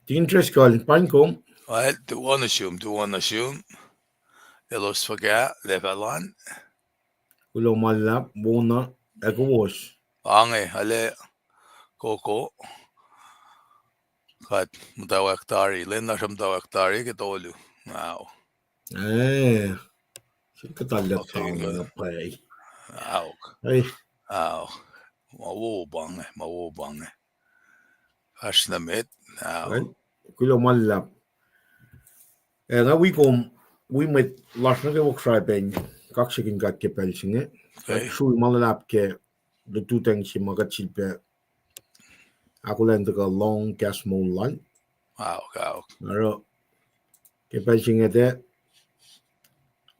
The interest call Paing. Well, do one assume. Elos faga levelan. Ulo malap muna wiowos. Ange ale koko. Kat mutawaek tari. Lena sa mutawaek tari kitolu. Wow. Katalat tang na pay. Wow. Ay. Wow. Mawobang. Hasnamit. Wow. Ulo malap. Nga we met last na Kosrae Paing kaksakin kakketeyac. Srui malap ke the two things si magachilpe. Akollah long gas moonlight. Wow. Pero kakketeyac ete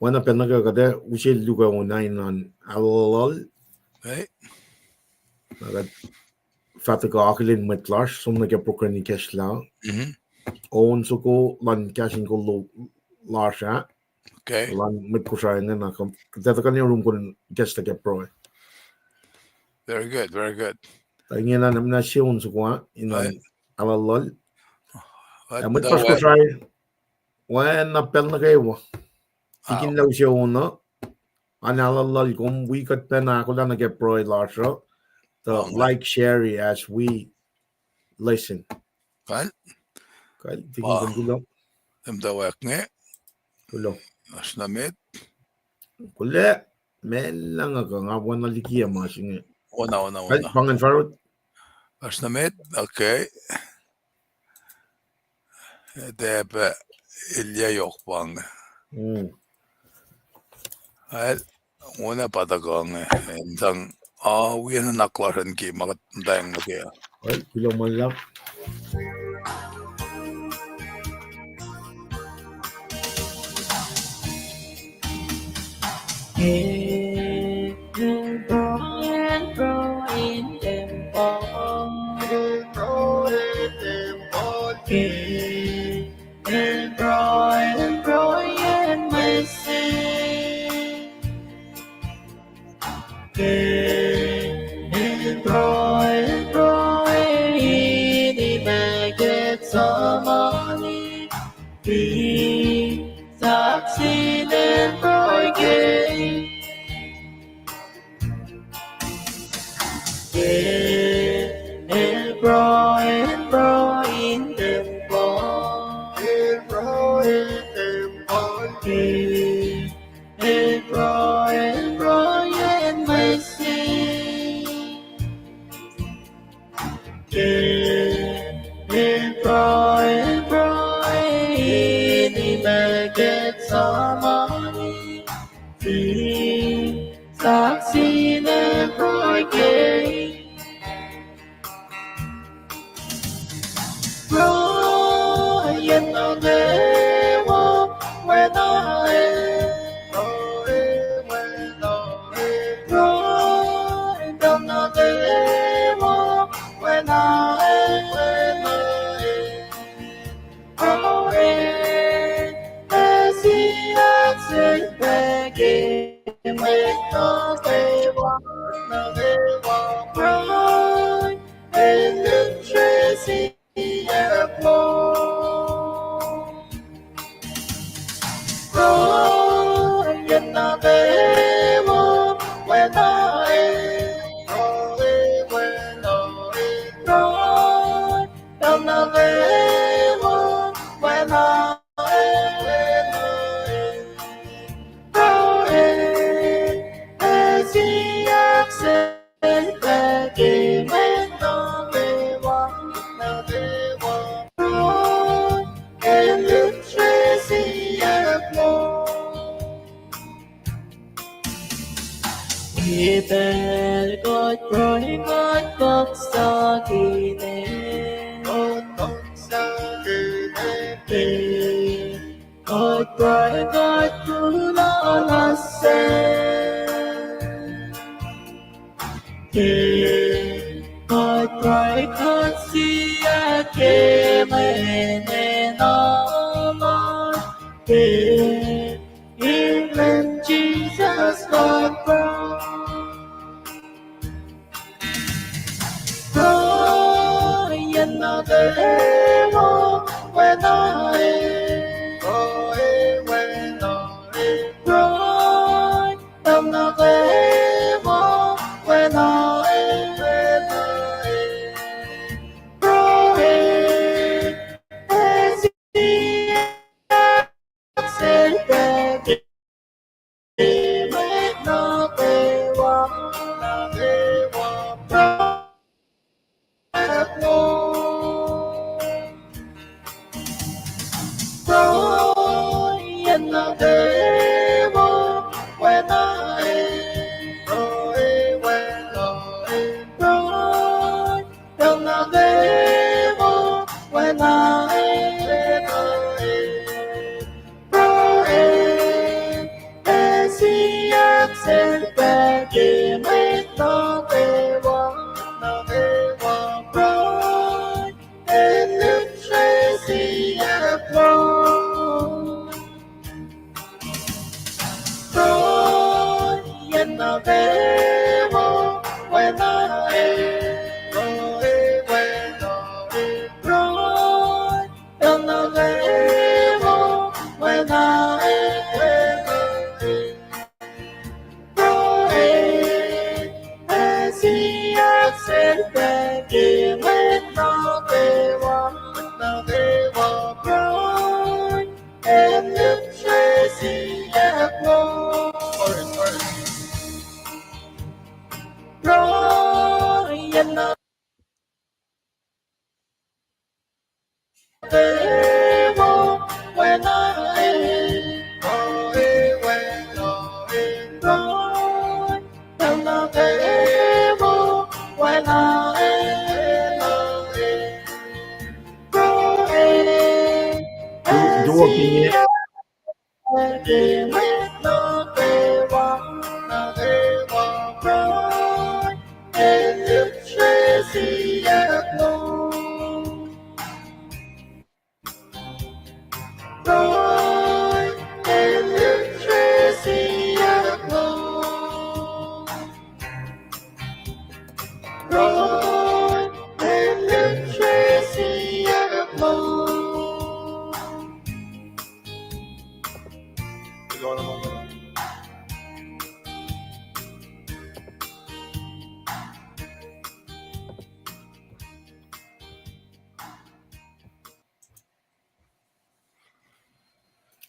wana penaga kade usil luga unainan akollah. Nagat fataga akolin met lars som na ke prokrani kesla. On so ko lan KahsInKol larsha. Lan met Kosrae na kam. Kata kan yung room kun gesta ke pro. Very good. Ingin na namin so ko inan akollah. Met pas Kosrae. Wan na pel na kayo. Ikin law siya uno. An akollah kung we kat pen akollah na ke pro larsha. The like share as we listen. Well. Tingin kan gulo. Mutawaek nge. Gulo. Hasnamit. Kule. Men lang nga na likiyac masing. Oana. Pangan farod. Hasnamit. Okay. Debe likiyac pang. Well, una patagang entang we na naklaran ki magatandang kaya. Well, gulo man lang. when I when I right I'm not there when I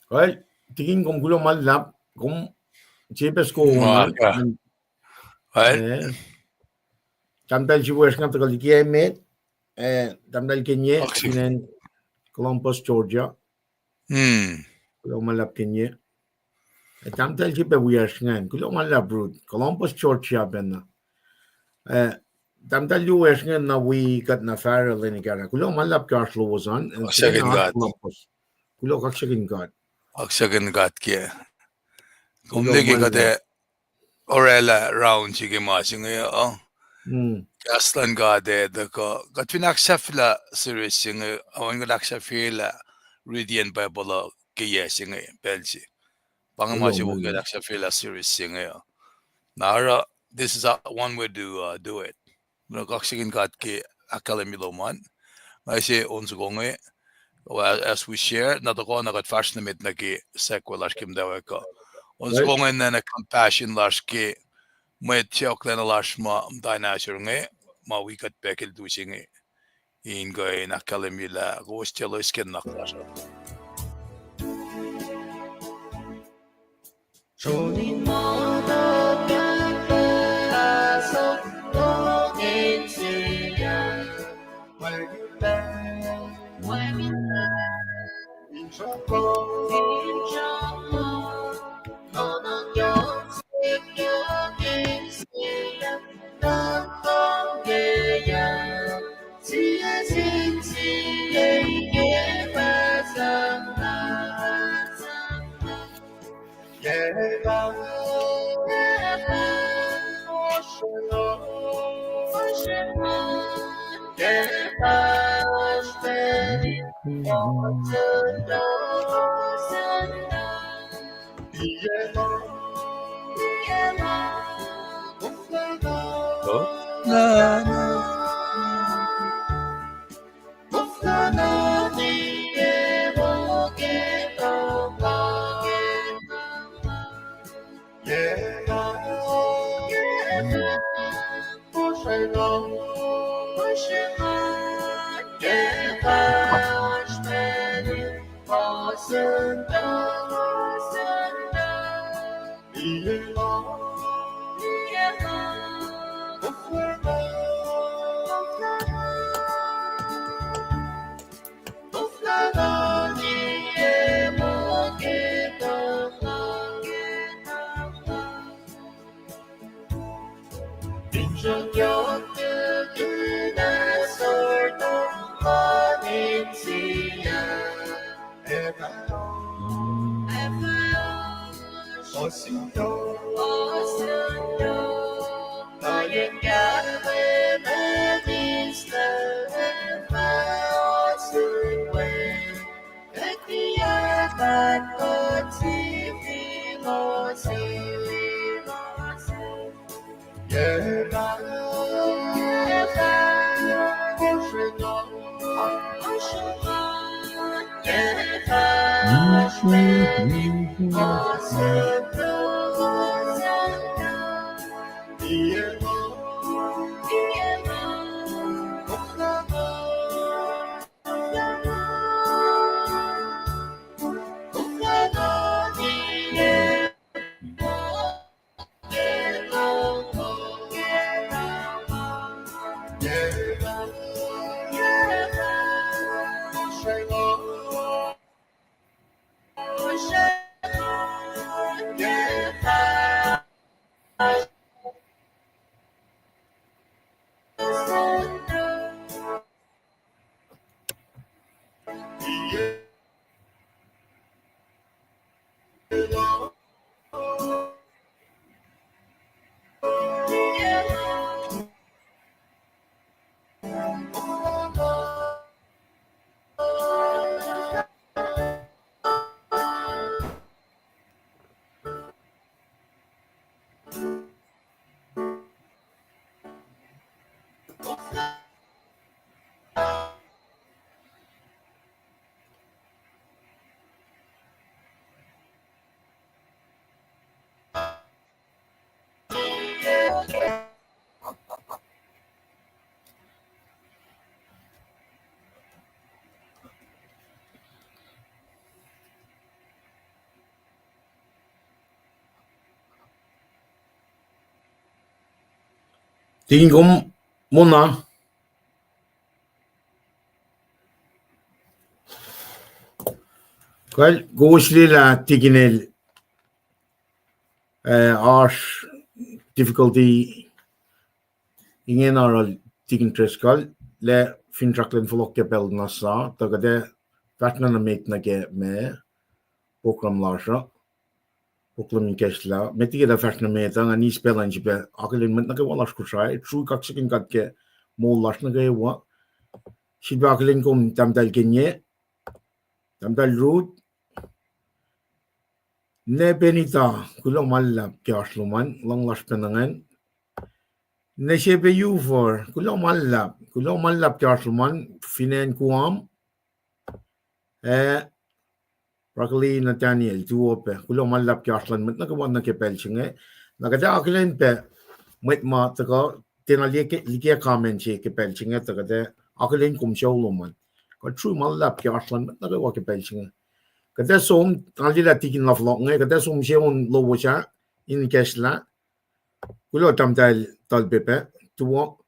Well, tingin kong gulo malap kung chipes ko una. Tamdal si West nga tagal Likiyac, tamdal Kenya, kinen Columbus, Georgia. Gulo malap Kenya. Tamdal si West nga, gulo malap Ruth, Columbus, Georgia ben na. Tamdal US nga na we got na Farrell ni kara. Gulo malap ka Suwoswos and Columbus. Gulo KahsInKol. Kaksakin ki. Kumligi ka de Oreklac round sige masingi Kaslan ka de ko katwinaksafla series singi awan galaksafila Readian Bible kiye singi belsi. Pangmasi wo galaksafila series singi. Nara this is one way to do it. No KahsInKol ki akalamiloman. Maisi onsugongi. Well, as we share, natoko nagatfash na mit nagi sequel kim dawe ko. Ons kongen na compassion lashki mwet Keok na lashma dynasher nge ma wikat pekil dusingi inge na kalemila gostelo isken naklasha. Tingin ko muna. Kal goslila tiginel arsh difficulty ingen aral tigin treskal le fintraklen flokke beldna sa tagade vatna na metna ge me program lasha program kesla metige da vatna meta ani spelan jibe akolin metna ge walash Kosrae Srui kaksakin ge mol lashna ge wa shiba akolin kom tamdal genye tamdal root ne benita kulo malla kyashluman long lash penangan ne shebe yufor kulo malla kyashluman finen kuam Rakali Nathaniel tuope kulo malla kyashlan met nagawan na kepelchinge nagada aklen pe met ma taka tenalike likiyac comment che kepelchinge tagade aklen kum showluman ko true malla kyashlan met nagawa kepelchinge kada som alila tikin laflok nge kada som shewon lowos in kesla kulo tamdal talbepe tuwo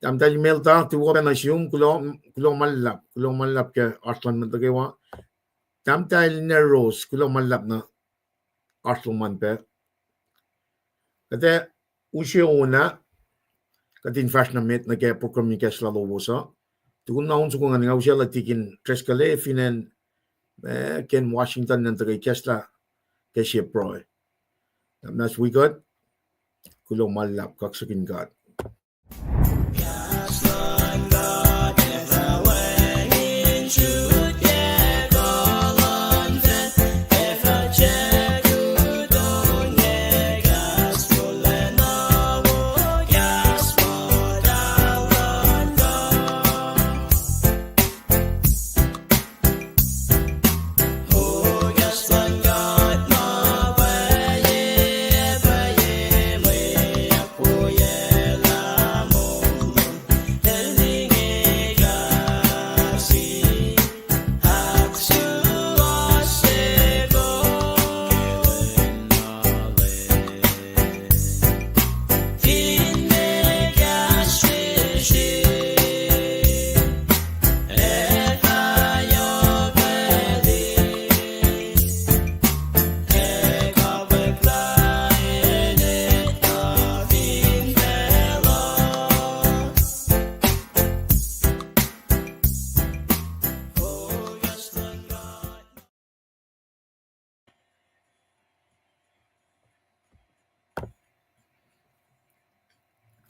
tamdal melta tuwo benasium kulo mallap ke aslan matagewa tamdal neros kulo mallap na asluman pe kada oana kadin fashnamet na ke program kesla lowosa tukun na unsu kungan ngawsela tikin treskale finen Ken Washington and the Kesla Keshe Proy. That's we got Kulo Malap Kaksakin God.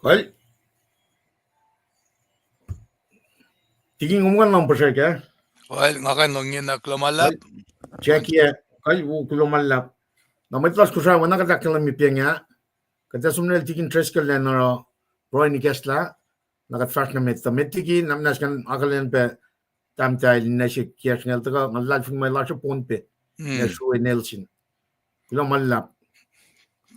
Well, tiging lang po siya kaya. Well, ngakan lang yun na klumalap. Check ya, kay kulumalap. Namitlas ko siya, wana katakilang mipiyanga. Kada sumnel tiging tres ka lang na Roy ni Kesla. Nakat-fast na met. Metigi, namnas kan akalen pe tamtay na siya kiyas ngel taga. Ngalal fing may lasyo punpe. Na Srui Nelson. Kulumalap.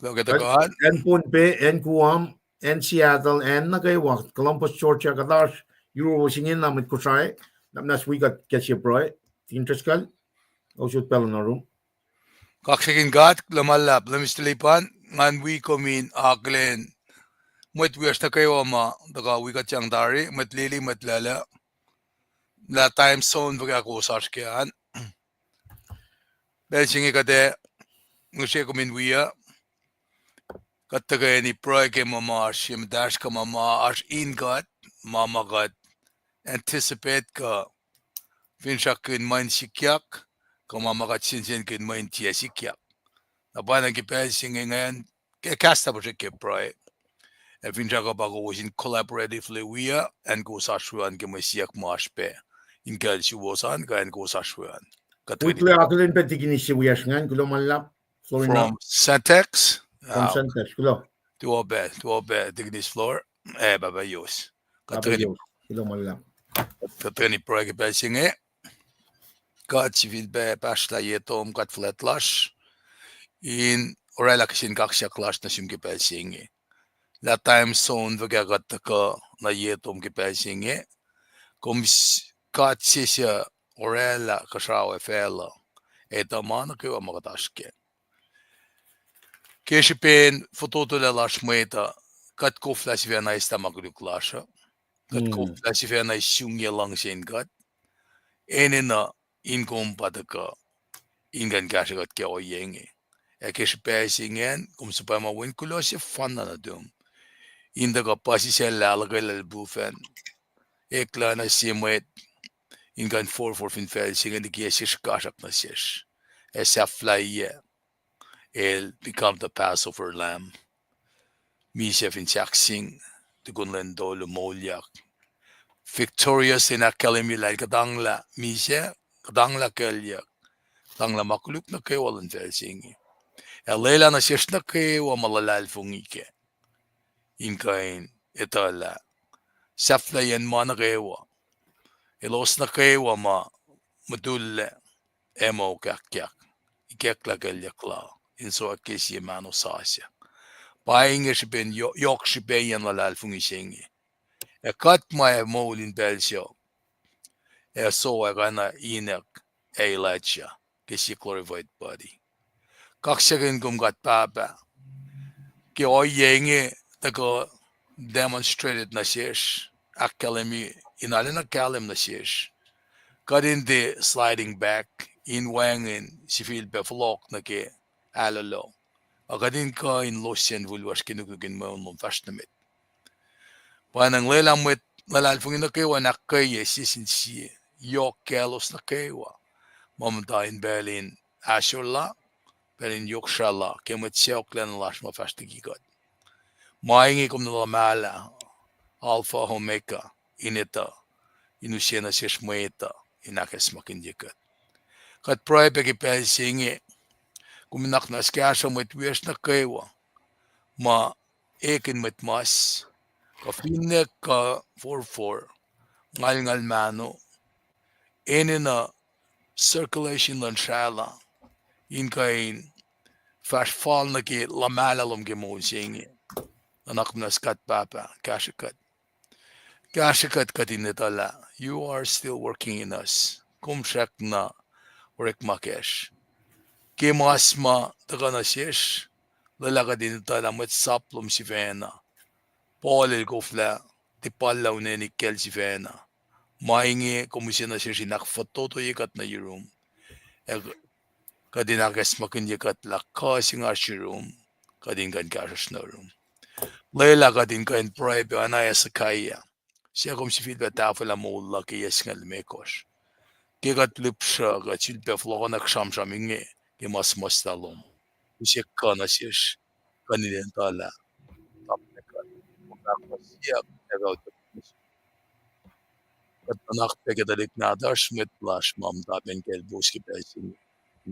En punpe, en Guam, en Seattle, en nagayawak. Columbus, Georgia, kadash. Euro singin namit Kosrae. Namnas we got kesya broy. Tiging tres ka. O shoot pala na room. Kaksakin gat, lumalap, lumistilipan, ngan we komin aklen. Mwet wias na kayo ama, daga we got yang dari, mwet lili, mwet lala. La time zone baga ko sarskian. Belsingi kate, ngushe komin wiya. Kataga ni proy ke mama, shim dash ka mama, ash in gat, mama gat. Anticipate ka, finshakin main likiyac, ka mama gat sinsin kin main likiyac. Nabanan ki Belsingi ngayon, kasta po siya ke proy. Finjaga bago was in collaboratively wiya and go sashwan ke masiyak mashpe. In gal Suwoswos and go sashwan. Weekly akollah petigini si wiyasngan kulo malap From Syntax. From Syntax kulo. To obe dignis floor. Baba yos. Kulo malap. Katrini proge belsinge. Kat civil be pacl yetom kat flatlash. In Oreklac kaksak lash na simke belsinge. La time zone vagagat ka na yetom ke belsinge. Koms kat sisya Oreklac Kosrae fela. Eta mana ke amagataske. Keshipen fototola lash mweta kat koflas vena ista maguluklasha. Kat koflas vena isungye langsen kat. Enena inkom pataka ingan kashagat ke oyenge. Keshipen kom supama win kulosya fanna na dum. Indaga pasisya lalagay lalbufen. Ekla na si mwet. Ingan 4 fin felsing and the kiesish kashak na sish. Esaflaye. El become the Passover lamb. Misha fin saksing. Tukunlen dolo molyak. Victorious in akalimilay kadangla. Misha kadangla kelyak. Kadangla makuluk na kayo felsing. Elela na sish na kayo malalal fungike. Inkain itala. Saflayan mo na kayo. Elos na kayo ma madulle. Emo kakkeyac. Ikekla keljakla. Inso akesi mano sasya. Paing ben yok shiben lalal fungishengi. Kat ma molin belsyo. So agana inek eilacha. Kesi glorified body. Kaksakin gat papa. Ki oyenge tako demonstrated na siyesh. Akkalemi inalina kalem na siyesh. Kadin de sliding back in wangin si fil beflok na ke alalo. Akadin ka in losyan vulwas kinukugin mo mong fashtamit. Panang lelang mwet lalalfungin na kewa na kaya sisin siya. Yok kelos na kewa. Mamuntain belin asurla. Belin yokshala. Kemut siyok lan lash ma fashtagigot. Maingi kum nalamala. Alpha Omega. Inita. Inusyena siya shmeta. Inakes makindikat. Kat proy peki pelsingi. Kuminak na skasha mwet wies na kewa. Ma ekin met mas. Kafinek ka 4-4. Ngal mano. Ene na circulation lan shala. Inkain fast fall na ki lamalalom ki mo singi. Anak na skat papa. Kashakat. Kashakat katinitala. You are still working in us. Kumshak na Oreklac. Kemasma taga na siyesh. Lalaka din tala mat saplom si vena. Paul kofla. Tipalaw na ni kel si vena. Maingi komisya na siya sinakfatoto yikat na yirum. Kadinagas makin yikat laka singa shirum. Kadingan kasas na rum. Layla kadin kain proebe anaya sa kaya. Siya komisya feedback tafala mo laki yasngal mekos. Kegat lipsha gat silpe flokona kshamsham inge. Kemas talom. Usik ka na siyesh. Kaniden tala. tapos siyak about the kat anak pegedalik nadar schmidt plash mam taben kel buski pelsin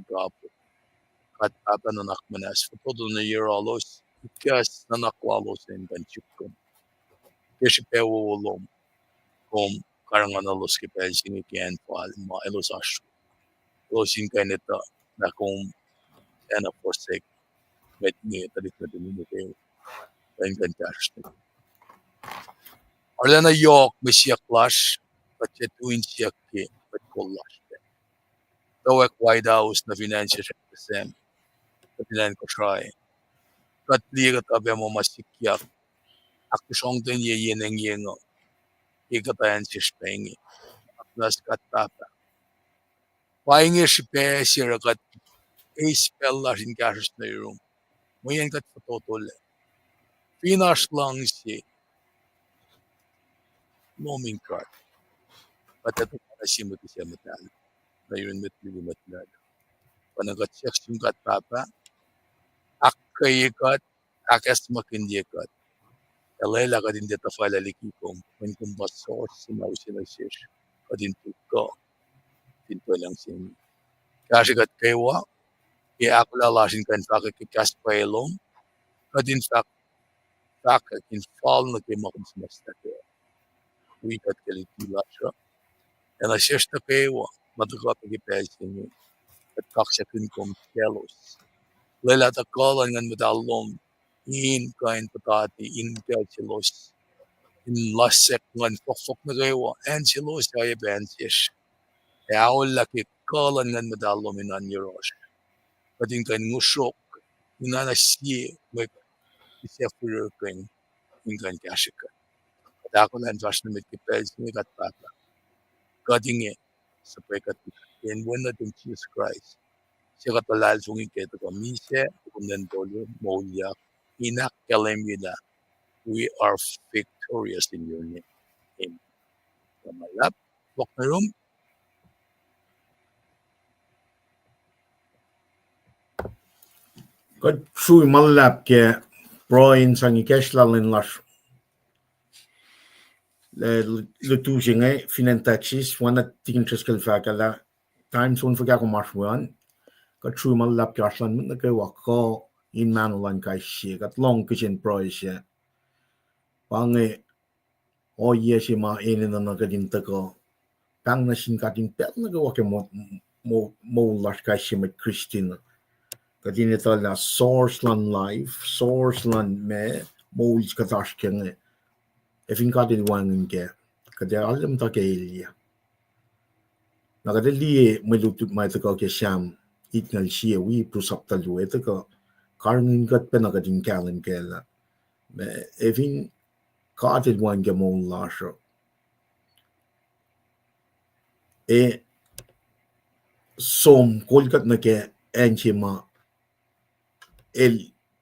gapo kat apan anak manas todo na year alos kas anak walos en ganchukon keshipewo lom kom karanganalos ke pelsin ken pal ma elos ash losin kaneta na kom ana forsake met ni talit na dinute en gantash Orlana yok siyak plash patchetuin siyak ke patkollah Tawek White House na financial sem katilan Kosrae katli katabe mo masikyak akisong ten ye yeneng yengo ikatayan si Paing aklas katapa Paing si pe sira kat spell la sin cash na room mo yan kat totol finish lang si noming card patato para si mo siya metal na yun metal panagat siya sim katapa akkayeyac akasmakin yekat Ela kadin deta fala Liki kong when kumbasor sinausinasish kadin tuku tinto lang sin kashigat kewa ke akollah lasin kan faka ke kaspaelom kadin faka kin fall na ke makum smasta ke wikat ke Liki lasha ela shesta kewa matuka ke pelsin at kaksakin kong kelos lela ta kolan ngan medalom in kain patati in kelchilos in lasek ngan fok na kewa enchilos ay bensish akollah ke kolan ngan medalom in anyerosh kadin kan ngusok inanasye mek isefur kan ingan kashika akollah vash na mit ke pelsin kat papa kadinge sa pekat in when na Jesus Christ siya katalal sungin keto kamise kunden tolo molia inak kalemida we are victorious in your name in kamalap wakmerum Kat Srui malap ke Brian sangi keslalin las le toezinge finantaxis wana tikin treskel fakala time zone for kako marswan kat Srui malap ke aslan na ke wako in manulan kai shi kat long kishin proise pange o yesi ma inin na kadin tako pang na sin katin pel na ke wake mo las kai shi met Christina kadin ito la source lan life source lan me mo is katash kenge efin kadin wangin ke kada alam ta ke ilia na kada liye melutu mai ta ke sham itnal shie wi pusap ta lu eta ka karnin kat pena kadin kalen ke la me efin kadin wang ke mo la sho e som kolkat na ke enchima el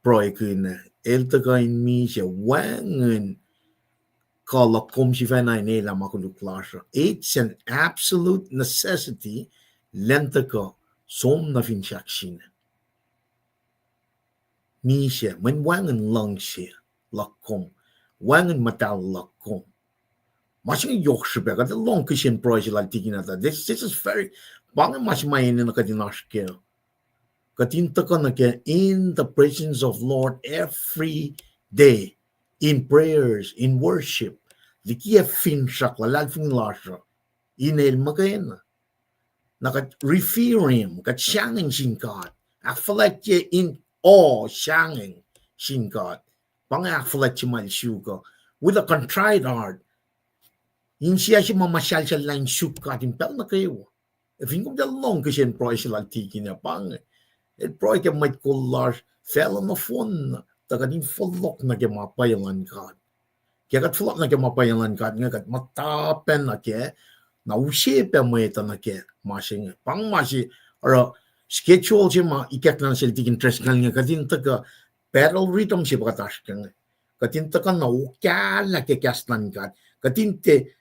proyekine el ta ka in mi se wangen kala kom si fena in ela makuluklasha. It's an absolute necessity lenta ka som na fin shakshine. Mi se men wangen lang se lakom wangen matal lakom. Masing yokshibe ka the long kishin project like tikinata. This is very bangen mas mainin na kadinashke. Katinta ka na ke in the presence of Lord every day, in prayers, in worship. Likiyac fin shakla lalfin lasha. Inel magain. Nakat referring kat shanging sin God. Akfalat ye in awe shanging sin God. Pang akfalat ye mal shuka. With a contrite heart. In siya si mamasyal siya lang shuka din pel na kayo. If yung the long kishin price lang tiki na pang. El proy ke might kollar fell on the phone. Tagadin follock na ke mapayalan God. Kaya kat follock na ke mapayalan God nga kat matapen na ke na usipe mweta na ke masing pang masi or schedule si ma ikek na sila tikin tres nga katin taga pacl rhythm si pagkatash ka nga katin taga na ukala ke kastan God katin te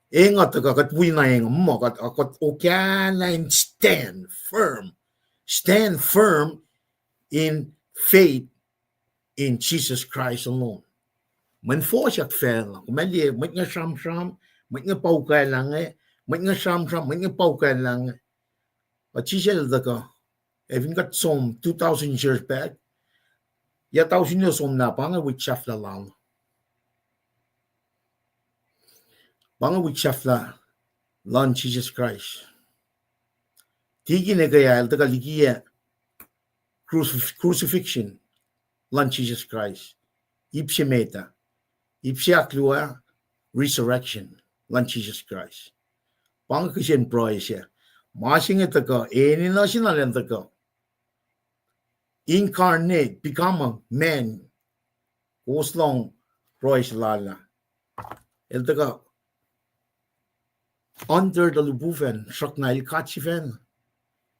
enga taga kat wina enga mo kat ukala and stand firm in faith in Jesus Christ alone. mình phô sắc phèn mình đi mình nghe sam mình nghe bao cái lăng ấy mình nghe sam mình nghe bao cái lăng ấy và chỉ là đó cơ even got some 2000 years back ya 1000 years from now bang with chafla lang bang with chafla Lord Jesus Christ tigi ne kaya ta likiyac crucifixion Lord Jesus Christ ipse meta ipse aklua resurrection Lord Jesus Christ bang kishen proise mashing ta ka any national and ta ka incarnate become a man goes long proise lala el ta ka under the lubufen shaknail kachifen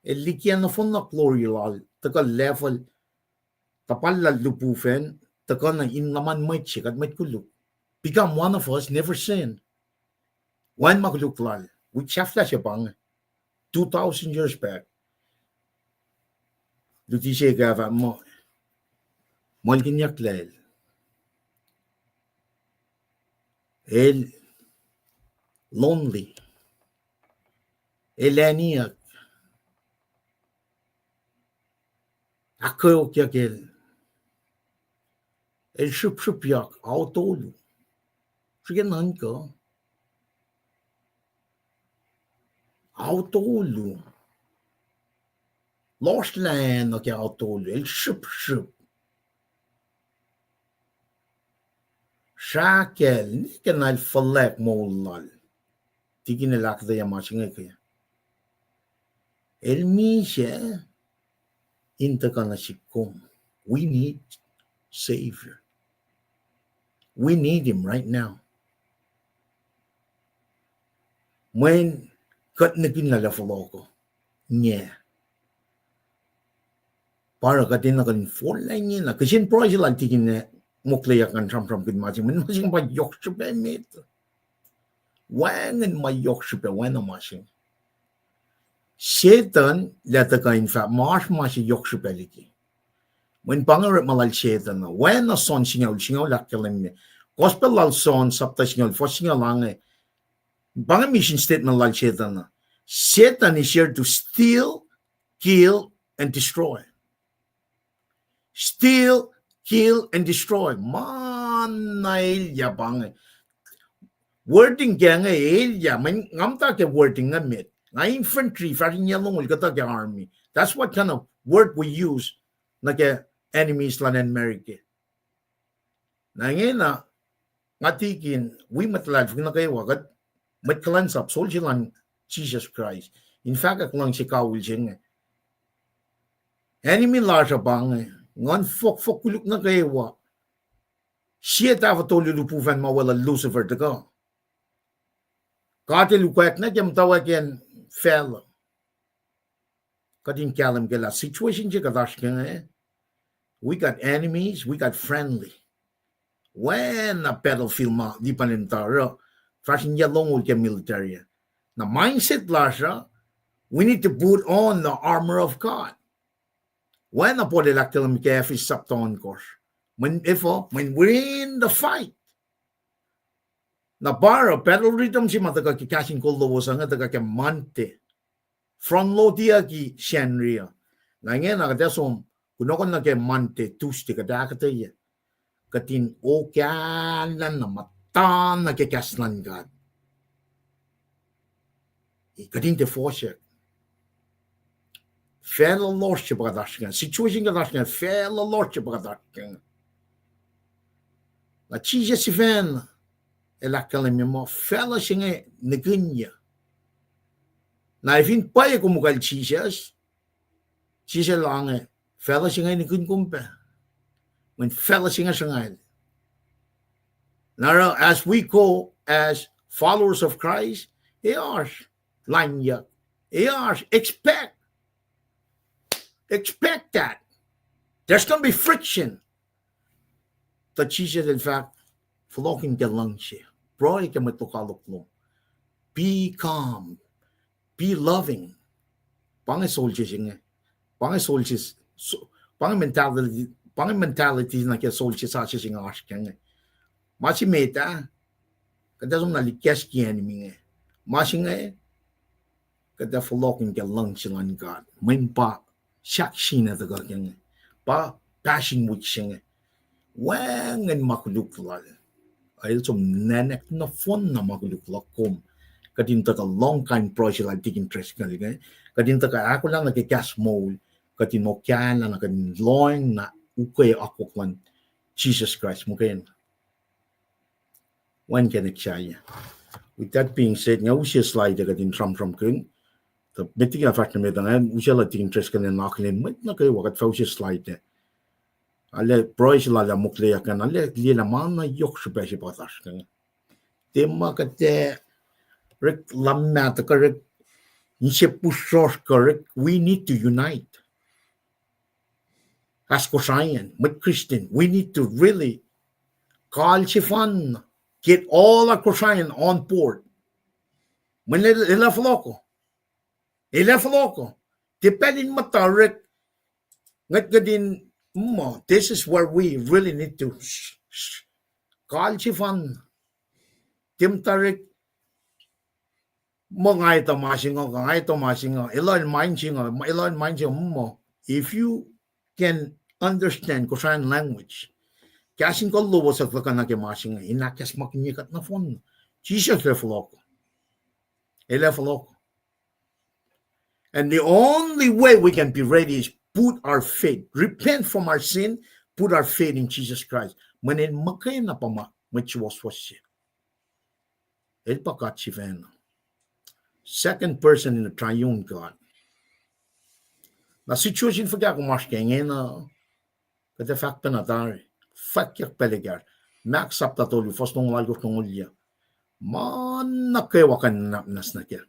el likian na fon na glory lal ta ka level tapal la lubufen ta ka na in naman may chikat may kuluk become one of us never sin one makuluk lal we chafla siya bang 2000 years back duti siya gava mo kinyak lel el lonely elaniac akketeyac el shupyak autolu sigan hanka autolu lost land okay autolu el shup shakel ni kanal falak molal tigin lak da yamaching kaya el misha intakana shikom we need savior we need him right now when kat nagin la faloko yeah para katin na kan fall line na kasi price lang tigin na mukleyac kan from kin matching man masing ba yok chupe met wangan ma yok chupe wana masing Satan lata ka in fact mas yok chupe liki when pangarap malal Satan na when na son singaw lakkalim ni gospel lal son sapta singaw Fosrnga lang bang mission statement lal Satan na Satan is here to steal kill and destroy steal kill and destroy man nail ya bang wording kaya nga ya man ngamta ke wording nga met nga infantry faring yellow will kata ke army that's what kind of word we use na ke enemies lan America na ngena ngatikin we matlad na kay wagat kulacnsap soldier lan Jesus Christ in fact ak lang si kawul jeng enemy large bang ngon fok kuluk na kaywa siya tava tolu lupuvan mawala Lucifer to go kate lukwek na jam tawaken fell kadin kalam gala situation je kadash we got enemies we got friendly when a battlefield ma di panentaro fashion yalong ul ke military na mindset lasha we need to put on the armor of God. When a Oreklac is sapton course. When we're in the fight. Na para battle rhythm si mataka ki KahsInKol lowos nga taga ke mante. From lodia ki shenria. Na nga na kadesom kunokon na ke mante tusti kada akketeyac. Katin okyalan na matan na ke kaslan God. Katin te fosrnga. Fellow lordship kadashkan situation kadashkan fellow lordship kadashkan la chije sifen elakalim mo fellow singe negunya na ifin paye kumukal chije lange fellow singe negun kumpe when fellow singe sangal now as we go as followers of Christ lanya expect that. There's going to be friction. The Jesus, in fact, flocking the lungs here. Be calm. Be loving. Pang soldiers in Pang soldiers. Pang mentality na kaya soldiers sa sing asking. Masih meta, kada som na likiyac kian minge. Masih ngay, kada flokin ke lang silan God. Main pa, siyak sina taga keng. Pa, passion with singe. Wang and makuluk lal. Ay som nanak na fon na makuluk lakom. Kadin taka long time project like taking interest kali kay. Kadin taka ako lang nagkikas mole. Kadin no kyan lang kadin loin na ukay akoklan Jesus Christ mo kayo. When can it shine? With that being said, nga usya slide kadin from kun. The meeting of fact na medan usya la taking interest kali naklin. Mat na kayo wakat fa usya slide. Ale project la mukleya kan ale lila mana yok shubay patas kan. Tema kate Rick Lamata correct, correct. We need to unite. As Kosrae, with Christian, we need to really call Chifan, get all our Kosrae on board. When elef loco, depending matarik, ngatgadin mo. This is where we really need to call Chifan, Tim Tarik. If you can understand Kosrae language, KahsInKol lowos at lakanake masing inakas makinikat na phone. Jesus lefloko. And the only way we can be ready is put our faith, repent from our sin, put our faith in Jesus Christ. Manin makay na pama, Suwoswos siya. El pakat si Vena. Second person in the triune God. Na situation for kaya kumaskeng na kada fakta na tari. Fakyak pelegar. Maksap tatolu fostong walgo kong ulya. Man nakewa kan napnas na kya.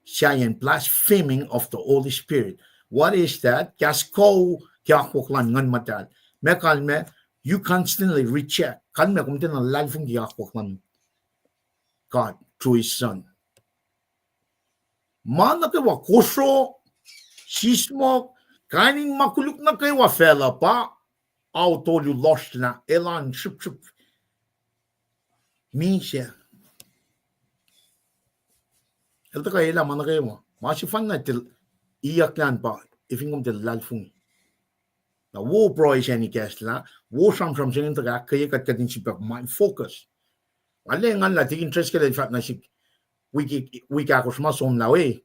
Siya yan blaspheming of the Holy Spirit. What is that? Kasko kya koklan ngan matal. Mekalme, you constantly recheck. Kalme kumtin na lalfong kya koklan. God through his son. Man na kayo koso, sismo, kaning makuluk na kayo fella pa, autolu lost na, elan, shup. Misha. Elta kayo lang, man na kayo mo. Masifan na til, iyak yan pa, ifingom til lalfung. Na wo proy siya ni Kesla, wo from siya yung taga, kaya katin sipak, mind focus. Wala nga la tigin interest ka fact na si wiki ako sumasom na we.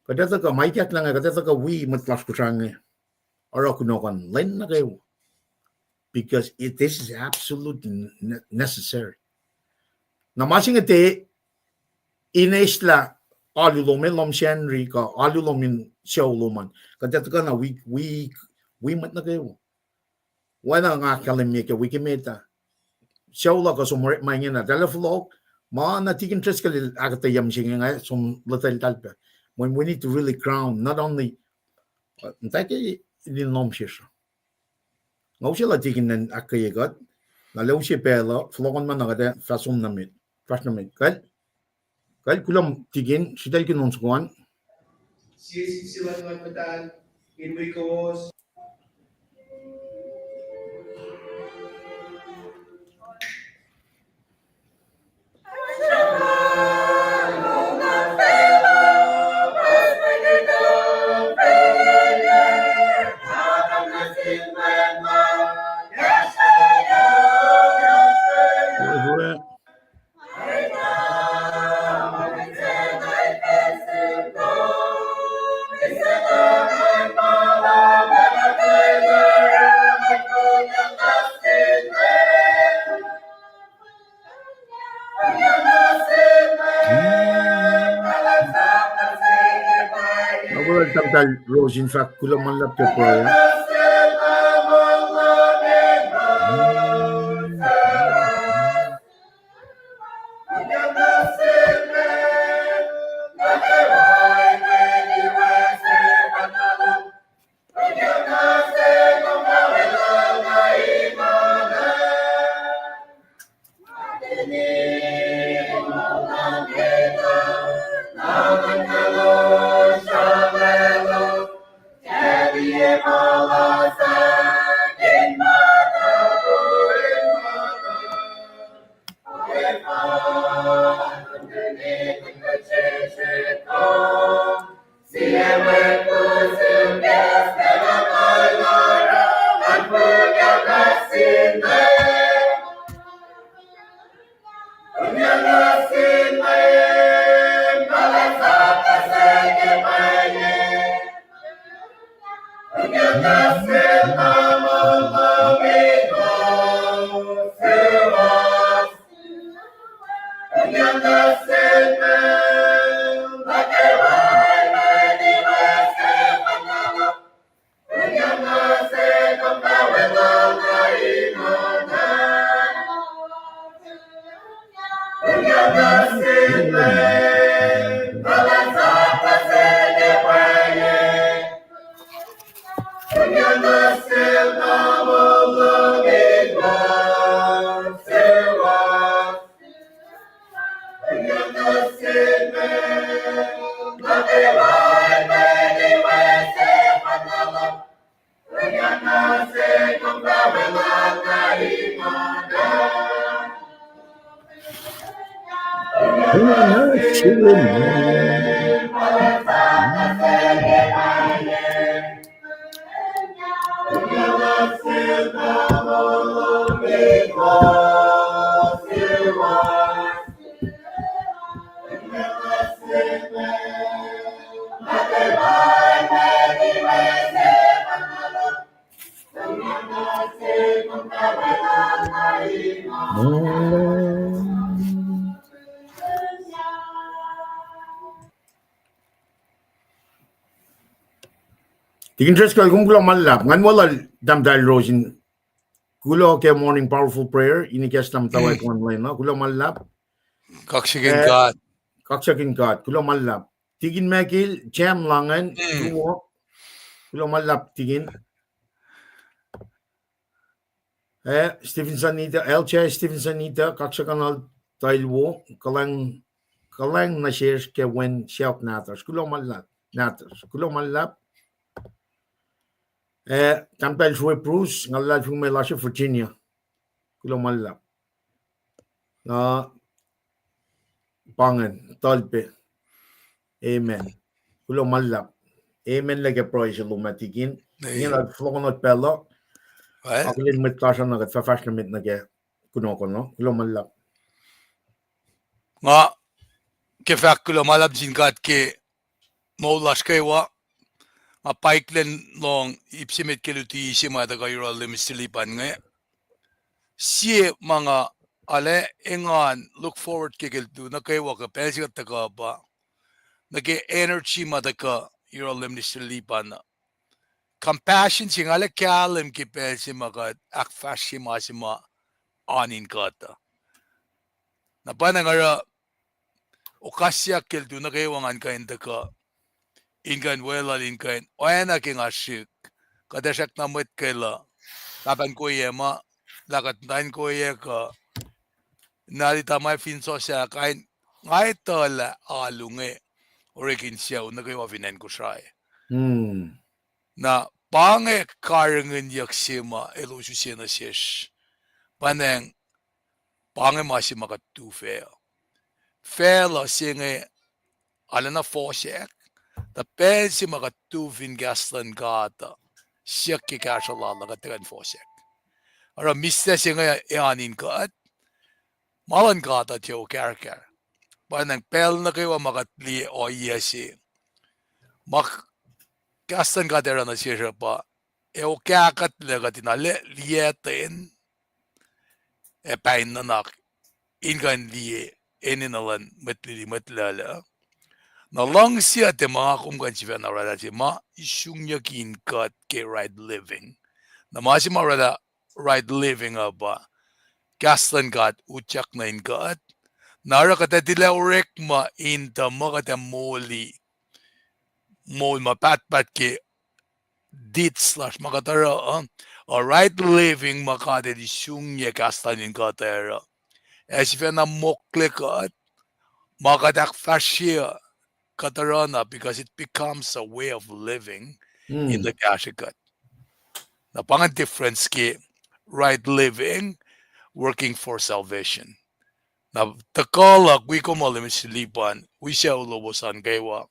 Kada ka may kat lang kada ka we matlas ko sang or ako no kan len na kayo. Because this is absolutely necessary. Na masing ite inesla alulomen lom shenri ka alulomin showloman. Kada ka na we mat na kayo. Wala nga kalimye ka wikimeta. Siya ka sumurit may nga na teleflog, mga natigin tres ka akketeyac siya nga sum latal talpa. When we need to really crown, not only tayo ilinom siya. Ngaw siya latigin ng akketeyac, nalaw siya pela, flogon man nakata fasum namit. Kal kulam tigin, siya tayo kinonsukuan. Siwan matan, wiowos. Rose, in fact, kulang man lap ke prayer. In my Interest ko kung kulo malap ngan wala damdal rosin kulo ke morning powerful prayer ini kes mutawaek online no kulo malap kaksakin God kaksakin God kulo malap tigin mekil jam langan kulo malap tigin Stephen Sanita LC Stephen Sanita kaksakan tailwo kalang na shares ke when shout natas kulo malap tampel Srui Bruce ngalad fung melasya Virginia kulo malap na pangan talpe amen kulo malap amen lagi proyek lumatikin ini lagi flogonot pelo aku lihat mitlasan nagat fafasna mit nage kuno kulo malap nga kefak kulo malap jingat ke wolacna nga paiklen long ipsimit keluti isima da kayo limistilipan nga siye mga ale engan look forward ke keltu na kayo ka pelsikat taka ba nage energy madaka yoro limistilipan na compassion singale kalim ke pelsima ka akfashima sima anin kata na panangara okasya keltu na kayo ngan kain taka ingan wala ingan oana king ashik kadashak na mwet kaila tapan ko yema lakat tain ko ye ka narita may finso siya kain ngay tala alunge orekin siya na kayo afinan Kosrae na pange karangan yaksima elusu siya na siyesh paneng pange masima ka tufe fela siya alana fosek the pensi makatuvin gaslan gata siya kikashalala katagan fosek. Ara mista siya nga ianin ka at malan gata tiyo karkar. Panang pel na kayo makatli o yesi. Mak gaslan gata na siya pa. O kakat laga tinale liyetin. Paing nanak. Ingan liye. Eninalan matlala. Na lang siya te mga kumkan siya na rada siya ma isyong yakin kat ke right living. Na ma siya marada right living ba gaslan kat utyak na in kat. Nara kata tila urek ma inta ma kata moli mol ma pat ke dit slash makatara a right living makata isyong ya gaslan in kat era. Siya na mokle kat makatak fasya katarana because it becomes a way of living in the kaksakat. Na pangan difference ke right living, working for salvation. Na takalak we kumalim silipan, we siya ulobosan kaywa.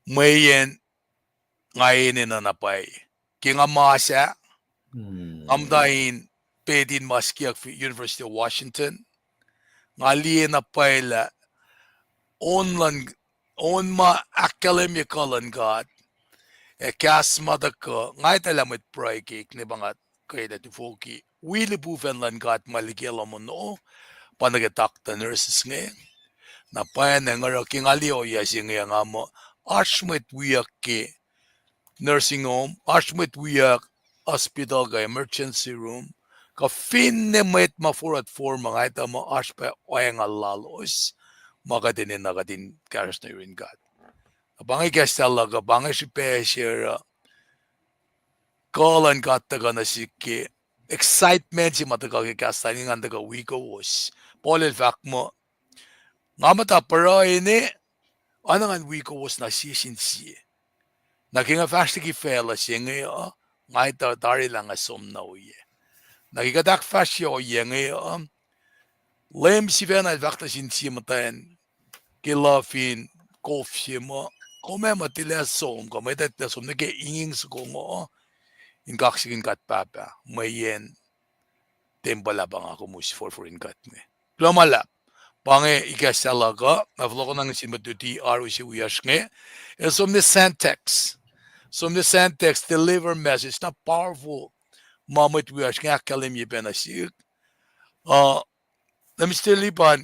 Mayen ngayon na napay. Kinga masa, amdahin pedin maskiak University of Washington, ngaliye na payla on ma academical God kas madaka ngay talamit pray cake ni bangat kaya dati foki wili bufen lan God maligela mo no panagatak ta nurses ngayon na pa na nga kingali o yasi ngayon nga mo ashmet wiyak ke nursing home ashmet wiyak hospital ka emergency room ka fin ne mwet mafurat for mga ito mo aspe oeng alalos makadinin nakadin karas na rin God. Abangi kestala ka bangi si pesher kolan kataga na si ki excitement si mataga kastani nga taga wiowos. Polel fact mo nga mata pero ini ano nga wiowos na sisinsi. Nakinga fast ki fela siya ngayon nga ito dari lang asom na uye. Nakikadak fast siya uye ngayon LEUM si vena vakta sin si mataen kilafin kofsi mo kome matila som kome tatla som nake inging ko mo in kaksakin kat papa mayen tembala bang ako mus for in kat me plomala pange ikasala ka na vlog nang simatuti aro si uyashne and som the syntax deliver message not powerful moment uyashne akalim yebenasik namistelipan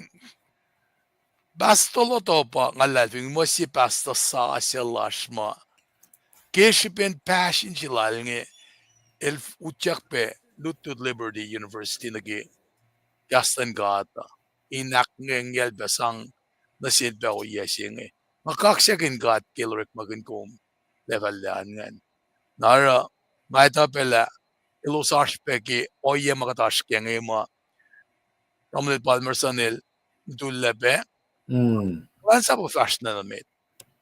Bastolo topa ngalalving mo si pasta sa asilashma. Keshipin passion silal nge elf uchakpe Lutud Liberty University nagi Gaston Gata. Inak ngel basang nasidba o yesi nge. Kaksakin gat kilrik maginkom level ngan. Nara maita pela ilusashpeki oye makatashke nge ma. Ramlet palmersanil dullebe. Kulacnsap professional na med.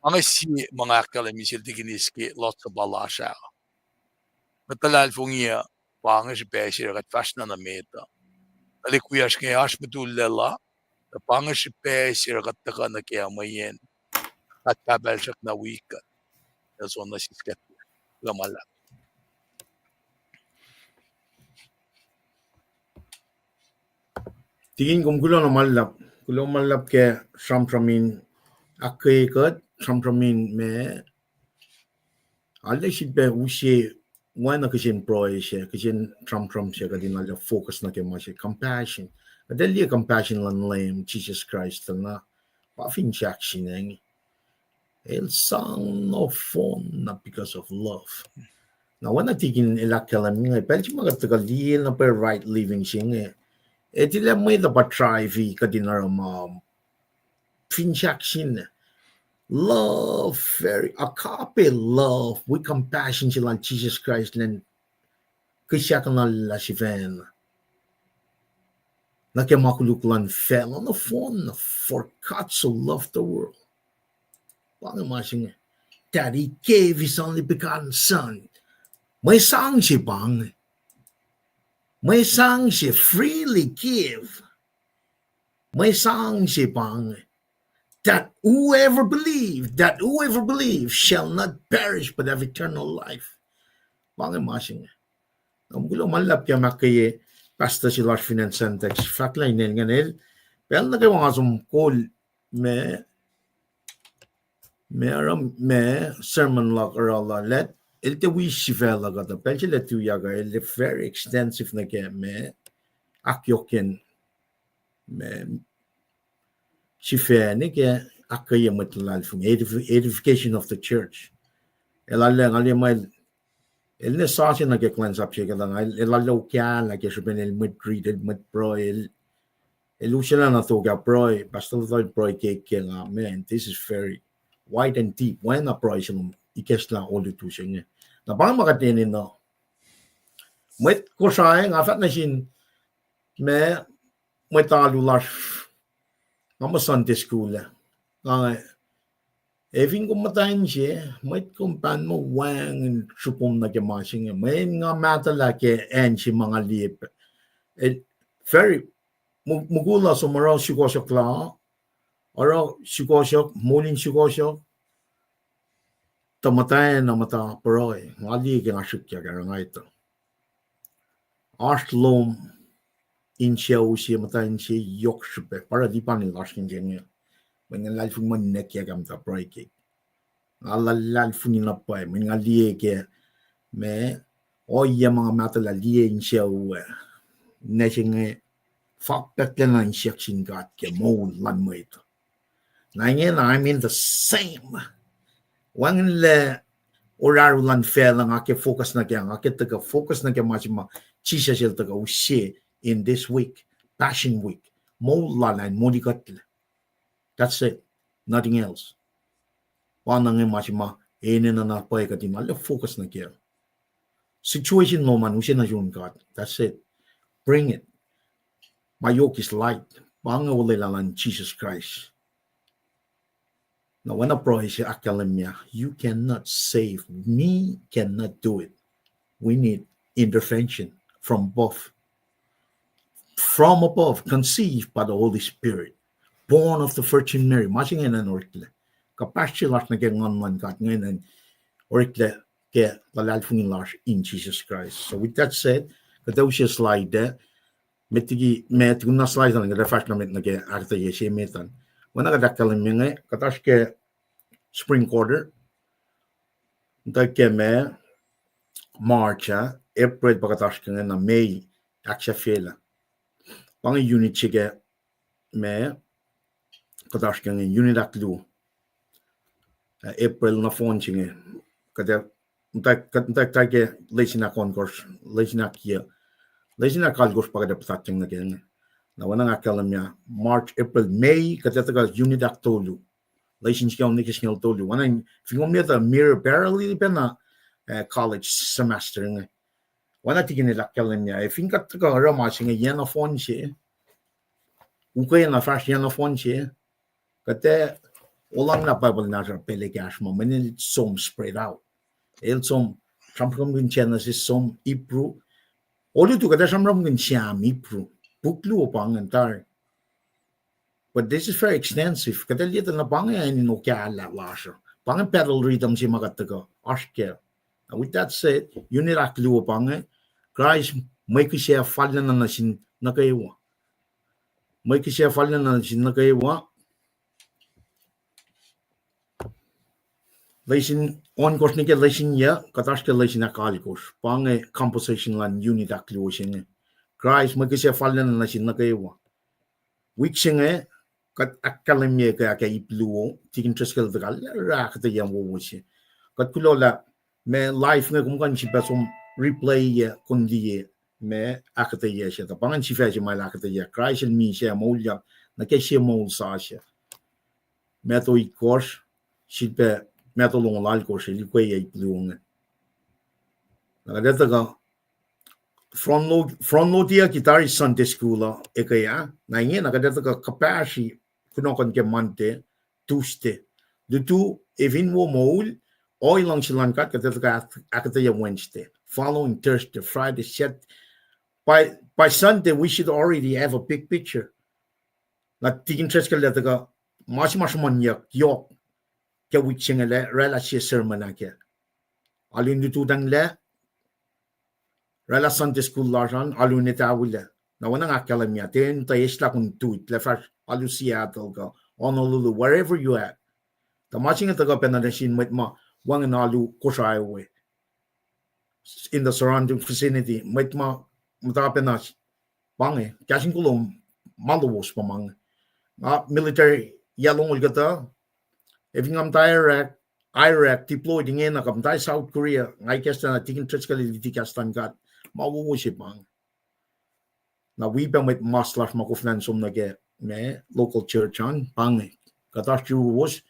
Mga si mga akademisil tikiniski lots of balasha. Matalal fungia panga si pesir kat professional na med. Likiyac kaya as betulela. Panga si pesir kat taka na kaya mayen. At kabelsak na wika. So na si sket lamala. Tingin kung gulo malap ke sampramin akketeyac sampramin me alle shibbe usie wana kishin proishe kishin tram she kadin alle focus na ke mashe compassion adeli compassion lan LEUM Jesus Christ na pafin action ngi el sang no phone not because of love. Now when I tigin ilakalam ngi pelchi magatagal di na per right living sing etila mo ito pa try vi kadinara finjakshin love very agape love with compassion sila Jesus Christ len kisya ka na lasiven na kaya makuluklan fell on the phone for God so loved the world. Pangamasing that he gave his only begotten son. May sang si bang. May sang si freely give. May sang si bang. That whoever believes shall not perish but have eternal life. Pangamasing. Ang gulo malap kaya makaye pasta si Lars Finance Syntax. Fakla inel nganel. Pero na kayo mga sumkol me sermon like Allah let ilte wish vela gata pelche let tu yaga ilte very extensive na ke me akyokin me shifene ke akaye matlal from edification of the church elalla ngalia mai elne saasi na ke kulacnsap che kala elalla ukya la ke shben el Mwe Read el Mwe Pro elusela na to ga pro basta to pro ke nga man this is very wide and deep when a price ikes lang all the two siya na bang makatinin no met Kosrae nga fat na sin me talulas nga Sunday school nga eving kumatayin siya met kumpan mo wang supom na kemasing may nga matala ke en si mga lip very mugula sumaraw Suwoswos la oro Suwoswos morning Suwoswos tamatay na mata proy ngali ke ngasuk ya garanga ito astlom insia usia mata insia yok shupe para di pani laskin jenge when life man nek ya gamta proy ke ala lal funi na pai men ngali ke me o ya mga mata la lie insia u nechenge fak tak na insia singat ke mo lan mo ito na I mean the same wang le orarulan fela nga ke focus na kya nga ke taga focus na kya machima Jesus el taga ushe in this week, Passion Week. Mo lalan modikatle. That's it. Nothing else. Wanang machima ene na pa ekatima le focus na kia. Situation no man ushe na jun God. That's it. Bring it. My yoke is light. Banga wale lalan Jesus Christ. Now when I promise akalemia, you cannot save me, cannot do it. We need intervention from both. From above, conceived by the Holy Spirit, born of the Virgin Mary. Matching in an Oreklac. Kapashilash na gengon man got ngayon Oreklac ke lalalfungin lash in Jesus Christ. So with that said, kadawsya slide there. Metigi met guna slide na refresh na met na ke akketeyac she metan. Wana kadakalemia katash ke spring quarter. Nta ke me March, April pagkatapos ka na May, aksya fela. Pang unit siya me, katapos ka unit aklu. April na phone siya. Kada, nta ke lesin na konkurs, lesin na kia. Lesin na kalkurs pagkatapos na kaya. Na wana nga kalam niya, March, April, May, katapos unit aktolu. Lesin siya unik siya tolu. Wana, fingom niya ta mirror parallel pa na college semester nga. Wana tigin nila kalam niya. Think at ka rama siya yan na phone siya. Ukay na fresh yan na phone siya. Kate olang na Bible na siya pelikas mo. Manin som spread out. El som samram gun siya na si som ipru. Olu tu kata samram gun siya ipru. Puklu upang antar. But this is very extensive. Kata lihat na pangay ni nukewa la siya. Pangay pacl rhythm siya makataga. Ashkel. With that said, unit aklu upang Christ may siya fallen na nasin nakayawa. May siya fallen na nasin nakayawa. Lesin on course ni ke lesin ya katash ke lesin akal course. Pang composition lan unit aklu siya. Christ may siya fallen na nasin nakayawa. Which siya kat akalemye kaya kay ipluo tikin treskel dagal rakata yang wo siya. Kat kulola me life nga kung si person replay kundi me akketeyac siya. Tapangan si Fetch may akketeyac. Christ and me siya molya na kaya siya mol sa siya. Meto ikos siya meto long lal ko siya likiyac ipluong. Nakadeta ka from no dia guitar Sunday school ekaya na inge nakadeta ka kapashi kunokon ke Monday Tuesday. Dutu evin wo mol oil lang silang kat akketeyac Wednesday. Following Thursday, Friday, Saturday. By Sunday, we should already have a big picture. Like the interest ka mas manyak Keok ke witching rela siya sermon na kaya. Alun dutudang le rela Sunday school laran alun netawila. Na wanang akalam niya ten tayesla kung tuit le fast alu Seattle ka Honolulu wherever you at. Tamaching ito ka penadasin met ma wang nalu Kosrae we in the surrounding vicinity met ma mutapenas Paing KahsInKol lowos pamang military yalong ulgata if ngam Iraq deployed in nakam tai South Korea ngai kesta na tikin tretskali likiyac gat mawuwusip mang na we ba met maslash makufnan som nage me local church on Paing katash Suwoswos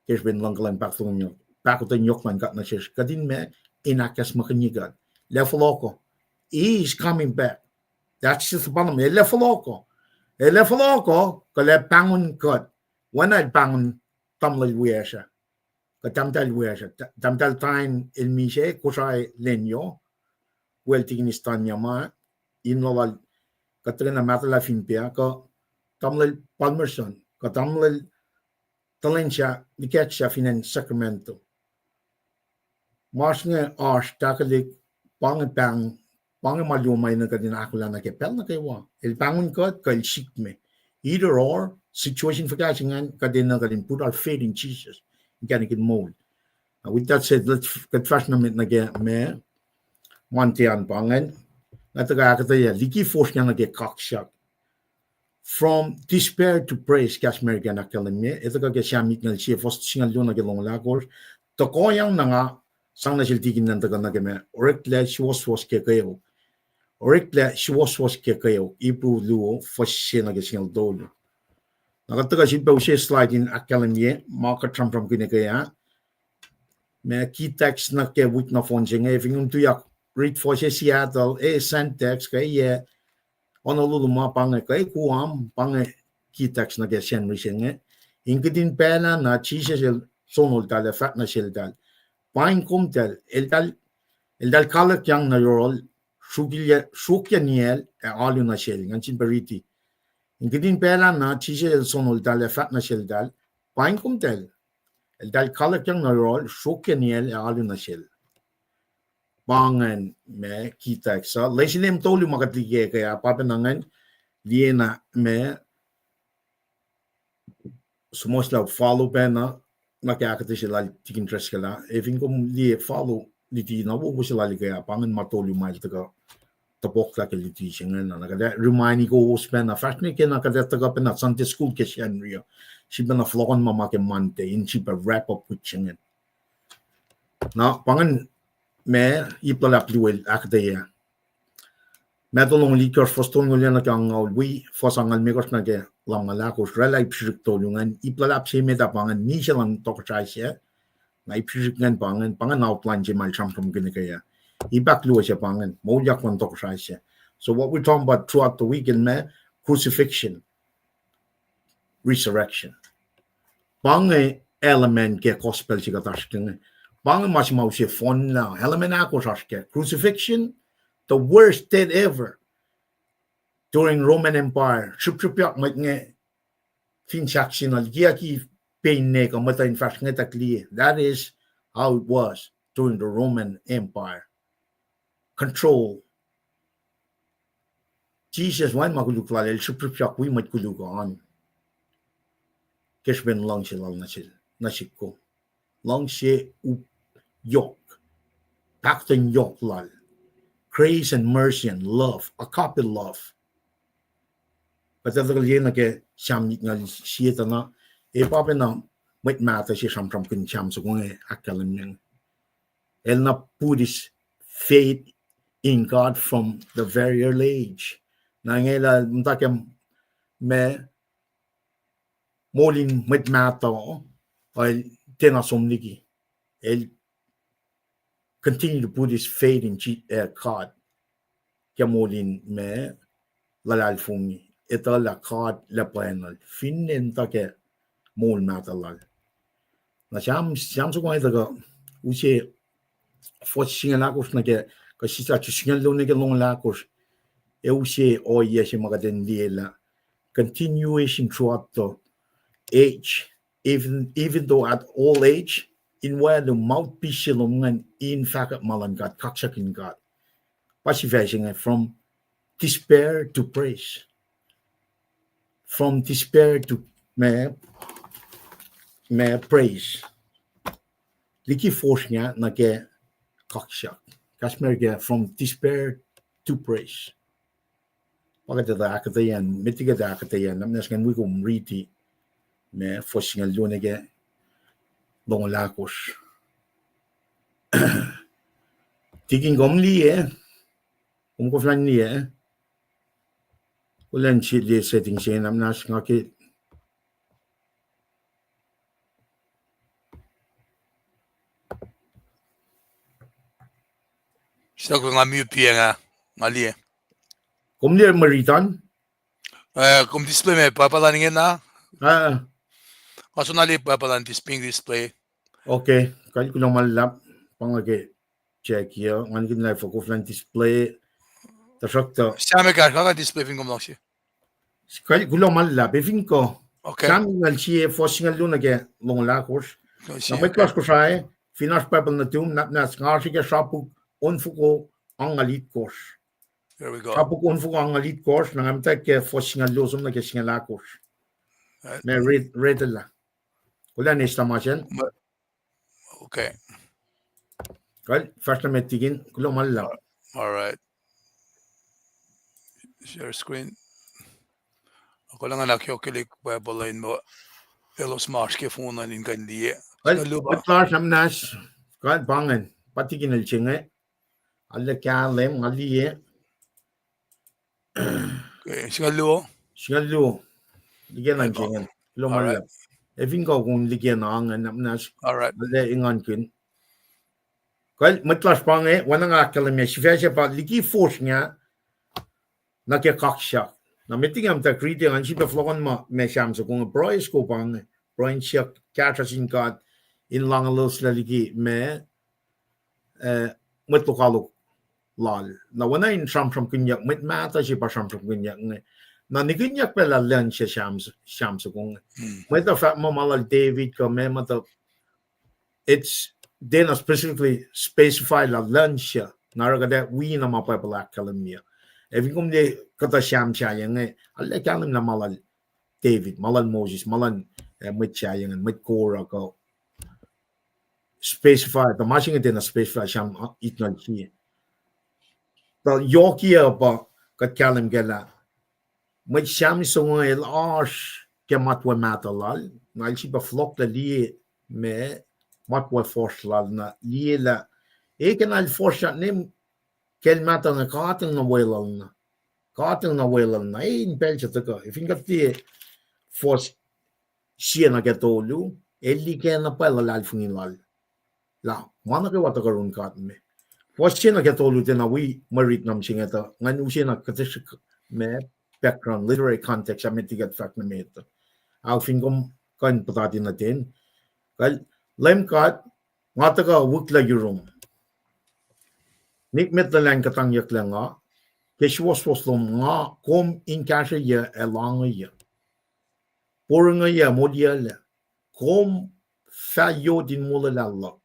kes ben langkalang paktung pakotan yokman gat na siya kadin me inakas makanyigan lefoloko is coming back. That's just the bottom. Elefoloko kale pangun kat wana pangun tamlal wiasa katamtal wiasa tamtal time ilmise Kosrae lenyo well tiginistan yama inlawal katrina matala finpia ka tamlal Palmerson ka tamlal talensya likiyac finan Sacramento mas nga takalik pang malumay na kadina akollah na kepel na kaywa. El pangun ka sikme. Either or situation for kasingan kadina kadin put our faith in Jesus. Can get mold. With that said, let's get fast na mit nage me mantian pangan. Nataga akketeyac Liki Fosrnga nage Kaksak. From despair to praise kas American Academy. Ito ka siyamit ng siya Fosrnga luna nage long lagos. Tokoyang na nga sang na siltigin ng taga nage me Oreklac Suwoswos ke Keok. Oreklac Suwoswos Keok Ibu Luo Fosrnga Gesingel Dolu. Nakataga si Bose slide in Academy, market from Guinea. Me keytext na ke wit na fonjing even to yak read for Seattle syntax kay honolulu ma pange kay kuam pange keytext na ke sen rising inge din pena na chisel sonol dal fat na sel dal Paing kumtel el dal kalak yang na rol shukya niel alu na sel nganchin beriti inge din pena na chisel sonol dal fat na sel dal Paing kumtel el dal kalak yang na rol shukya niel alu na sel Pangan me kita sa lesin tolu makatlige kaya papanangan liena me sumosla follow pena nakakati sila tikin tres kala even kung lie follow liti na wo sila kaya pangan matolu mal taga tapok la liti singan na kada remind ko spena fashion ke na kada taga pena Sunday school ke sian rio si bena flokon mama ke mante in si pa wrap up with singan na pangan me iplalap duel akketeyac me tolong likiyac foston ngulian na kang wi fosangal mekos na ke langalakos relay psirtolungan iplalap si me tapangan ni silang tokchaisia na ipsirngan pangan outline si mal champom ginekaya ibakluwa siya pangan mojak man tokchaisia. So what we're talking about throughout the weekend me crucifixion, resurrection pange element ke gospel si katashking Bang mas mau se fon na element ako saske crucifixion, the worst death ever during Roman Empire. Shupyak mat nge finchaksin al giaki pain ne kamata in fact ngetakli. That is how it was during the Roman Empire. Control. Jesus wan makulukla el shupyak wi mat kulukan. Keshben lang silal nasikko. Lang se yoke, Pacton yoke lal, grace and mercy and love, agape love. But the na ke siamit nga siyeta na pape na wait mata si from kin siam so kung akalam yang el na Buddhist faith in God from the very early age. Na ngela mtakem me molin wait mata o tenasom Liki. El continue to put his faith in God. Kamolin me lalal fungi. Ito la God la panel. Finin take mol matalal. Na siam so kung ito ka usi Fosrnga lakos na ke kasi sa singal lo na ke long lakos usi oye si magaden liela continuation throughout the age even though at all age in where the mouthpiece silungan in fact malangat kaksakin God. Pasifying from despair to praise. From despair to me praise. Liki Fosrnga na ke Kaksak. Kasmerge from despair to praise. Pagkatata akketeyac mitigada akketeyac namnas kan wi kum riti me Fosrnga lunege Longalakos. Tiking gomli ko flan ni ulan si de setting siya namnas ngaki Sino ko nga mute nga mali Kumli maritan kung display me papalangin na ah kaso nali papalan display okay kali ko lang malap pangage check yo ngan kin live ko flan display tasakta siame ka display fin kom lang kali ko lang malap even ko okay sam ngal si Fosrnga lunege Longalakos na may Kosrae finas pebble na tum nas ngarsi ke shapuk onfuko ang alitkos. There we go. Shapuk onfuko ang alitkos na ngamta ke Fosrnga losum na ke singalakos. Me read la. Wala na istamasyan. Okay. Kal first na metigin kulo malla. All right. Share screen. Ako lang ang nakikilik babalain mo. Elos mars ke phone in kandi. Kal Lars namnas kal bangan patigin al chinge. Alla kya lem ngali Okay, singaluo. Singaluo. Likiyac ang jingan. Lumalap. Evin ko kung likiyac na ang nas. Alright. Wala ingan kin. Kaya matlas pa nga, wanang akalamya. Siya pa, Liki Fosrnga, kaksak. Na metingam ta kriti ang siya flokan ma siyam sa kung brois ko pang broin siya KahsInKol in lang los Liki mutlokalo lal. Na wana in sam kunyak mit mata siya pa sam kunyak nga. Na nikinyak pala lan siya siyam sa kung may ta fa malal David ko may mata it's then specifically specify la lan siya. Naraga that we na mapapala kalamya. If you de kata siyam siya yang alla kalam na malal David, malal Moses, malal mit siya yang mit Korah ko specify the matching din na specify siyam itnal siya. The yokia ba kat kalam gala mit siyam so el arsh ke matwa matalal na siya ba flok la li me matwa forslal na li la ekenal forshat nim kel mata na kating na welal na in pelcha taka if ingat ti fors siya na getolu eli ke na pala lal fungilal la mana ke wata karun kat me fors siya na getolu te na we marit nam singeta ngan siya na katish me background literary context ametigat fact na meta au fingom kan patati natin kal LEUM God ngata ka wukla yurum nik met lang katang yak lang nga ke Suwoswos lom nga kom in KahsInKol elang ya Fosrnga ya modial kom fa yo din mula lalak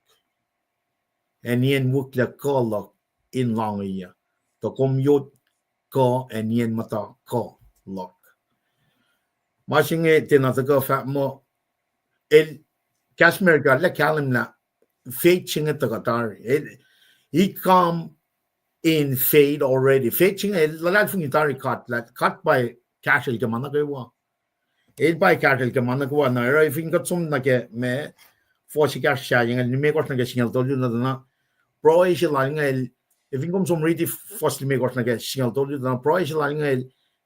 en yen wukla kolak in lang ya to kom yo ko en yen mata ko lak masinge tinataka fa mo el Kashmir God la kalim na fate chinga tagatar he come in fade already. Fetching a lot from guitar cut by KahsInKol Kamanagawa. It by KahsInKol Kamanagawa. Now, if you got some like me for Shikashaying and you make what I single told you that pro is lying if you come some ready firstly make what I single told you that pro is lying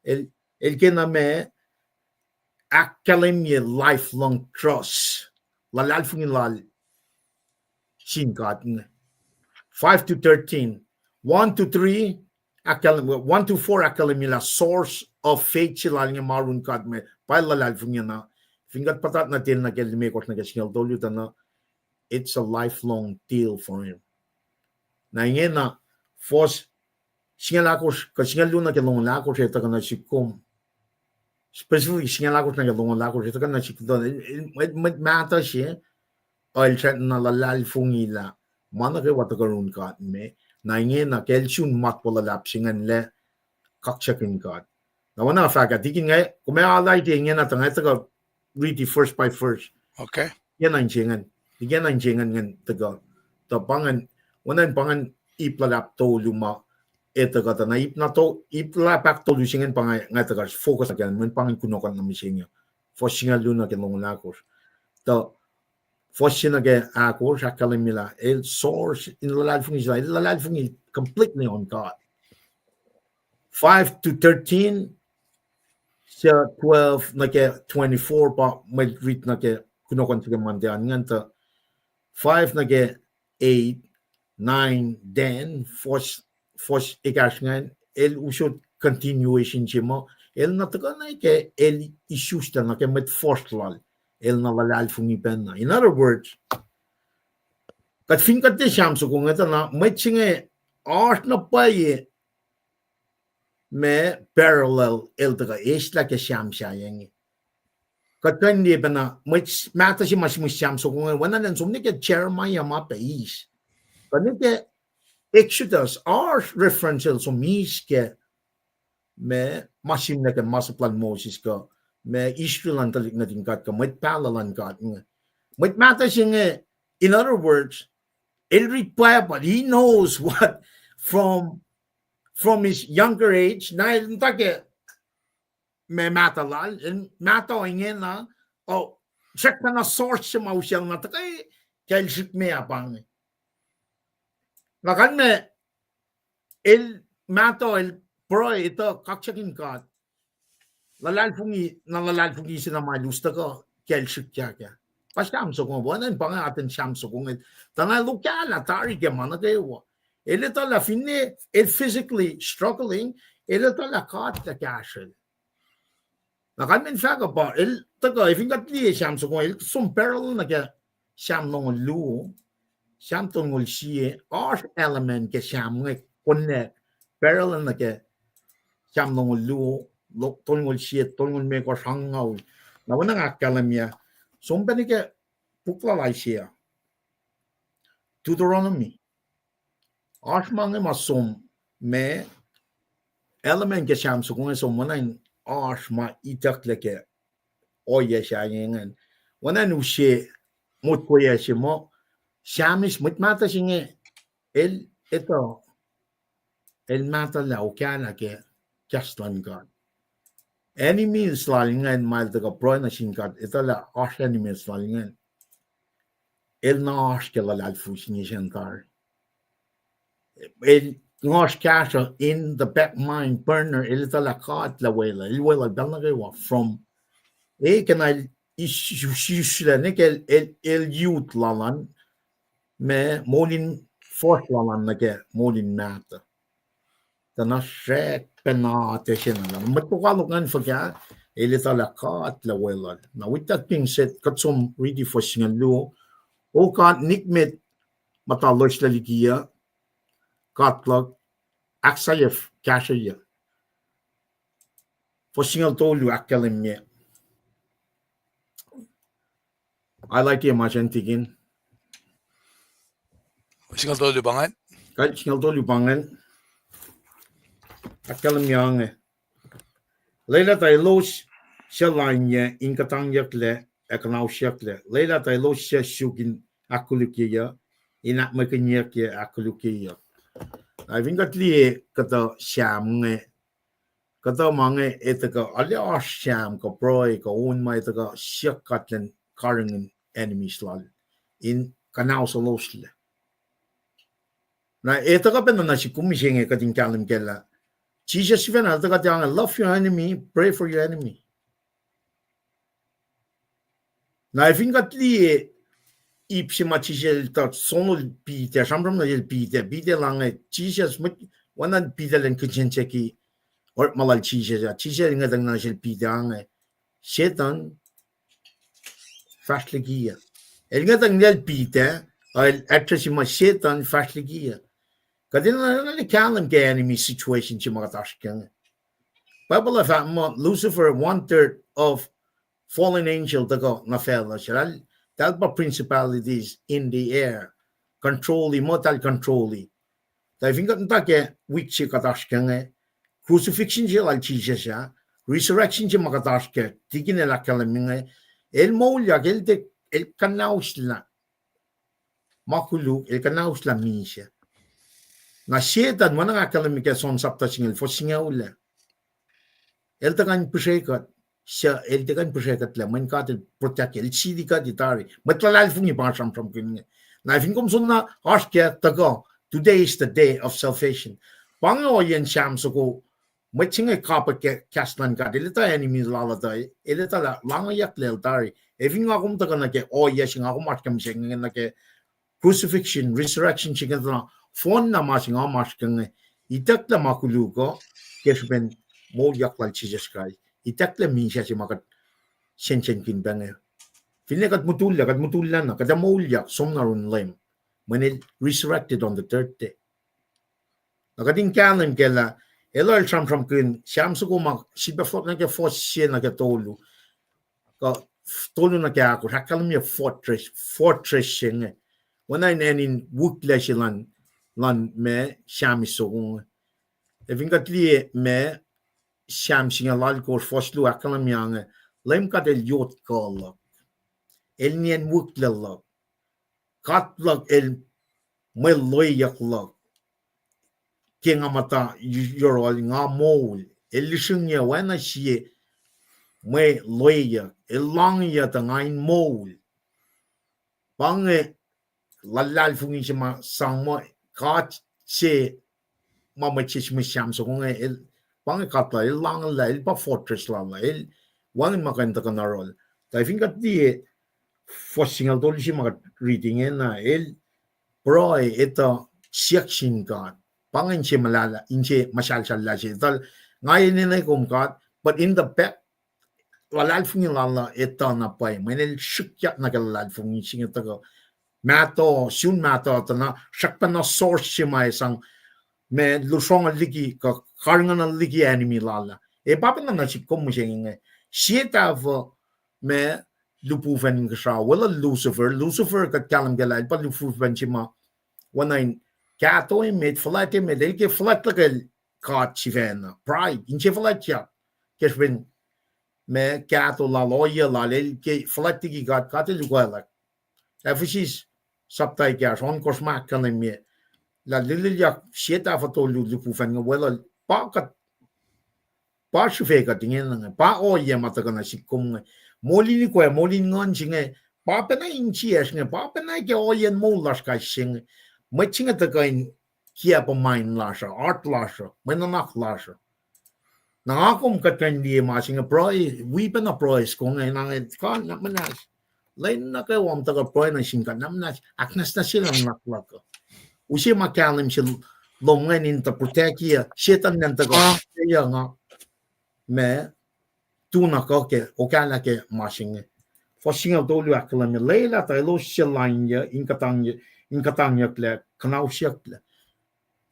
el kena me academia lifelong trust. La lalfung lal Shinkat 5 to 13. 1 to 3, 1 to 4 akalimila source of faith silaling marun kat me pailalal funya na fingat patat natin na kelime ko na kasingal tolu na it's a lifelong deal for him. Na ingena na fos singalakos kasingalu na kelong lakos eta kana sikum specifically singalakos na kelong lakos eta kana sikdo it matter siya oil chat na lalal fungila mana ke watakarun kat me na ingena na kelchun matpola lapsingan le kaksakin God. Na wana faga dikin nga kumayalay di ingena na tanga taga read the first by first. Okay. Yan ang jingan. Yan ang jingan ngan taga. Tapangan wanan pangan iplalap to luma etaga ta na iplapak to lusingan panga nga taga focus again men pangan kunokan na misinga. Fosrnga luna ke longlakos. To Fosrnga ke akos akalimila el source in lalfung completely on God. 5 to 13 siya 12 na ke 24 pa may read na ke kunokon sige mandian nganta 5 na ke 8 9 10 fos ikasngan el usod continuation chimo el nataka na ke el issues na ke met forstlal el na lalal fungipen na. In other words, kat finkat de shamso kung ito na may chinge art na pa me parallel el taga isla ke shamsha yang. Kat hindi ba na may mata si mas shamso kung wana nan sumni ke Jeremiah mapais. Kani ke Exodus are referential so mis ke me masim na ke masaplan Moses ka me Israel ang talik na tingkat ka met palalan ka met mata siya in other words el reply but he knows what from his younger age na take me matalal and mato ingin na oh check na source siya mausiyang na take kaya shit me apang nakan me el mato el Pro ito kaksakin ka. Nalalfungi sina malusta ko kelshik kya. Pasyam so kung buwan pa nga atin siyam so kung tanalo kya la tari kya mana kayo. Ito la finne physically struggling. Ito la kat la kasha. Nakamin faga pa taga ifingat liye siyam so kung some parallel na kya siyam nung lu. Siyam tungol siye or element ke siyam ng connect parallel na ke siyam nung lu tungol siye tungol me ko sangaw na wana nga kalamya sumpa ni ke puklalay siya Deuteronomy as mga masum me element ke siyam so kung som wana as ma itak leke oye siya yengan wana nu siye mut ko ya siya mo Shamis mata singe el mata la okana ke kaslan god. Enemy slalingan mal daga pro na singkat ito la os enemy slalingan. El na os ke la lalfu singe shankar. El ngos kasha in the back mind burner el ito la kat la wela. El wela dalnagawa from kanal isusla nekel el youth lalan me molin forslalan nage molin mata. Tana shek penate shinana. Matukalungan fagya elita la kat la wela. Now with that being said, kat some ready for singalu. O kat nikmet matalosh la likiya. Katlog aksayef kashaya. For singal tolu akalimye. I like the imagine Singal tolu bangan? Kahit singal tolu bangan. Akalam yang Leila tayo los siya lanya in katangyak le ekanaw siyak le. Leila tayo los siya syugin akulukiya inak makanyak ya akulukiya. I think at liye kata siyam nge kata mga etaka alia siyam ka proy ka unma etaka siyak katlen karangin enemies lal in kanaw sa los le. Na etaka pa na si kumising kating kalim kela. Jesus even love your enemy, pray for your enemy. Na I think at li ipsima Jesus tot sonol pite samram na yel pite lang Jesus wanan pite len kitchenche ki or malal Jesus nga dang na yel pite ang Satan fastligia. El nga dang yel pite al actually Satan fastligia. Kadina na kalam ke enemy situation si mga tasking. Bible of Lucifer 1/3 of fallen angel dago na fell siya. Dalba principalities in the air. Control immortal control. Dahil fingat nta ke weak si katasking crucifixion siya al Jesus siya. Resurrection siya makatasking. Tigin nila kalaming el maulia el kanaus la. Makuluk el kanaus la misya. Na Satan mana nga kalamika son sapta singil fo singaula. El takan pushekat siya el takan pushekat la man katil protect el sidi ka ditari. Matlalal fungi pa from kininga. Na finkom sunna askya tago. Today is the day of salvation. Pango yen sham soko machinga kapa ke kaslan ka dilita enemies lalatay. Elita la langayak lel tari. Eving akum takan na ke yesing akum atkam singin na ke crucifixion, resurrection chicken phone na masing kang itak la makuluko kesben mo yaklal Jesus Christ itak la misya si makat sensen kin bange finekat mutulla na kada mo yak somnarun lem when it resurrected on the third day nakating kanan kela elal from kun siyam su kumak siba flot na ke fosye na ke tolu ka tolu na ke ako hakalam ya fortress yenge when I in wukla silan lan me sham song evingat li me sham singa lal ko foslu akalam yang lem kat el yot kol el nien wukla kat lok el me loy yak lok kinga mata yorol nga mol el lishunya wana shi me loy yak el long ya ta ngain mol bange lalal fungi sima sang mo kat se mama chis mi sham so kung pangkatla il lang la il pa fortress la il one makanta ka narol I think at the Fosrnga tol si mga reading na il proy ito section ka pangin si malala inche masyal la si tal ngayon ni kumkat but in the back walal fungi lala ito na pay manil shukya na kalal fungi singa tago mato sun mato na shakpa na source si may sang me lusong liki ka karngan liki enemy lala e papa na si kom mo siya sieta vo me lupuven ka wala Lucifer kat kalam galad pa lupuven si ma wanain kato met flat met ke flat lagal kat si vena pride inche flat ya kesben me kato la loya la le ke flat ki gat lugalak afishis saptai ka son kosmak kan me la likiyac sieta fato lupuven wala pa kat pa shufe ka tingin pa o ye matakan si kum molini ko molin ngon singe pa pa na inchi es nge pa pa na ke o yen molas ka sing machinga ta kain kia pa main lasha art lasha menanak lasha na akom ka kan di ma singe proi we pa na proi ko ngai na ka na manas lain na ka wam ta ka proi na sing ka namnas aknas na silang naklak usi makalim sil longen in ta protekia shetan nan ta ka ya nga me tuna ka ke o kala ke masing Fosrnga dolu akla me leila ta lo shelanya in katangya kle knausyak kle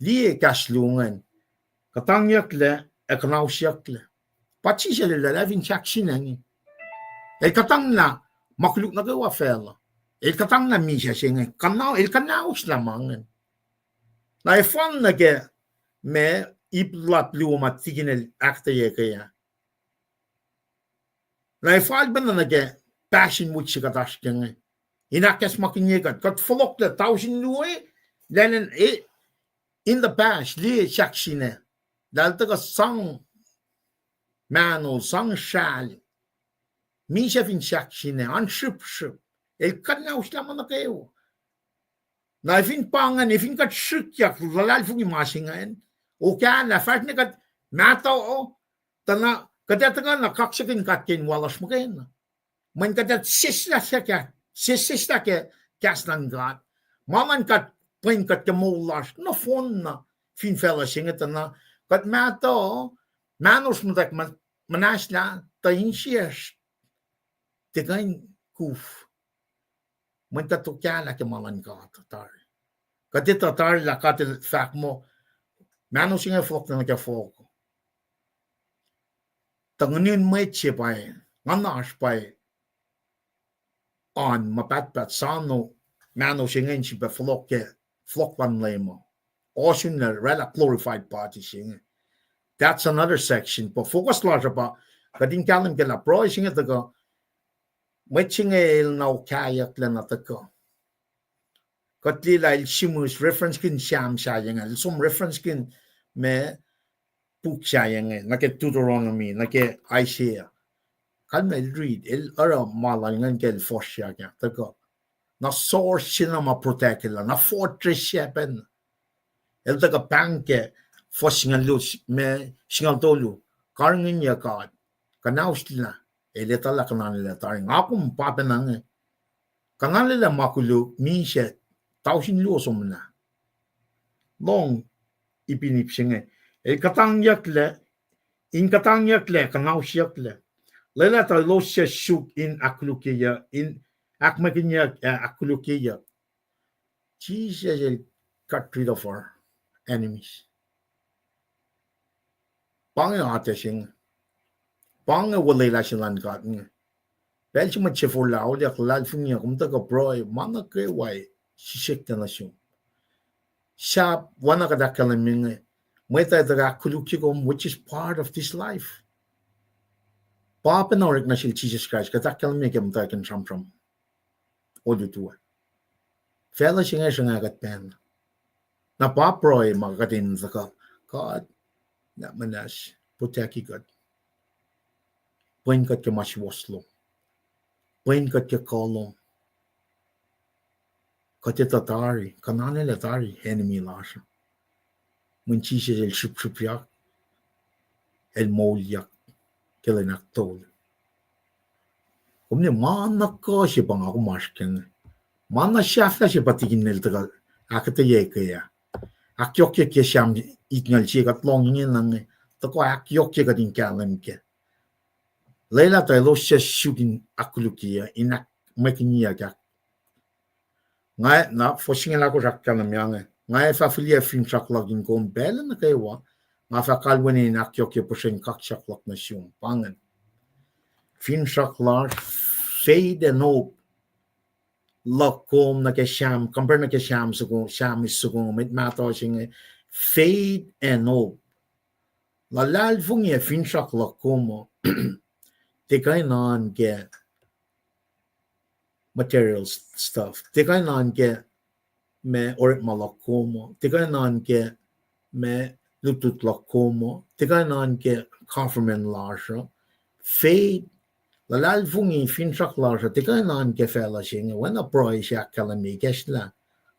li kaslungen katangya kle knausyak kle pachi shele la vin chakshinani el katang na makluk na wa fela el katang na mi shenge el kanaus la mangen na ifan na ke me iplat luoma tiginel akketeyac ya na ifal ben na ke passion which ka tasken inakas makinyekat kat folok the 1000 nuwe then in the past li shakshine dalta ka sang mano sang shal mi shafin shakshine an ship el kana usla na kayo na ifin pangan ifin kat shukyak lalal fungi masingan o kana fat ne kat mata o tana katata na kaksakin katkin walas magain man katat sisla ke kasnan gat maman kat Paing kat kemulas no fon na fin fella singet na kat mato manos mutak manasla ta insies te gain kuf man tato kala ke malan gat tar katita tar la kat fak mo manos singa fok na ke fok tangunin mwet che pai nganash pai on mapat sano mano singen si be flock one lemo ocean rela glorified party singen that's another section but focus large about kadin kalim ke la pro singen to go wetching el no kayak la na to go katli la il shimus reference kin sham shayeng some reference kin me puk shayeng na ke Deuteronomy na ke Isaiah kan me read el ara malangan ke el fosya ke to go na source sila ma-protect na fortress siya pen. El taga panke Fosrnga me singal tolu karngin ya kad kanaus sila eleta la kananila taring akum papenang kananila makulu minse 1000 losom na long ipinip singe el katangyak le kanausyak le lela ta losya shuk in aklukiya in akmakinya aklukiya Jesus will cut rid of our enemies. Paing ate sing. Paing wala la silan kat nga. Bel si matchefur lao liak lal funya kumta ka proy mana ke wai sisik na nasyon. Siya wana kadakalan minga. May tayo taga kulukikom which is part of this life. Papanoric na siya Jesus Christ kadakalan minga kumta kan from odo tuwa. Fela siya nga kat pen. Na paproy magkatin sa ka. God, na manas, protect God. Paing kat ka maswoslo. Paing kat ka kolong. Katitatari, kananilatari, enemy lasha. Mun Jesus el ship yak. el moliak kelenak tol. Kumne mana ko si pang ako masken. Mana shafla si patigin nel tagal. Akketeyac ya. Keok ke sham ikngal chi kat long ngin nang. Tako Keok ke din kalam ke. Leila ta lo shooting akulukia inak makinia ka. Ngai na Fosrnga ko rakkalam yang. Ngai fa filia fin chaklagin ko bel na kaywa. Nga fa kalwani na Keok ke pushen kaksaklak na siung pangan. Fin chaklar fade no lakom na ke sham compare na ke sham is sugo mit mato singe fade and no la lal fungi fin chaklar como te kainan ke materials stuff te kainan ke me orit malakomo te kainan ke me lutut lakomo te kainan ke confirmation large fade la lal fungi fin chaklar te kainan ke fela singe when a pro is kalami kesla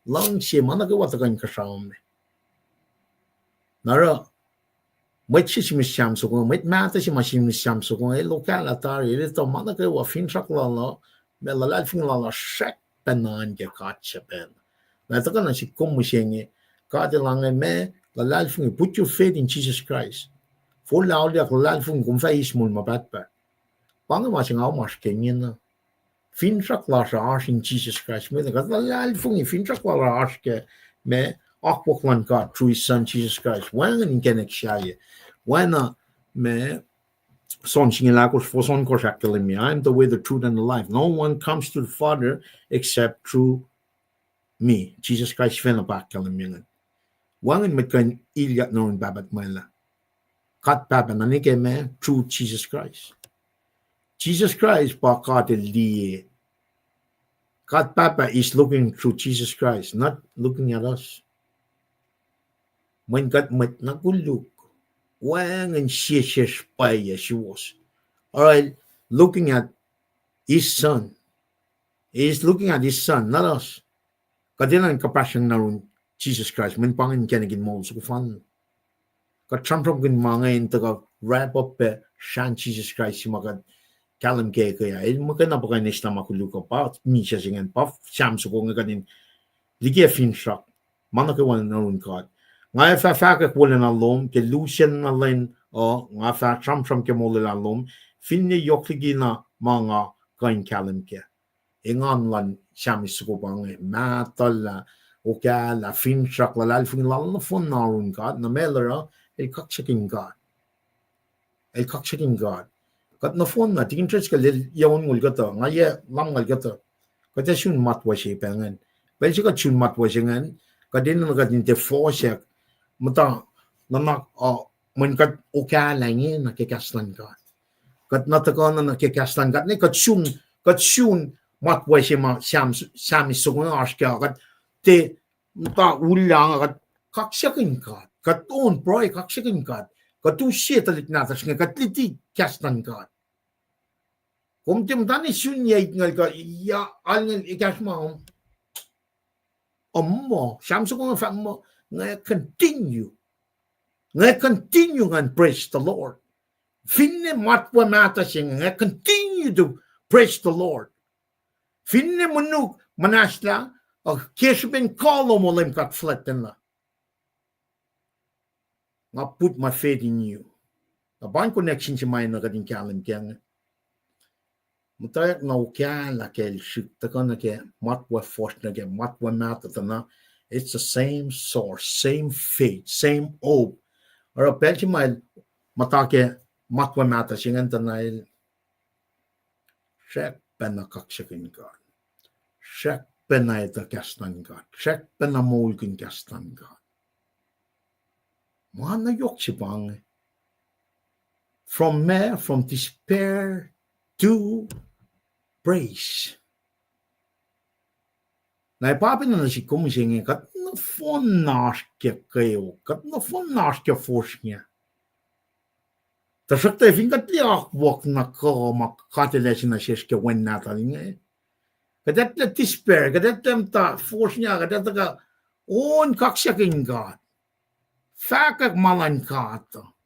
long si mana ke watakan kasam nara mwet si sham sugo mwet mata si sham sugo e lokal atari e to mana ke wa fin chaklar la me la lal fungi la shek penan ke katcha pen na to kana si komu singe ka de lange me la lal fungi put your faith in Jesus Christ for la lal fungi kum fa ismul mabatba Pang masing au mas kenyen fin chaklar in Jesus Christ me the lal fungi fin chaklar ke me akpoklan God through his son Jesus Christ when in kenek shaye when me son singilakos for son koshakeli I am the way the truth and the life no one comes to the Father except through me Jesus Christ fena bakeli me when me kan ilyat no babat mala kat baba nanike me through Jesus Christ Jesus Christ pakateli God Papa is looking through Jesus Christ, not looking at us. When God might not look, when and she by Yeshua. All right, looking at his son. He is looking at his son, not us. Kadilan kapasyan na Jesus Christ. When pangin kenegin mo sa kufan. Katramprong kin mga in taga wrap up shan Jesus Christ si magad. Kalam ke kaya magana pa kayo nesta makuluka pa misya singan pa sham so kung ganin likiyac fin shock mana ke wan na God nga fa ka wala na lom ke lucian na len o nga fa tram ke mo la lom fin ni yokligi na mga kain kalam ke ingan lan sham so bang matala o ka la fin shock la fin la na fon na God na melera el kaksakin God kat na phone na tingin church ka yawn ngul gato nga ye lam ngal gato ka ta shun mat wa she pengan bel ka chun mat wa shengan ka din na ka din te force mata na mun kat o ka la ngi na ke kaslan ka kat na ta ka na ke kaslan kat ne ka chun mat wa she ma sham so nga aska kat te ta ulang kat kaksakin ka kat on pro kaksakin ka Katu siya talit natas nga katliti kastan ka. Kung timtani sunya ngal ka ya alngal ikas mo mo samso ko nga mo nga continue and praise the Lord. Finne matwa mata siya nga continue to praise the Lord. Finne munuk manasla kesben kalo mo lim kat flatten la. I put my faith in you. A bond connection to my nagading kalam keng. Mutawaek na ukya la kel shik takana ke matwa Fosrnga ke matwa matatana. It's the same source, same faith, same hope. Or a pelchi my matake matwa mata singan tanail. Shek pena kaksakin God. Shek pena ita kastan God. Shek pena molkin kastan God. Mana yoksipang from despair to praise. Na ipapin na si kumisingin kat na fon naske kayo kat na fon naske Fosrnga. Tasak tayo fin kat liak wak na ko makatelesin na siya wen natalingay. Kadat na despair kadat ta Fosrnga kadat ka on kaksakin God. Fakak malan kato.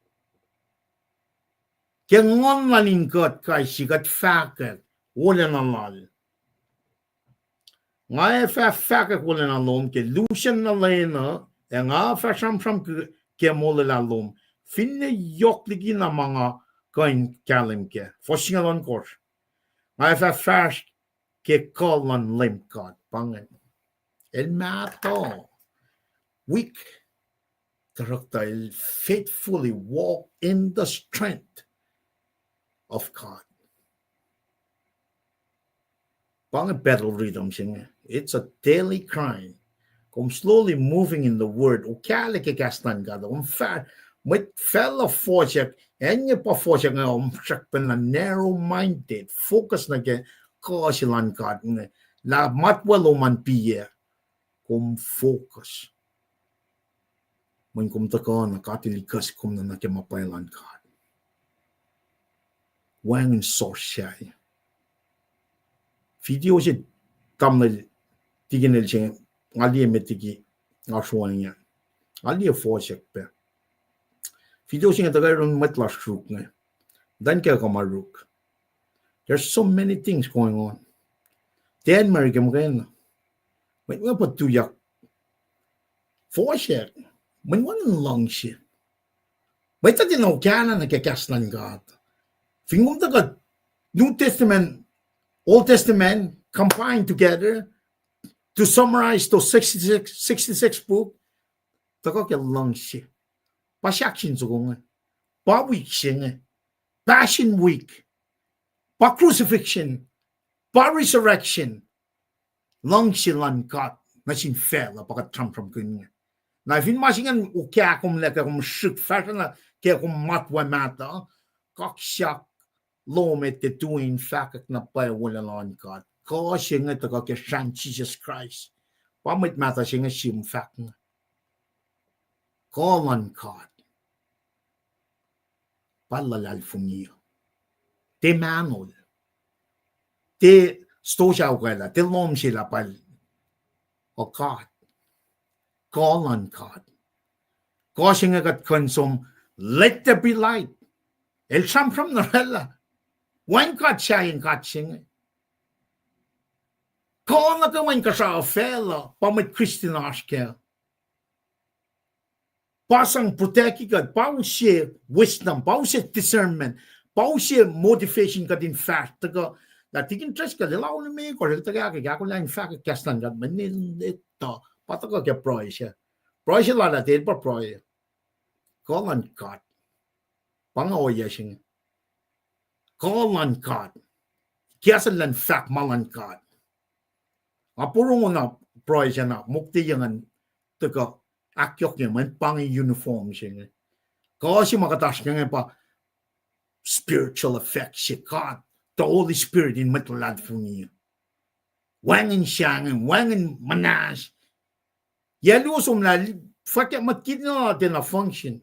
ngon maling God kai sigat fakek wala na lal. Nga fakek wala na lom ke lucian na lena nga fashion from ke mole la lom. Finne yok ligi na mga kain kalim ke. Fosrnga lan kor. Nga fast ke kolan lim God pangen. El mato weak character faithfully walk in the strength of God. Pang a battle rhythm sing. It's a daily crying. Come slowly moving in the word. Ukale ke kastan God. With fellow fortune and your fortune na narrow-minded focus na ke kasilan God. La matwalo man piye. Kum focus. When kum taka na katilikas kum na ke mapailan God. Wang source siya. Video si tamnal tiginil siya ngali metiki ngashuan niya. Ngali fortune pe. Video siya taga ron matlas rook na. Dan kaya kamaruk. There's so many things going on. Then marigam kayo. When we put to yak fortune. When one long shit. Wait till you know canon na kakaslan God. Fingum taga New Testament, Old Testament combined together to summarize those 66 book. Taga ke long shit. Pasyakshin sugunga. Pa week singa. Passion week. Pa crucifixion. Pa resurrection. Long silan God. Nasin fell apaka Trump from kunya. Na fin masingan ukya kum leka kum shuk fashion la kaya kum matwa mata. Kaksak lomet te tuin fakak na pa wala lan God. Ka singa taga ke shan Jesus Christ. Pamit mata singa sim fak na. Ka lan God. Palalal fungiyo. Te manol. Te stojaw kala. Te lom sila pal. O God. Call on God. Causing a consume, let there be light. El Sham from Norella. When God shine, God sing. Call na ka when ka sa fella, pamit Christian Ashkel. Pasang protect God, pau siya wisdom, pau siya discernment, pau siya motivation ka din fact. Taga, natigin trust ka, lilaw na may ko, taga ako lang fact, kastan God, manin ito. Pataka ke proy siya. Proy siya lala din pa proy. Call on God. Pangaoya siya. Call on God. Kiyasan lang fact malan God. Apurong na proy siya na. Mukti yan taga akyok niya man pangi uniform siya. Kasi makatas niya pa spiritual effect siya. God. The Holy Spirit in matalad po niya. Wangin siya. Wangin manas. Yellow som la fakya matkina de la function.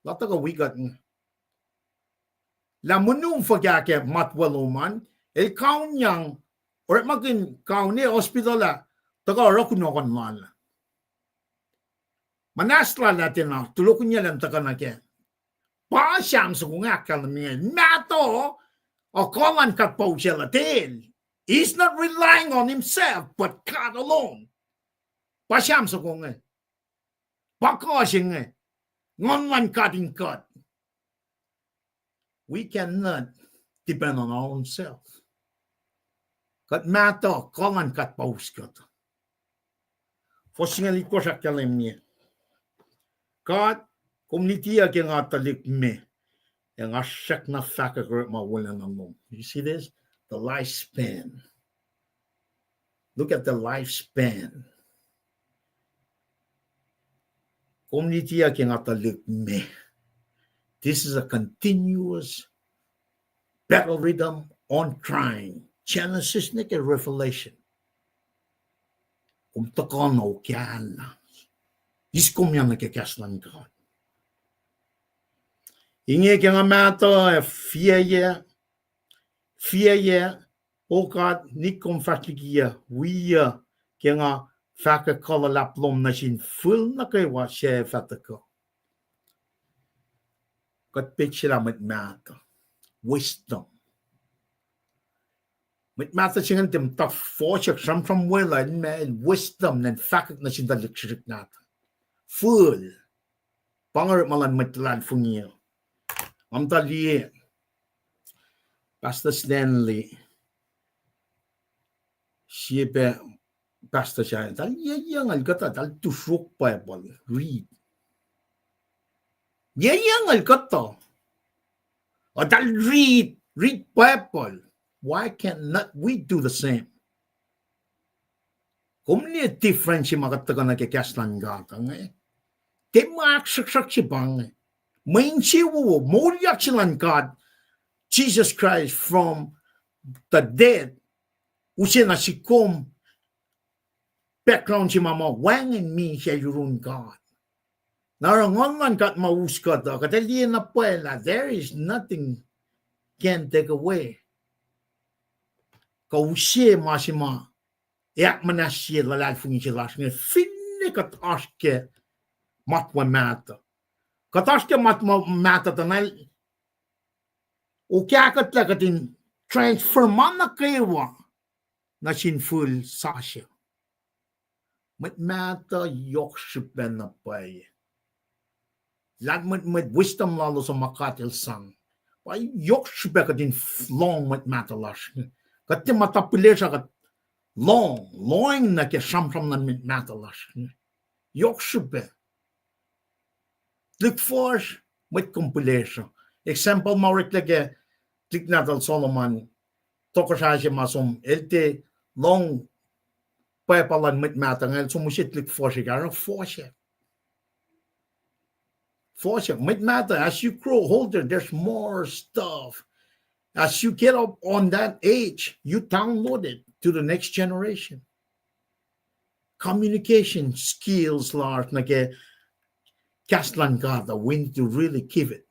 Lataga wigat nga. La munum fakya ke matwaluman el kaun yang or magin kaun ni hospital la taga rakuno kon man. Manasla natin na tulokun niya lang taga na ke. Pa siyam sa kung akal niya. Mato o kolan kat po siya latin. He's not relying on himself but God alone. Pasyam sa kong pakasing ngonlan cutting cut. We cannot depend on our own self. Kat mato kongan kat paus kat. Fosrnga liko sa kalim niya. Kat komunitiya ke nga talik me. Yang asyak na fakakot mawala ng mong. You see this? The lifespan. Look at the lifespan. Community aking atalik me. This is a continuous battle rhythm on crying. Genesis na ke Revelation. Kung takon o kyan na. Iskom yan na ke kaslan God. Inge ke nga mato fiye. O God nikom fatligia. Wiya ke nga Faka kolla laplom na sin full na kay wa siya fatako. Kat pitch sila mit mato. wisdom. Mit mata singan tim ta forchak from wela in wisdom nen fact na sinda likiyac nata. Full. Pangar malan mitlan fungiyo. Amta liye. Pastor Stanley. Siya Pastor siya. Tal yayangal kata. Tal tufruk Bible. Read. Yayangal kata. O tal read. Read Bible. Why can't not we do the same? Kung ni difference yung makataga na kikaslan gata nga Te makaksak si bang main siwo moliak silan God Jesus Christ from the dead. Usi na si kom background si mama wang and me siya yurun God. Narangon man kat mauska da katali na puela. There is nothing can take away. Kausi masima yak manasya lalal fungi silas nga finne kat aske matwa mata. Kat aske matwa mata tanay o kya kat lakatin transfer mana kewa na sinful sasya. Mat mata yokshipen na pay. Lag met wisdom lalo sa makatil sang. Pay yokshipen katin long mat mata lash. Kati matapile siya kat long na kya shamsham na mit mata lash. Yokshipen. Look for met compilation. Example Oreklac klik natal Solomon. Tokosasya masom elte long papalan mit mata ngayon sumusit look for siya. Karang for siya. For siya. Mit mata as you grow older there's more stuff. As you get up on that age, you download it to the next generation. Communication skills large na ke kaslan gada we need to really keep it.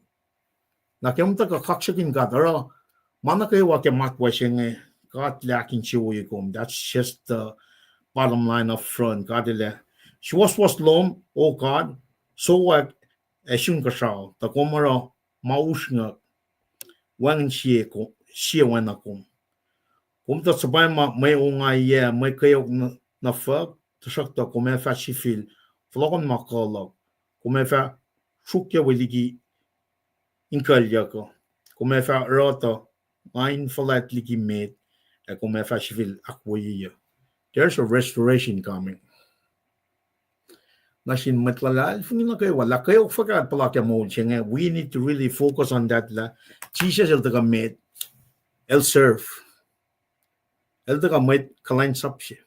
Na ke umta ka kaksakin gada ra mana kayo wa ke matwa siya God lacking siwuyikom. That's just the bottom line up front. God ile. Suwoswos lom, oh God, so esyun kasao ta komara mausnga wang siya wana kom. Kumta sabay may ungay may Keok na fag tasakta kumefa sifil flokon akollah kumefa shukya Liki inge kumefa rota ein falat Liki met kumefa sifil akwoyiya. There's a restoration coming. Nasin matlala fungin na kayo wala kayo fagat pala kaya mo siya we need to really focus on that la Jesus el taga met el serve el taga met kulacnsap siya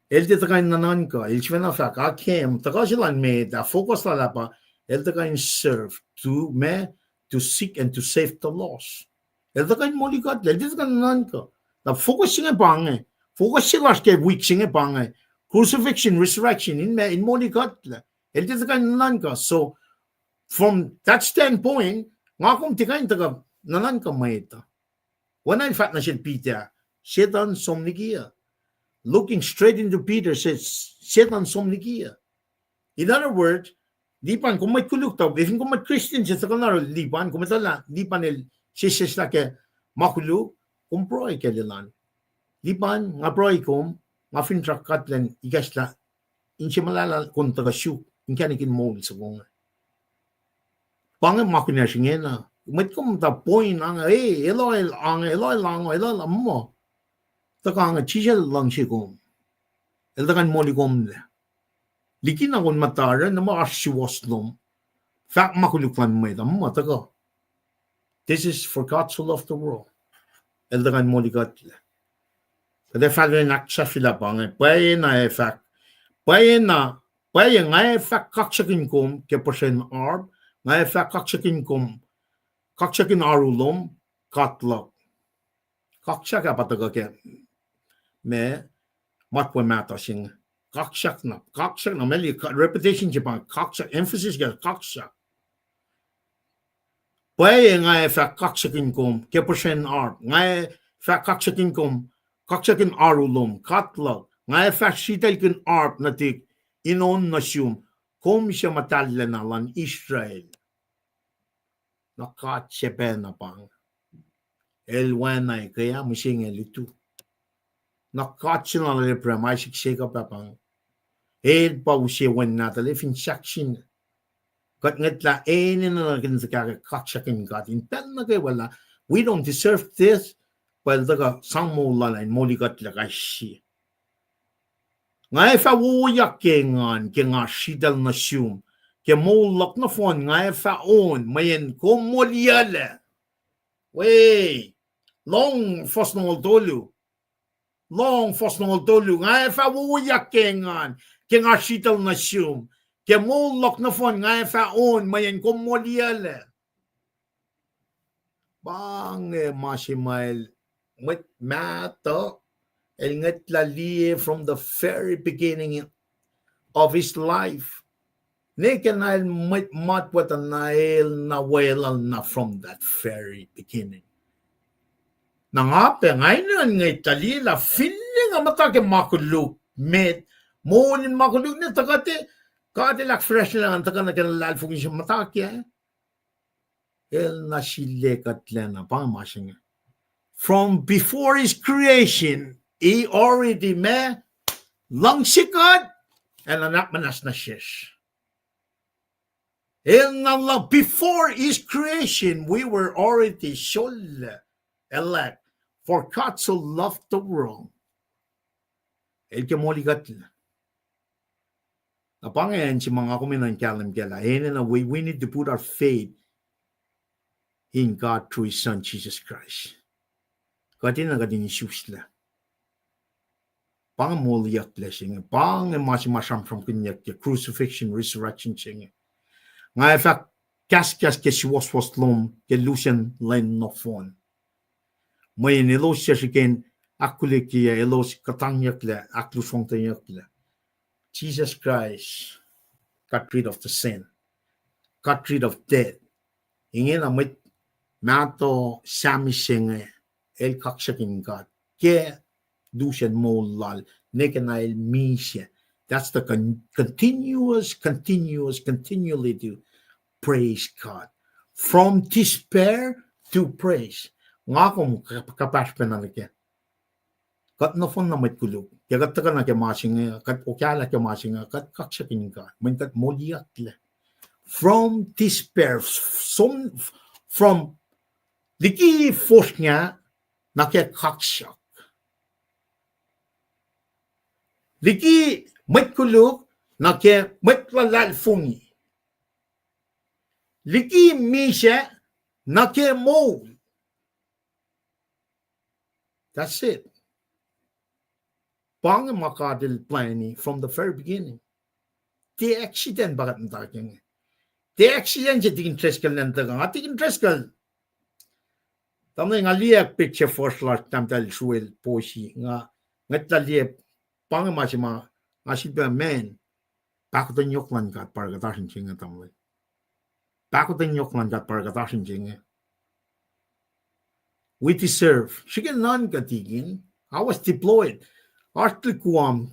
el taga nanan ka el chwena fa ka kem taga silan met focus la pa el taga serve to seek and to save the lost el taga mo likat el taga nanan ka na focus siya bang focus sila kay weak siya bang crucifixion, resurrection, in molikatla. So, from that standpoint, ngakom tikain taga nanan ka maita. When in fact na siya Peter, Satan somnikia. Looking straight into Peter says, Satan somnikia. In other words, di pan kung may kuluktaw, if kung may Christian siya sa kanaro, di pan, kung matala, di pan siya sa ke makuluk, kung proy kailan. Di pan, nga proy kum, mafin trakat len igasla inchi malala kon taga shu inkanikin mo sa kong pang makunya singena met kom ta point ang eloy lang mo taka ang chijel lang si kom eldakan mo likom Liki na kon matara na maashiwas nom fak makuluklan mo ita mo taka this is for God to love the world eldakan mo likat Kada father naksa sila pang paye na effect paye nga effect kaksakin kom ke percent arb nga effect kaksakin arulom katlok kaksak apataga ke me matwa mata sing kaksak na meli repetition jipang kaksak emphasis ke kaksak paye nga effect kaksakin kom ke percent arb nga effect kaksakin arulom, katlog, nga effect sitalkin arp na tik inon nasyum, kom siya matala na lan Israel. nakatsepen na pang. Elwanay kaya musing elitu. Nakatsin na lepra may siksika pa pang. Pa usiwan natin if insaction. Kat ngatla na naging kaksakin in pen na kay wala. We don't deserve this. Well, daga sang mo lalay moli kat lakay si. Ngay fa wuyak kengan kenga sidal na siyum. Ke mo lak na fon ngay fa on mayen ko moliale. Wey. Long Fosrnga dolu. Long Fosrnga dolu. Ngay fa wuyak kengan kenga sidal na siyum. Ke mo lak na fon ngay fa on mayen ko moliale. Bang masimail with mato el ngetlalie from the very beginning of his life. Nekenal mat what a nail na well na from that very beginning. Nangape ngayon ngitali la feeling ang matake makuluk met monin makuluk na takate kate lak fresh lang takana kanal fugin siya matake. El nasile katlena pangmasing. From before his creation, he already met lang sikat and anak manas na shish. Before his creation, we were already elect, for God so loved the world. El kemoligat na. Napangayan si mga kuminan kalam kala. We need to put our faith in God through His Son, Jesus Christ. Katin na kadin isusla. Pang moliak blessing. Pang masam from kinyak crucifixion, resurrection sing. Nga efak kaskas ke Suwoswos ke lucian len no phone. May nilos siya sikin akulikia elos katangyak le aklusong tanyak le. Jesus Christ got rid of the sin. Got rid of death. Ingin amit mato sami singe. El kaksakin God. Ke dusen mo lal. Nekenail misya. That's the continually to praise God. From despair to praise. Nga kong kapash penalike. Kat no fon na may kulog. Yagat ka na kemasing kat okyala kemasing kat kaksakin God. Man kat moliak le. From despair. From Liki Fosrnga Nuke Kaksak. Liki metkuluk Nuke metlalal fungi. Liki misha Nuke mo. That's it. Pang makadil plani from the very beginning. The accident bagat ntaking. The accident je tigin treskal nantagang. Tigin treskal. Tamay nga liyak picture first last time tal Srui posi nga ngataliep pang masima asiba men pakutan yoklan kat para katasin singa tamay pakutan yoklan kat para katasin singa we deserve sigen non katigin. I was deployed artli kuam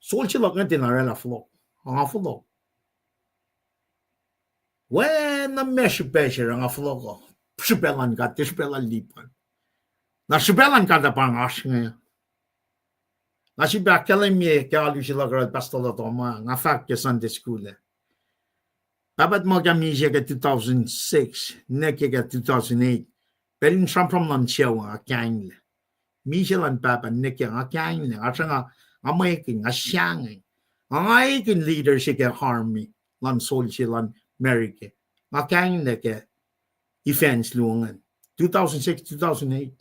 solchilak nga tinarela flock ang aflo when na mesh pressure ang aflo ko sibelan kat sibelan lipan na sibelan kada pang asnga na siba kalemie kalu sila grad pastola toma nga fak ke Sunday school babat mo kami siya ka 2006 neke ka 2008 pelin sampram lan siya nga kain mi siya lan papa neke nga kain asa nga amaking nga siyang nga ikin leader siya ka harmy lan sol siya lan America nga kain neke events luangan 2006 2008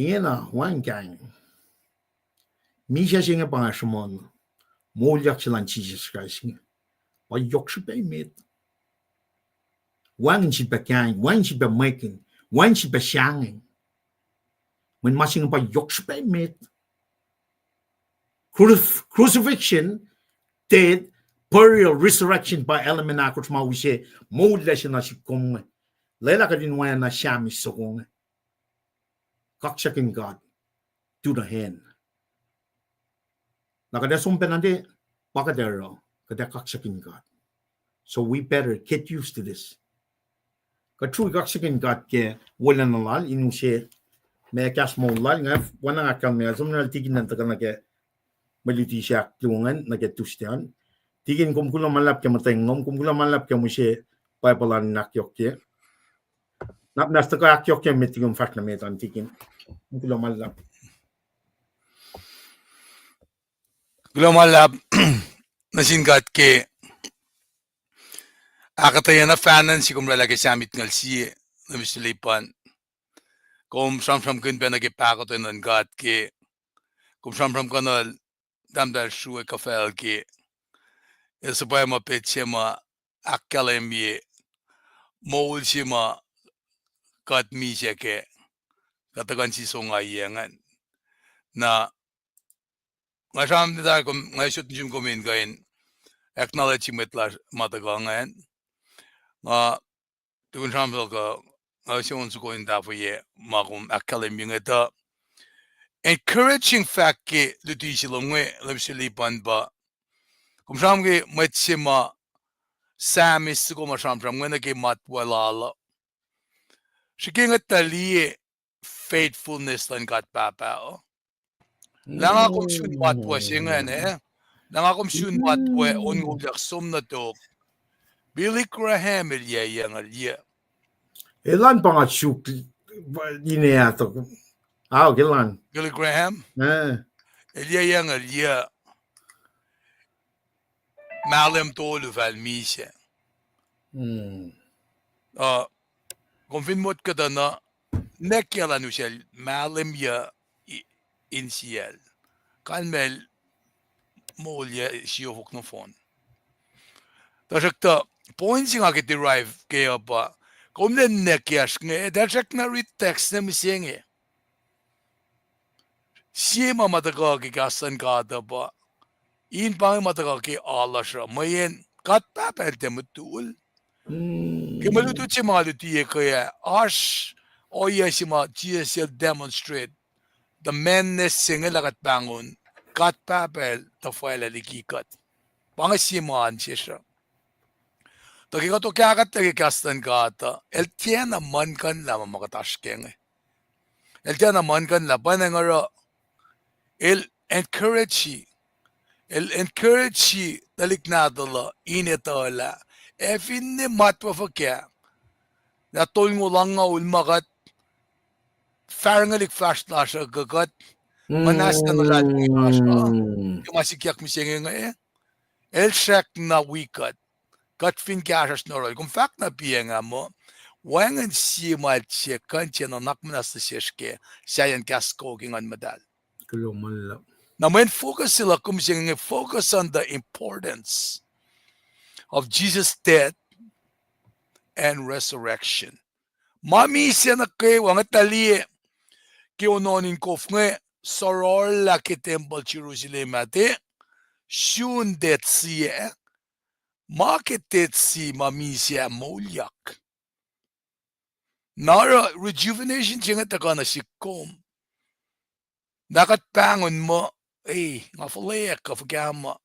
ina one gang misha singa pangasmon molyak silang Jesus Christ wa yok siya met wan siya bakang wan siya making wan siya basyangin when masing pa yok siya met crucifixion death burial, resurrection by element akot mawise modla siya na si kong lela ka din waya na siyami so kong kaksakin God to the hand nakada sumpen nande pakadero kada kaksakin God So we better get used to this. Katrui kaksakin gat ke wolacna inu se me kas mo lal nga wana akal me azumnal tigin nan takana ke maliti siya tulungan na ke tustian tigin kumkula malap ke matengom kumkula malap ke muse pipeline nakyok ke nap nasta ka akyok ke metigum fatna metan tigin kumkula malap Malap nasingat ke akketeyac na fanan si kumlalaki samit ngal si na mislipan kum sam kun bena ke pakot nan gat ke kum sam kanal damdal Srui kafel ke esupaya mapet sema akkalemi mol sema kat mi ke katakan si songa yengan na ngasam da kum ngasut jim kumin gain acknowledge metla matagangan tukun sam ka ngasion su ko inda for ye magum akkalemi ngata encouraging fact ke luti silongwe lepsili panba kum sam ke metsema samis ko masam ngena ke matwala shiking at tali faithfulness lan kat papa langa kom sun matwa singa ne langa kom sun matwa on ngulak som na to Billy Graham yang alia elan pangat shuk ine ato gelan Billy Graham yang alia malem tolu val mise konfirmot ka na nekyala nu shel malem ya insiel kan mel molya shiofok no phone Dashakta points nga ke derive ke apa komne nekias nge dashak na read text na misenge siema mataka ke kasan ka ba in pang mataka ke alasha mayen kat papel temutul ke malutu chimaluti ye kaya ash oya sima GSL demonstrate the madness singe lagat bangun kat papel to file likiyac pangasima ansesha तो क्या करते हैं कैस्टन का आता एल्टियाना मन कन ला मगताश केंगे एल्टियाना मन कन ला बनेंगरो el encourage daliknadala inetola efinne matwa fakya na tolngulanga ulmagat farangalik fashlasha gagat manaskan ulat masikiak misenge el shak na wikat kat fin kasas norol kum fak na pienga mo wangan si mal che kanche na nakmanas seshke sayan kasko gingan madal na when focus sila kum focus on the importance of Jesus' death and resurrection mami siya na kay wangatali ki ononin kofnge sorol la ki temple Jerusalem ate shun det siya marketed si mamisia molyak. Nara rejuvenation jinga takana si kom. Nakat pangon mo, nga falek ka fagama.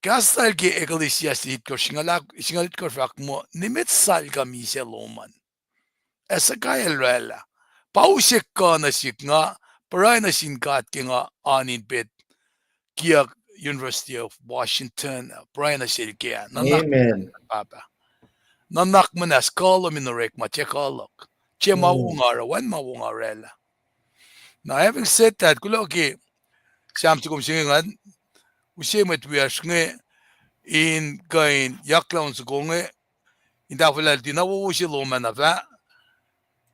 Kastal ki ecclesiastic ko singalit ko fak mo, nimit sal ka misia loman. Esa kaya rela. Pausik ka na sik nga, paray na sinkat ki nga anin bit. Keok University of Washington, Brian Silkia. Amen. Papa. Nanak manas kala minorek machekalok. Che maungara, wan maungarela. Now, having said that, kuloki, Sam tukum singan, usimet wiashne in kain yaklaun sugonge, in tafel dinawo usiloma nafa,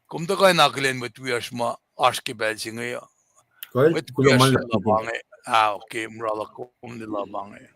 kumta kain naklen met wiashma ashkibel singa. Met wiashma labange. Okay, mrala kum nila bange.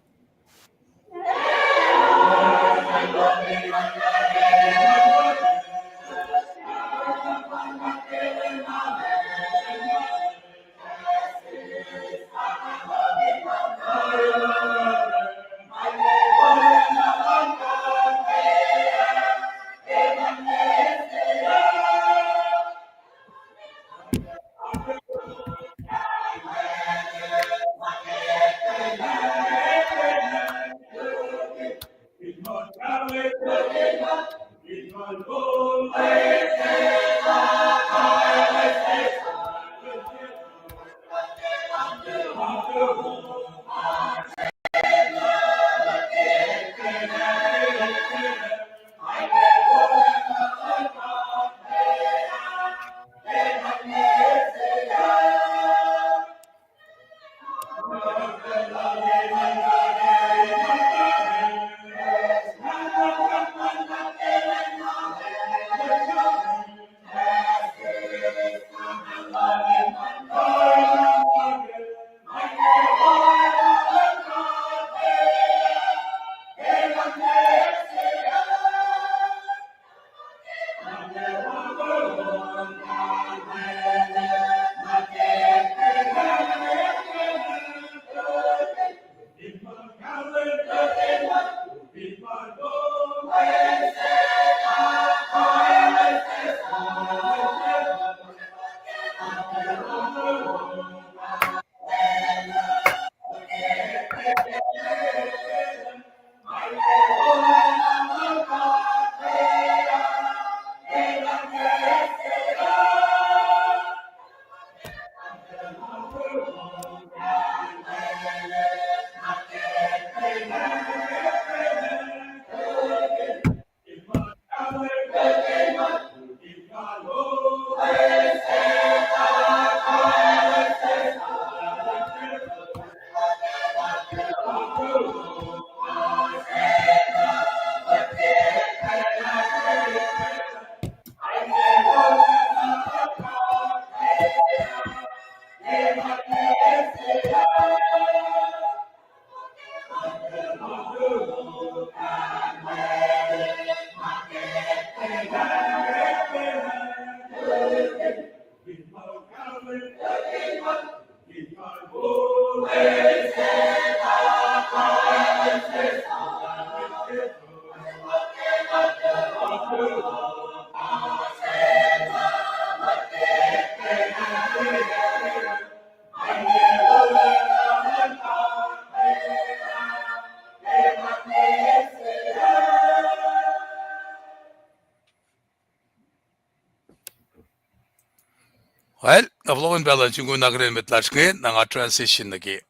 Well, avlogan balance yung nagren metlash nga transition nagi.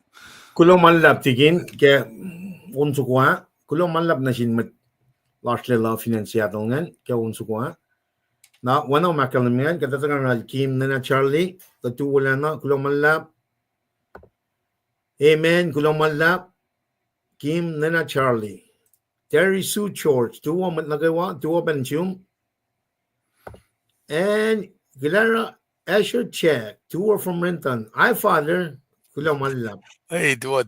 Kulo manlap tigin ke unsukwa kulo manlap na shin met largely la financiado ngan ke unsukwa na wana makalamian kata tangan kim na Charlie tatu wala na kulo manlap amen kulo manlap kim na Charlie Terry Sue George tuwa met nagawa tuwa benchum and Gilera Asher Check tuwa from Renton I father kulo manlap Hey, tuwa.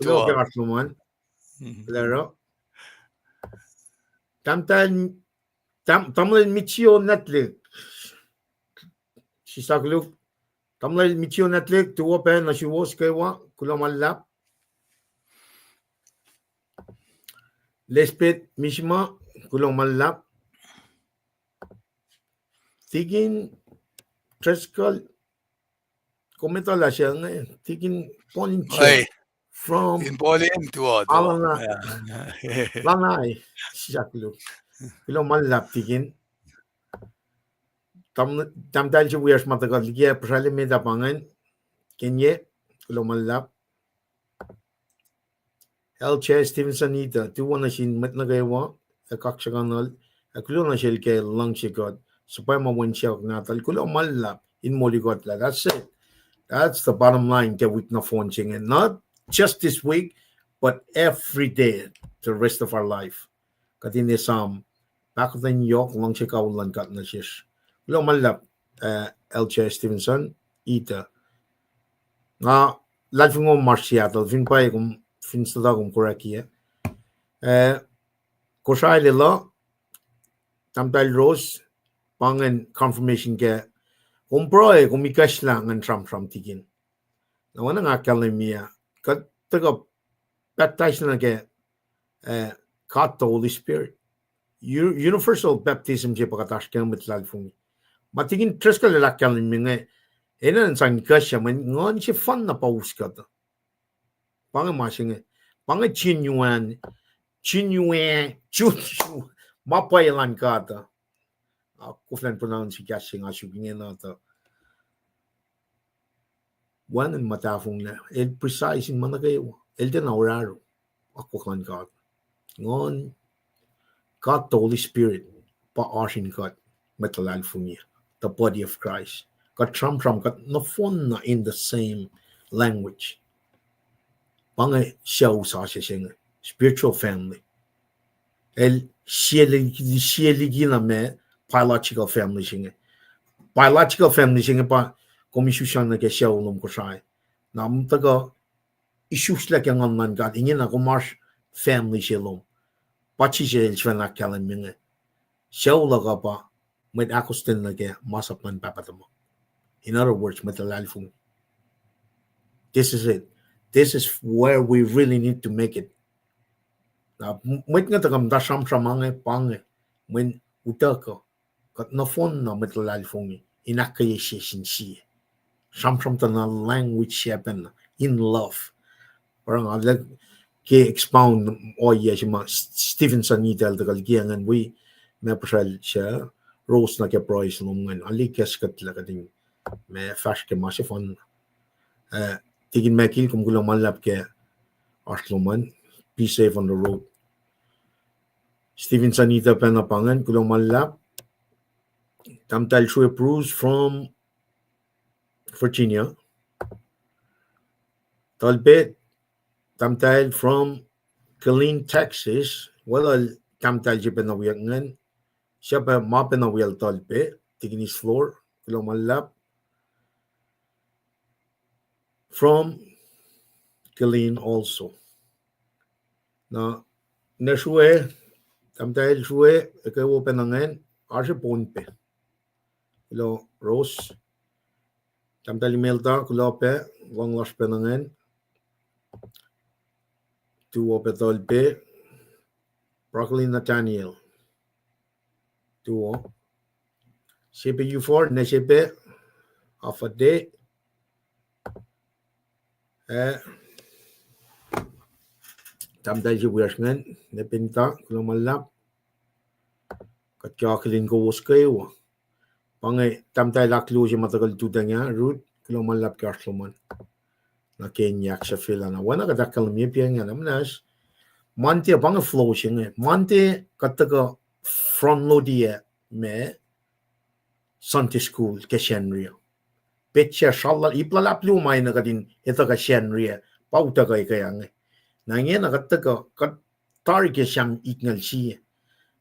Claro. Tamlin Michio Netlik. Sisaglu. Tamlin Michio Netlik to open na Suwoswos kulamalap. Lespit Mishma kulamalap. Tigin Trescal. Komentala siya ngayon. Tigin Poninche. From in Bolin tuwa. Lanay. Sisaglu. Kulamalap tigin. Tamdal si Wiyas matagal likiyac pacl medapangan kenye kulomalap LC Stevenson ita tuwa na sin met nagawa kaksakan kulo na siya ke LEUM God supaya mawansyak natal kulomalap in moligot la. That's it. That's the bottom line ke week na fonsing and not just this week but every day the rest of our life. Katini sam back of the New York LEUM kaulan kat na siya. Kulomalap LC Stevenson ita nga life ngo Seattle fin pa kung fin sa kung correct Kosrae lo tamtal rose pangan confirmation ke kung kung mikash lang ang Trump tigin na wana nga kalimia kat taga baptize na ke kat the Holy Spirit universal baptism je pagkatash ke mitlal fungi matigin tres ka lalakyan minge enan sang kasya man ngon si fan na paus ka to pang masinge pang chinyuan Mapailan kata. Kuflan pronunciation asubingin nata. One in matafung na. El precise in managayo. El den auraro. Akuklan kata. Ngon. God the Holy Spirit. Pa-asin God. Metalal fungi. The body of Christ. God tram God no phone in the same language. Bangay siya sa siya spiritual family. El siya na me biological family siya. Biological family siya pa komisyon na siya ulum Kosrae. Na mutaga issues like ang man God ingin na kumarsh family siya ulum. Pachi siya siya na kalan mga. Siya ulaga pa may akustin na kaya masapman papatamo. In other words, matalalfung. This is it. This is where we really need to make it. Na may nga tagam da samangay pange when utaka kat na phone na matalalfung inakay siya sinsi. Sam na language siya pen in love. Parang alag ke expound o siya ma Stevenson nitel tagal giyangan we may pasal siya rose na ke price lumungan alikas kat lakating may fash ke masifon tigin makil kung gulang malap ke Arsluman be safe on the road. Stevenson nita penapangan gulang malap tamtal Srui Bruce from Virginia. Talbet tamtal from Killeen, Texas. Wala tamtal siya penawiyangan. Siya pa mapenawiyal talbet. Tigin his floor. Gulang malap. From Killeen also. Na Srui, tamtal Srui, ikaw penangan. Arse ponpe. Ilo Rose. Tamtal Imelda, kulope, long lost penangan. Tuwo petolpe. Broccoli Nathaniel. Tuwo. Sipe U4, nesipe. Alpha day. Tamtal si Wiosngan. Nepinta, kulang malap. Kaksakin ko kayo. Pangay, tamtal laklo si matagal tuta niya. Root, kulang malap karsluman. Na kenyak sa fila na. Wana kadakal miya piyan nga namnas. Mante pang flow siya. Mante kataga front loadie me Sunday school ke Shenria. Petya shalal iplalap lumay na kadin ito ka Shenria. Pauta kay kaya nga. Nangyan na kataga katari ke siyang ikngal siya.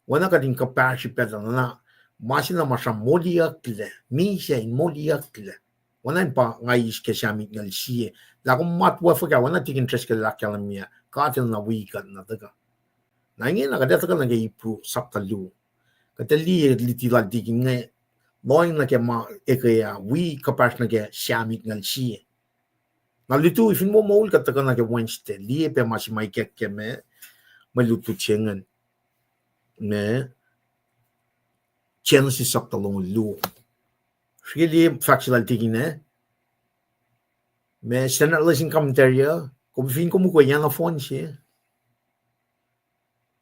Wana kadin kapashi peta na masina masya moliakle. Misya in moliakle. Wana pa ngayis ke siyang ikngal siya. Lakong matwa faka wana tikin tres ke lakyalam niya. Katil na wikat na taga. Nangyan na kadata ka nag-iipro saptalu. Katali litilal tikin nga. Loing na ke ma ekaya we kapas na ke siyamik ngal siya. Nalitu ifin mo maul kataka na ke Wednesday. Liye pe masi may kek ke me. Malutu chengan. Me. Genesis saptalong lu. Sige factual tikin na. Me standard lesson commentary. Kung fin ko mo ko yan na phone siya.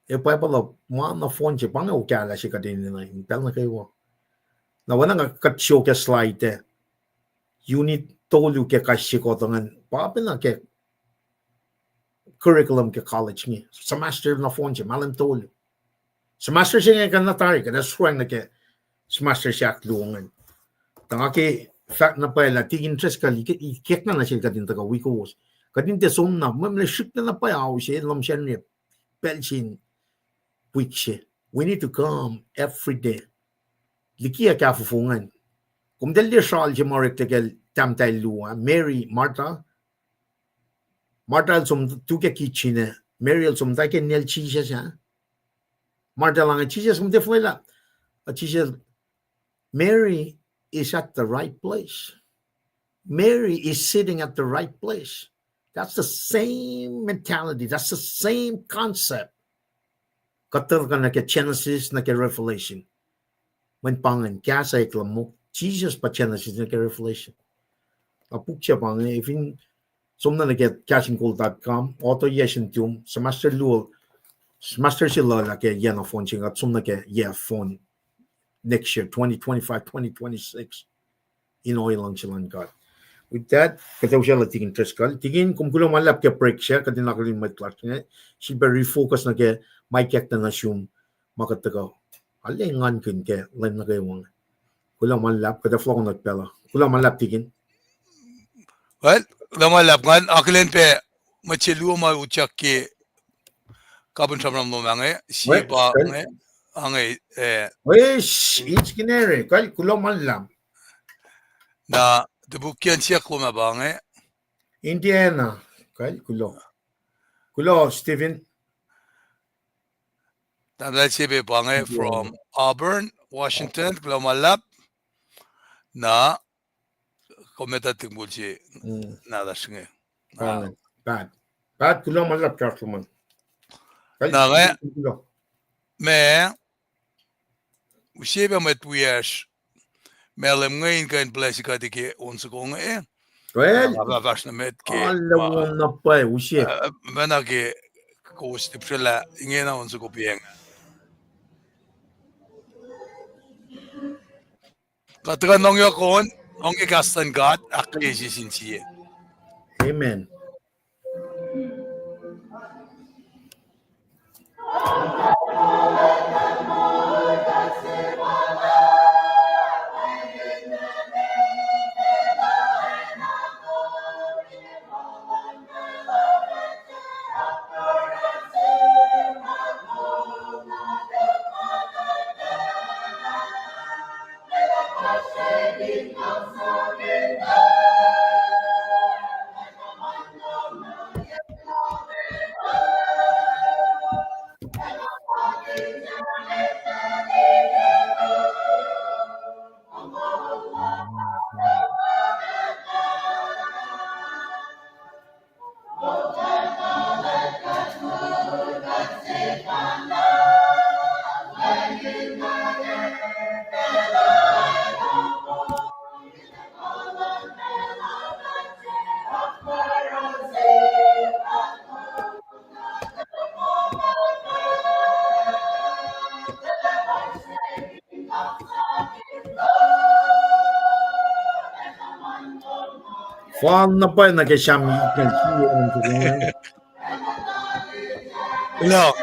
E pa pala ma na phone siya. Pang ukala siya kadin na. Impel na kayo. Na wana nga katsyo ke slide unit tolu ke KahsInKol papel na ke curriculum ke college ni semester na phone siya malam tolu semester siya nga natari ka na swang na ke semester siya kluungan tanga ke fact na pala tigin interest ka ikek na siya kadin taga wiowos kadin te som na mamle shik na pa yaw siya lam siya ni pelchin week siya we need to come every day likiyac kafufungan. Kung dali siya si Oreklac tamtay luwa, Mary, Martha sum tuke kitchen, Mary sum take nel cheese siya. Martha lang cheese sum defuela. Cheese Mary is at the right place. Mary is sitting at the right place. That's the same mentality. That's the same concept. Katal ka na ke Genesis na ke Revelation. When pangan kasa iklamo Jesus pa Genesis na ke Revelation. Apuk siya pangan ifin somna na ke KahsInKol.com auto yeshin tum semester luol Master sila like yan a phone ching at some like phone next year 2025 2026 in oil lang silang God. With that, kataw siya lating interest ka. Tingin kung kulang malap kaya break siya kasi nakalin may class niya. She very focus na kaya may kyak na nasyum makatagaw. Alingan kin kaya line na kayo mga. Kulang malap kada flow ko nagpela. Kulang malap tingin. Well, malap ngan aklen pe machilu ma uchak ki kabun samram lo mange si ba nge ange Wish each kinere kay kulang malap. Na debukyan siya ko mabange Indiana kay kulo Steven tanda siya be bange from Auburn, Washington, Glomalap na kometa tingbulsi na dasnge bad kulo malap chartman na nga me usiba met wiers melem ngayon kan blessing ka dike onse ko nga well vas na met ke alam na pa usiba mana ke ko stipsela inge na onse ko pieng kataga nong yo kon nong ikastan God aklesi sinsiye amen. Fan na pa na kay Shami kan siya on to no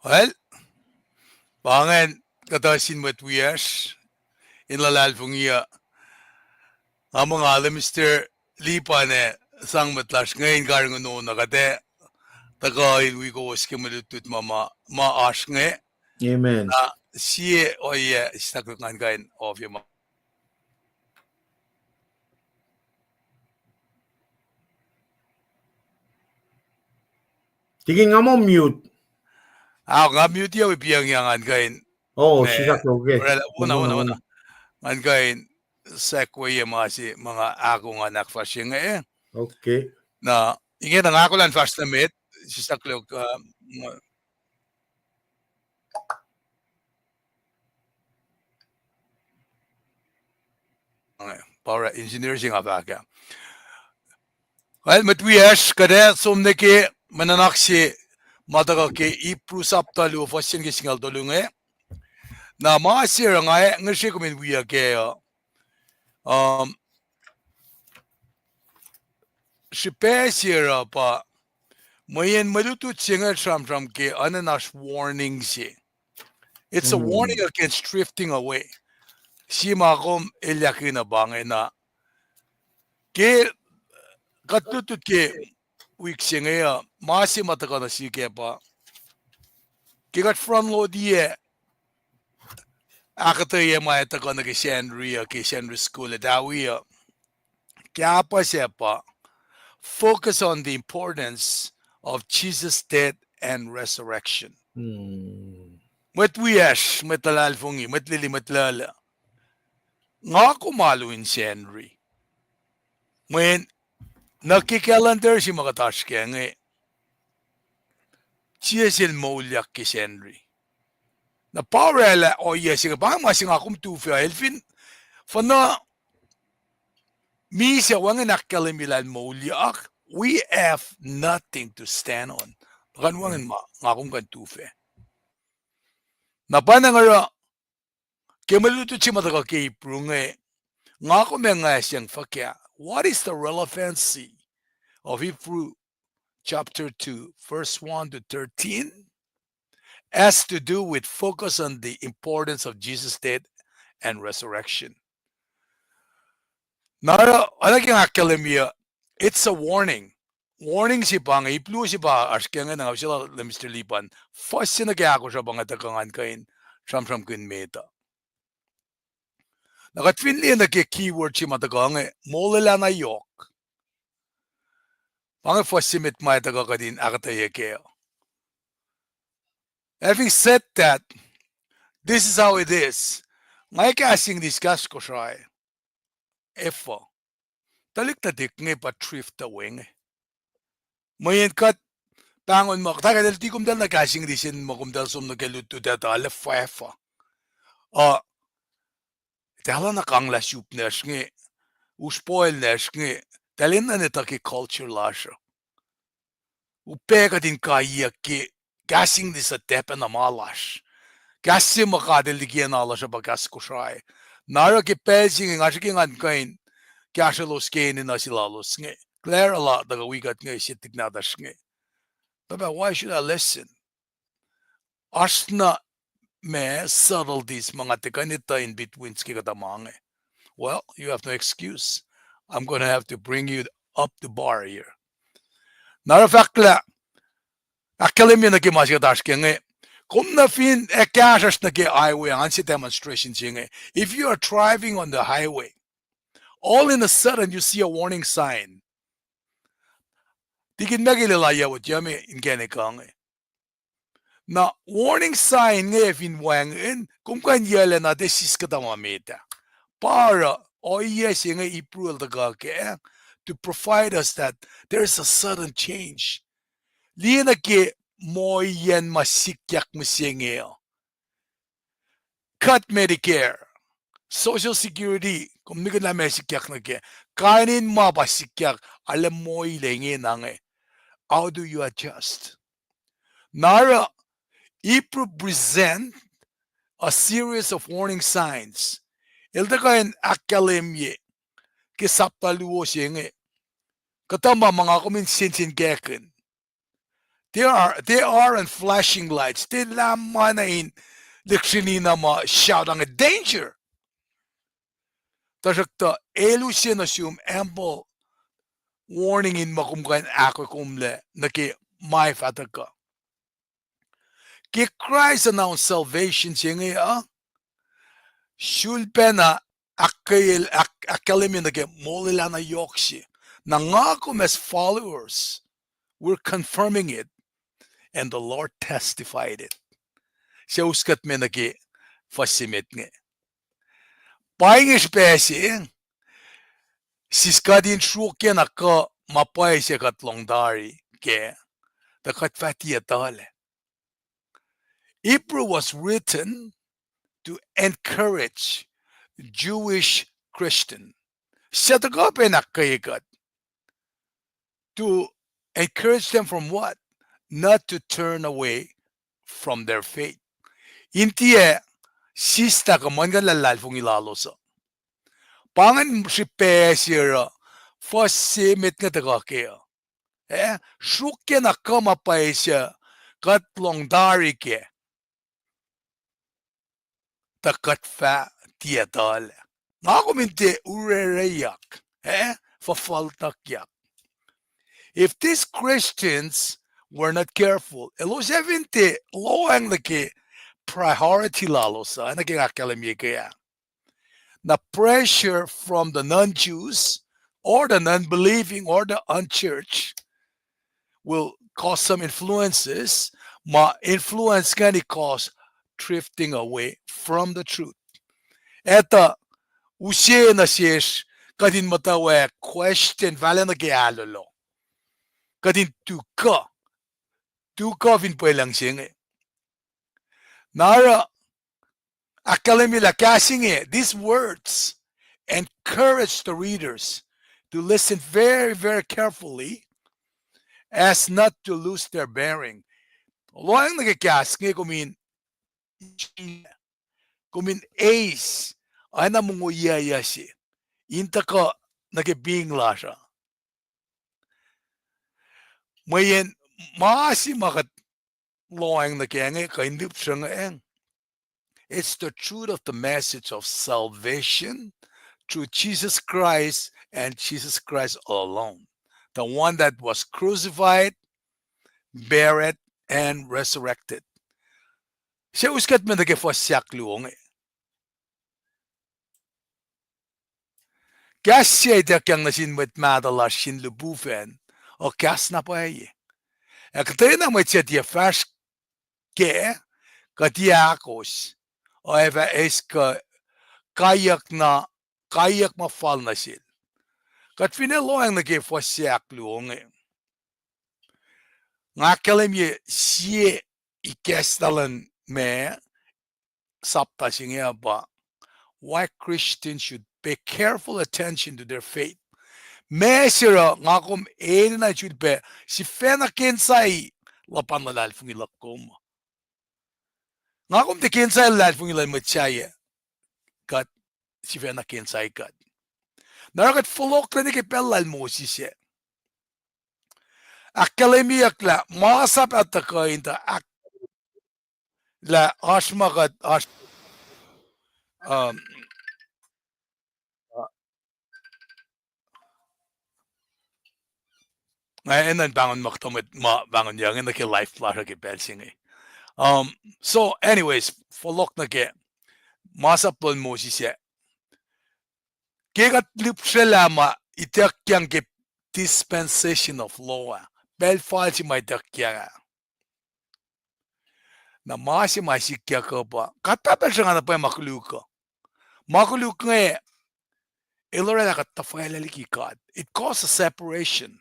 well bangen katasin met wiers in lalal fungia among ala Mr. Lipa ne sang matlash ngayon karang no nakate tagay we go skimulutut mama ash nge amen. na siye oye istaklukan kain of your Tingin nga mo mute. nga mute yaw ipiyang yang kain Oh, siya okay. Una an kain sekwe mga ako nga nakfashing nga Okay. na inge na ako lan fast na met sistaklok para engineer sing abaka well matwias kada somne ke mananak si mataga ke ipusap talu fasin ke singal dolunge na masir nga ngshi kumin wiya ke shipesira pa mayen malutu singa from ke ananas warning si it's a warning against drifting away simakom elyakina bangena ke katutut ke wiksinga masi matakana sikepa ke kat front load ye akketeyac mai takana ke Srui school dawiya kya pa sepa focus on the importance of Jesus' death and resurrection. Mwet wiyash, metalal fungi, metlili metlala. Nga kumaluin Srui. When nakikalander si makatashke nge, chiyasil mauliak ki Srui. Na parela o yesiga bang masing akum tufi elfin, fana mi siya wangan nakkalimilan mauliak, we have nothing to stand on. Kan wangan ma, ngakum kan tufi. Na panangara, kemaluto si mataka kiprunge, ngako menga siyang fakya. What is the relevancy of Hebrew chapter 2, verse 1 to 13? Has to do with focus on the importance of Jesus' death and resurrection. Nara, alaking akademia, it's a warning. Warning si Paing, iplu si ba, askenga nga sila Mr. Lipan, first sinagaya ako siya bang atakangan kain, from kun meta. Nakatfinli na ke keyword si matakange, molala na yok. Pang first simit ma itakakadin akketeyac. Having said that, this is how it is. Ngay kasing discuss Kosrae. Efo. Talik na dik ngay pa thrift the wing. Mayin kat pangon mo. Taka dal tikum dal na kasing disin mo kum dal sum na keluto data ala fafa. Dala na kang la soup nesh nge. Uspoil nesh nge. Dalin na nita ki culture lasha. Upeka din kaya ki kasing dis a tepe na malash. Kasi makadil likiyac ala siya bagas Kosrae. Nara ki pezing nga siya kingan kain. Kaya los kainin na sila los nge. Clear a lot daga wigat nge sitik na dash nge. But why should I listen? Asna me subtleties mga tikanita in between skikatamang. Well, you have no excuse. I'm going to have to bring you up the bar here. Nara fakla. Akademia na kimasya dash nge. Kung na fin ekasas na ke highway ang si demonstration singe. If you are driving on the highway, all in a sudden you see a warning sign. Tikin magililaya what yami inge kange. Na warning sign nge fin wangin kung kanyela na desis katamamita. Para o yes singe ipruel da ke to provide us that there is a sudden change. Liya na ke mo yan masikyak musingeo. Cut Medicare, Social Security, kung nigga na masikyak na ke, kainin mo pasikyak, alam mo ilengin nange. How do you adjust? Nara, i-present a series of warning signs. Ilta kain akademia, kisapta lowos yenge. Katamba mga kuminsinsin kekin. They are in flashing lights. They laman na in Likshinina ma shouting a danger. Tasakta elusin assume ample warning in makumkain ako kumle na ki may fataka. Ki Christ announced salvation siya nga shulpena akademia na ki molila na yoksi. Na nga kum as followers, we're confirming it. And the Lord testified it. Siya uskat me nagi fasimit nge. Paing espesi, siskadin shuke na ka mapay siya katlong dari ke takat fatiya tale. Hebrew was written to encourage Jewish Christian. Siya tagapin akkayikat. To encourage them from what? Not to turn away from their faith. Inti sista ka man gan lalal fung ilalosa. Pangan si pesira first simit nga taga kaya. Shuke na kama pa siya katlong dari ke. Takat tietale. Nga kuminte urereyak, fafaltakyak. If these Christians were not careful, elos evinte loang laki priority lalosa, naging the pressure from the non-Jews or the non-believing or the unchurched will cause some influences. Ma influence can cause drifting away from the truth. Eta usye na siyesh kadin mutawaek question vale na gialolo. Kadin tuka vin pwelang singe. Nara akalemi la kasinge. These words encourage the readers to listen very, very carefully as not to lose their bearing. Loang nagkasinge kumin ace ay namunguyaya si. Inta ka nagibing lasha. Mayen maasi makat loang nagkenge kaindup siya eng. It's the truth of the message of salvation through Jesus Christ and Jesus Christ alone. The one that was crucified, buried, and resurrected. Siya uskat man nagkifosyak luong. Kaya siya itakang nasin mwet madalas sin lubufen o kas na po ay. Akketeyac na mwet siya diya fash ke kaksakin o eva es kayak mafal na sil. Kat finaloang nagkifosyak luong. Nga kalim ye siya ikestalan me sapta siya ba why Christians should pay careful attention to their faith. Mesira ngakum na should be si fena kensai lapan lalal fungilak kom. Ngakum de kensai lalal fungilal matchaya kat si fena kensai kat. Narakat fulok na ni kipelal mo si siya. Akkalemiyak la masap at inta la ashmakat ngayon bangon maktamit bangon yang naki life flash ke belsing. So anyways, folok na ke masapol mo si siya. Kegat lipselama itakyang ke dispensation of law. Belfal si may dakya. Na masikya ko ba? Katapel siya nga na pa yung makuluka. Makuluka nga ilora na katafayla likiyac. It causes a separation.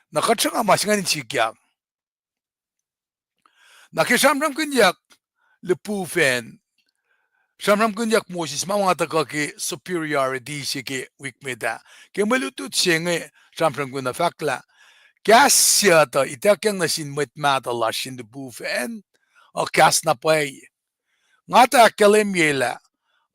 Nakatsa nga masinganin sikya. Nakisamram kunyak lepufen. Samram kunyak Moses mga takaki superiority sige wikmeda. Kaya malutut siya nga samram kunna fakla. Kaya siya ta itakyang nasin matmadalas in the bufen. O kas na pay. Nga ta kalimyela.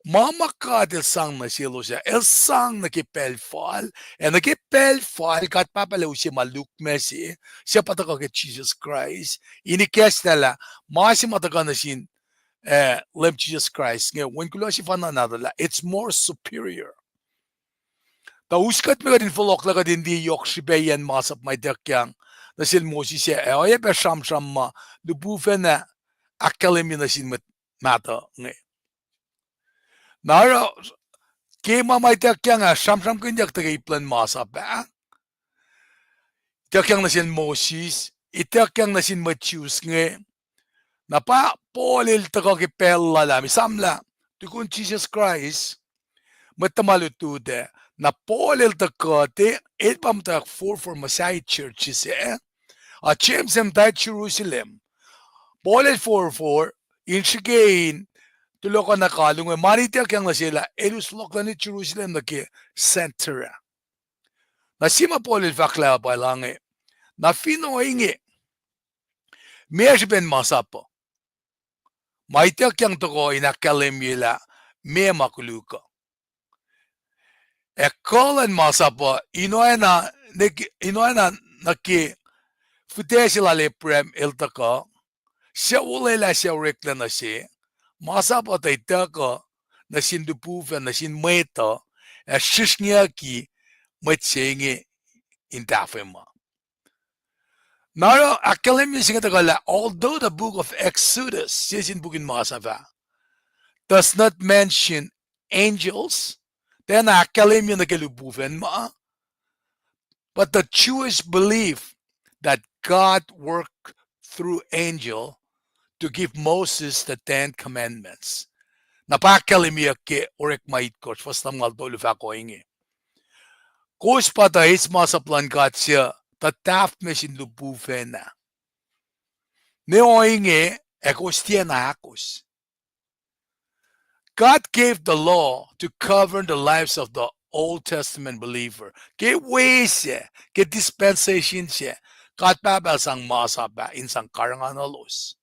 Mama kadil sang na silo siya. El sang nakipelfal. E nakipelfal kat papalaw siya malukme siya. Siya pataka kay Jesus Christ. Inikes nila. Masi mataka na sin LEUM Jesus Christ. Ngayon, when kulo si fananadala, it's more superior. Tauskat mga din folok la ka din di yok si bayan masap may dekyang. Nasil mo si siya. E oye pe sham ma. Lubufen na akalemi na sin mata. Ngayon. Nara, kema may dekyang sham kunyak tagay plan masap ba? Dekyang na sin Moses. Itekyang na sin Matthews ngayon. Napa polil takaki pella la misamla tukun Jesus Christ matamalutude na polil takate etpam tak for Messiah churches a chemsem ta Jerusalem polil for insigain tuloko na kalung manita kyang na sila eluslok na ni Jerusalem na ki center na sima polil fakla pa lang na fino inge ben masapo Maitek yang toko inakalimila me makuluka. Ekolan masapo inoena naki futesila leprem iltaka siya ulela siya Oreklac na siya masapo taitaka na sin dupuven na sin mweta shishnya ki mwet senge in tafema. Now, although the book of Exodus says in Bugin Masava does not mention angels, then but the Jewish belief that God worked through angel to give Moses the 10 Commandments. Napakalimia ke Oreklac coach was tamal dolufa ko inge. Coach pa da is masaplan siya the taf machine lubufena. Neoinge ekos. God gave the law to govern the lives of the Old Testament believer. Ke ways ke dispensation siya. God babal sang masaba in sang karanganalos.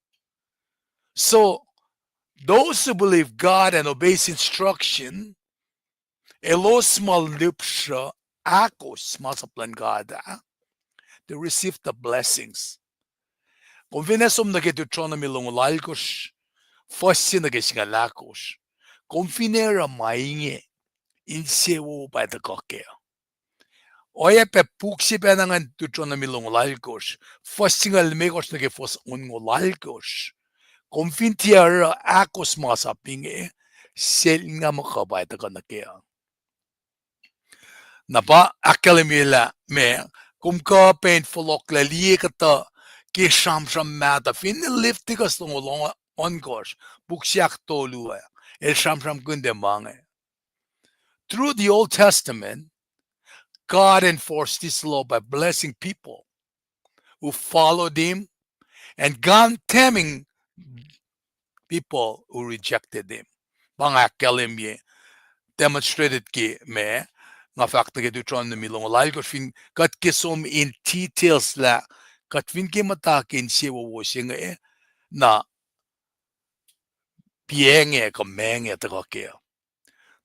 So those who believe God and obeys instruction, elos malipsha akos masaplan God, they receive the blessings. Kung vinesom na Deuteronomy longolalkos, fossi na singalakos, kung finera mainge, insewo by the kokeo. Oye pe puksi pe nangan Deuteronomy longolalkos, fossi nga limekos na fos ungolalkos, kung fintiara akos masapinge, sel nga makabay the kanakea. Napa akalimila me, kung ka painful okla liikata, ki sham mata fin liftikas tong long onkos buksyak tolua el sham kunde mange. Through the Old Testament, God enforced this law by blessing people who followed him and condemning people who rejected him. Mga kalimye demonstrated ki me nga fact na Deuteronomy long lalkos fin kat kisom in details la kat fin ki matakin siwoswos na Paing menge te kakkeyac.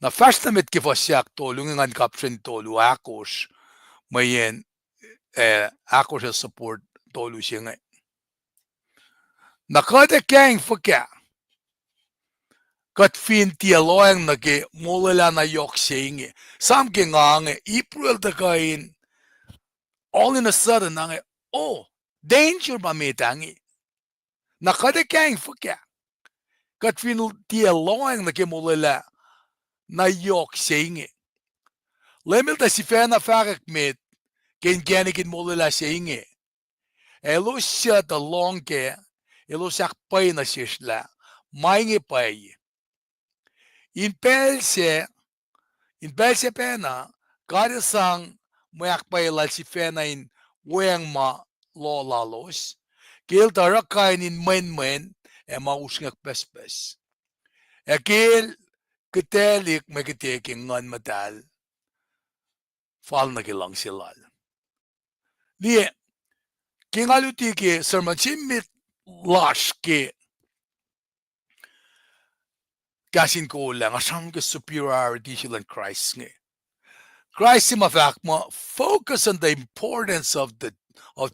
Na fastamente ki fosyak tolu ngan caption tolu akos mayen akos support tolu singa. Na kada kang fokya kat fin tialoang na ke molala na yok singa. Sam ke ngange April ta kain all in a sudden nange danger ba metangi. Na kada kang fokya kat fin tialoang na ke molala na yok singe. Lemel ta si fena farak met ken genikin molala singe. Elo siya ta longke elo sak pay na sisla mainge pay. In pelse pena karisang mayak pay la si fena in weng ma lo lalos. Kil tarakain in men mausngak pespes. Ekil ketelik magiteking ngan matal. Fal na kilang silal. Niye, kingaluti ke sermon chimit lash ke KahsInKol lang asang ke superiority silang Christ nge. Christ in fact mo focus on the importance of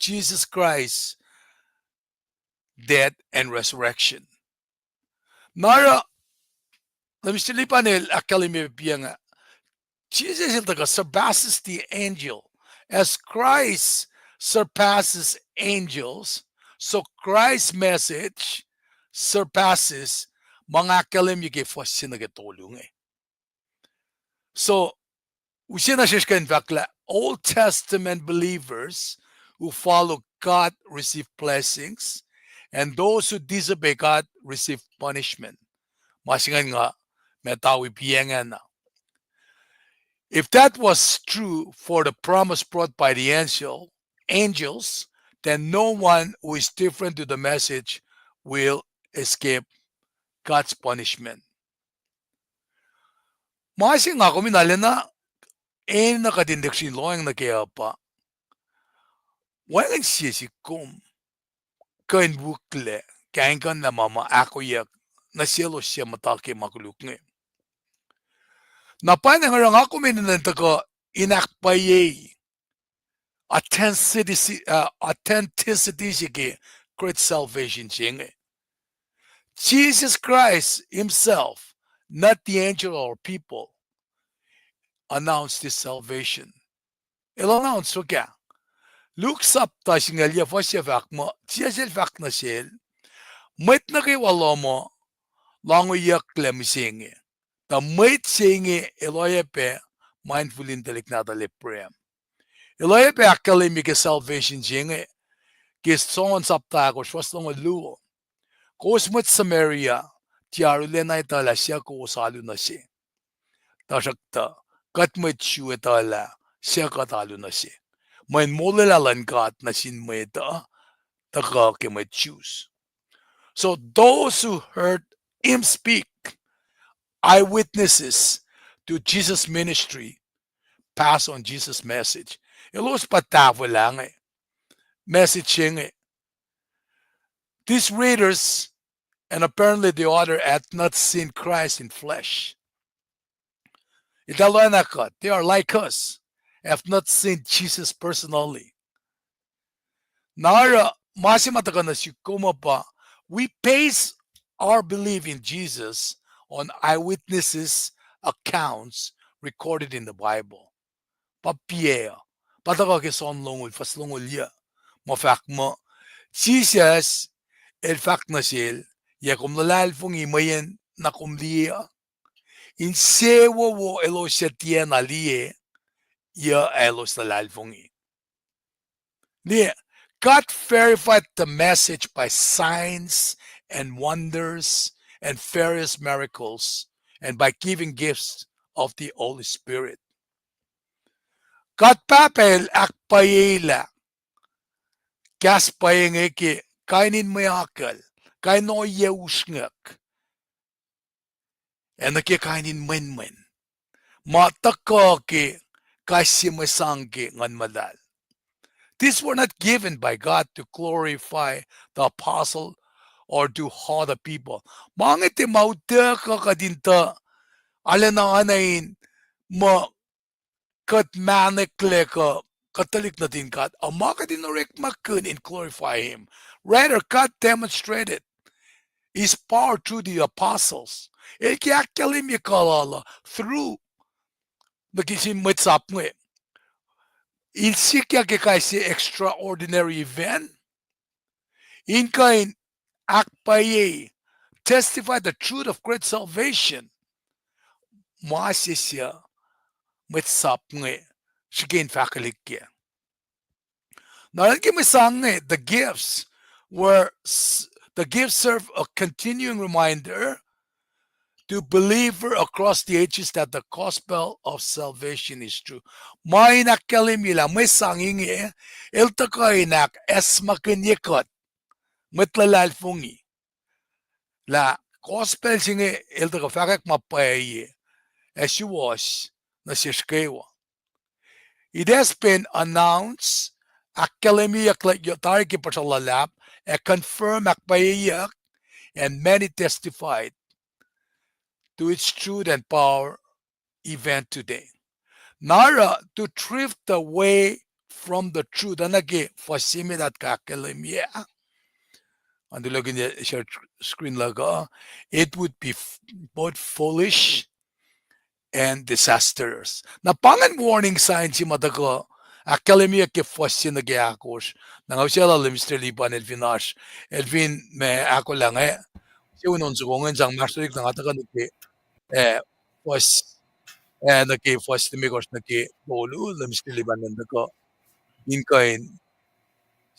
Jesus Christ death and resurrection. Nara lamistilipanel akalime piyanga Jesus surpasses the angel. As Christ surpasses angels, so Christ's message surpasses mga kalim yung fossin na getolung. So, in fact, Old Testament believers who follow God receive blessings, and those who disobey God receive punishment. Masingan nga, metawi piyangan na. If that was true for the promise brought by the angels, then no one who is different to the message will escape God's punishment. Masing ako minalena nakadindeksin loang na kaya pa. Walang sisikum kain bukle kain kan na mama akketeyac na silo siya matake makuluk ngayon. Napanang nga ako minanantaka inakpaye authenticity siya great salvation siya. Jesus Christ himself not the angel or people, announce this salvation. It'll announce okay. Luke sap ta singalia sifac mo sifac na sel. Mwet na kay walomo lango yak klemisinge. The mwet singe eloyepe mindful intellect na daliprem. Eloyepe akademic salvation singe. Kis son sapta ko swastongo luo. Kosmet Samaria tiarule na itala siya ko salu na siya. Tasakta katmet shuwe tala siya katalu na siya. Main molelalan kat na sinmeta taka kemet choose. So those who heard him speak, eyewitnesses to Jesus' ministry, pass on Jesus' message. Ilos patavo lang eh. Messaging eh. These readers, and apparently the author, had not seen Christ in flesh. They are like us, have not seen Jesus personally. Nara we base our belief in Jesus on eyewitnesses' accounts recorded in the Bible. Papier, pataka son longul fas longul ya, mo Jesus el fact na sil, ya kum lalal fung imayen na kumliya. In sewo wo elo setien alie, ya elos lalal fung i. God verified the message by signs and wonders and various miracles and by giving gifts of the Holy Spirit. God papel akpayela. Gas Paing eke kainin mayakal. Kaino yeusngak. And ke kainin men. Mataka ke kasimasangke ngan madal. These were not given by God to glorify the apostle or to haw the people. Mangit mauta ka kadinta alananain ma katmanekle ka Catholic na din God. Amaka din orek makun in glorify him. Rather, God demonstrated his power through the apostles. Ikiakalim yakalala through nakisim metsapwe. Insikya ke kaisi extraordinary event. Inkain akpaye testify the truth of great salvation. Maasisya metsapwe shikin fakilikya. The gifts serve a continuing reminder to believer across the ages that the gospel of salvation is true. May nakalimila, may sanging iltakainak esmakanyekot, matlalalfungi. La gospel singe iltakafakak mapaye, as you was, na sishkewa. It has been announced, akkalemiyak like yotariki pacl, and confirmed akpayayak, and many testified to its truth and power event today. Nara to drift away from the truth. And again, for that kakkalemia, and the look in the share screen logo, it would be both foolish and disastrous. Na pangan warning sign si matago akademia ke fossin na gyakos. Nang siya la Mr. Liban Elvin me akollah nga. Si unon sugongan sang masterik na katakan nuke fos naki fos timikos naki bolu Mr. Liban nandako inkain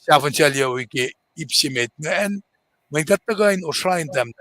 siya siya wiki ipsimet nga and may katagain o shrine them.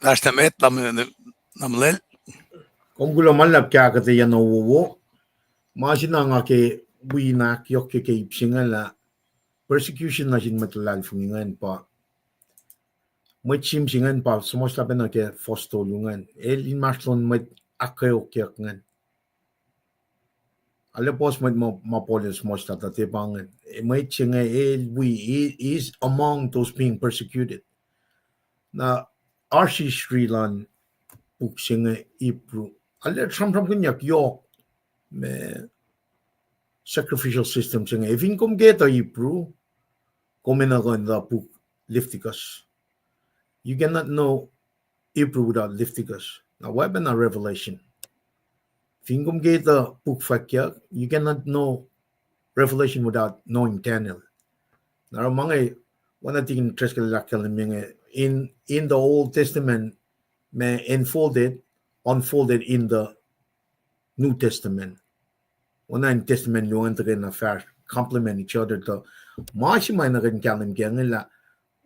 That's the met namlel. Kung gulo malap kaya kate yan uwo, masina nga ke wina kiyok ke ipsingala persecution na sin matlal fungingan pa. May chim singan pa sumos laban na ke fostolungan. In maslon may akketeyac ngan. Alepos may mapolis mos tatatepangan. May chinga is among those being persecuted. Na arshi Sri puk singa ipru. Ale tram kunyak yok me sacrificial system singa. If inkom geta ipru, komenagon da puk liftikas. You cannot know ipru without liftikas. Now weapon a revelation. If inkom geta puk fakyak, you cannot know revelation without knowing Daniel. Now mga one thing in the Old Testament may unfolded in the New Testament. One in Testament yung rin affair complement each other to masimay na rin kalim kaya nila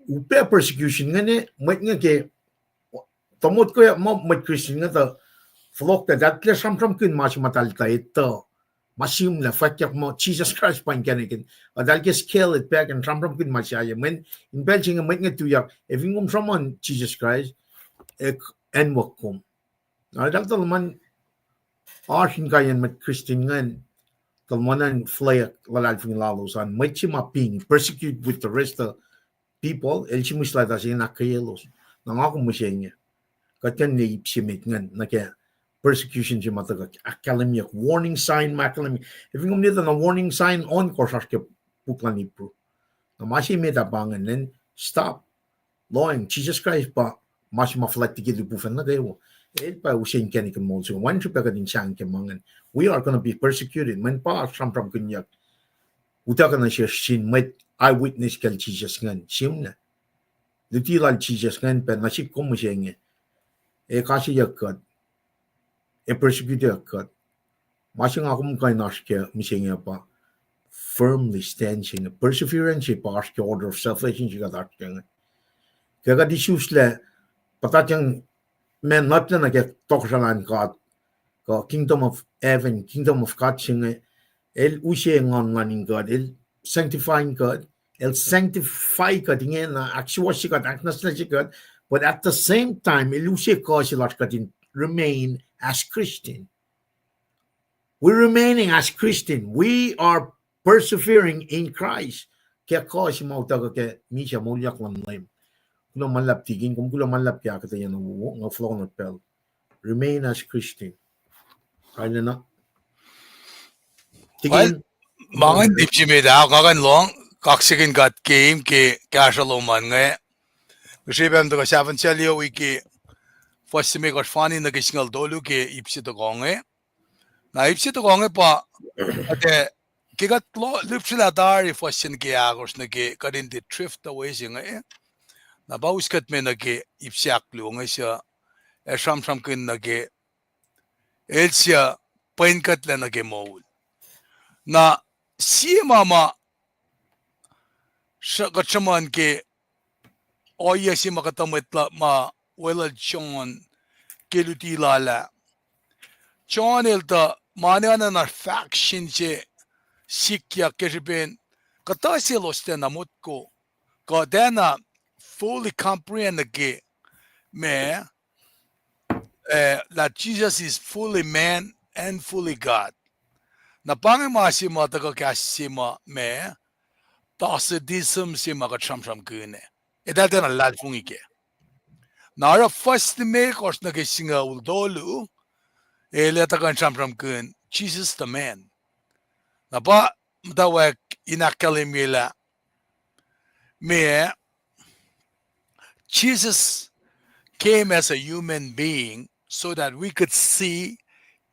upe persecution nga ni mat nga ke tamot ko ya mat Christian nga to flock that sam kun masimatal ito masim la fakyak mo Jesus Christ pa kanikin adal ke scale it back and sam kun masaya when in Belgium nga mat nga tuyak if yung someone Jesus Christ and wakum adal to man arsin kayan mat Christian ngan kalmanan flayak lalal fing lalos an mat Paing persecute with the rest of people el chimusla da sin akayelos nangako mo siya niya katyan ni ipsimit ngan na kaya persecution si mataga akademic warning sign makalami if yung nito na warning sign on Kosrae puklan ipro na masimit abangan then stop lawing Jesus Christ pa mas maflat tigil pufan na kayo pa usin kani kan mo so one trip ka din siyang kemangan we are going to be persecuted man pa from kunyak uta ka na siya sin met eyewitness kal Jesus ngan sim na dutilan Jesus ngan pa nasip ko mo siya nge KahsInKol kat persecuted kat masing ako mo kay naske mising pa firmly standing perseverance pa ask order of salvation siya kat kaya di susle patatyang men not na get toksalan God kingdom of heaven kingdom of God singa el ushe ngon God el sanctifying God el sanctify God ingin na actual God aknas na God but at the same time el ushe ko sila God remain as Christian we're remaining as Christian we are persevering in Christ kaya ko si mautaga ke misha mulyak lam kulo malap tiging kung kulo malap kaya kita yan ng flow ng pel remain as Christian kaya na tiging mga dipchime da kagan long kaksakin got game ke kasaloman nga resibem to kasavan chalio wiki fosime got fani na kisingal dolu ke ipsi to gonge na ipsi to gonge pa ate kigat lo lipsila dari Fosrnga agos nage kadin di drift away singa na bauskat me nage ipsiak lu ngasya sham kin nage elsia painkat la nage maul na si mama shakachaman ke oya si makatamitla ma wala John keluti lala John elta manana na faction che sikya kesben katasiloste na mutko Godena fully comprehend the me that Jesus is fully man and fully God. Na pangimasima taga kasima me tasidism sima ka chamcham kune. Ita na lad fungike. Na ara first me kos na kisinga uldolu ele taga chamcham kun Jesus the man. Na ba mutawaek inakalimila me Jesus came as a human being so that we could see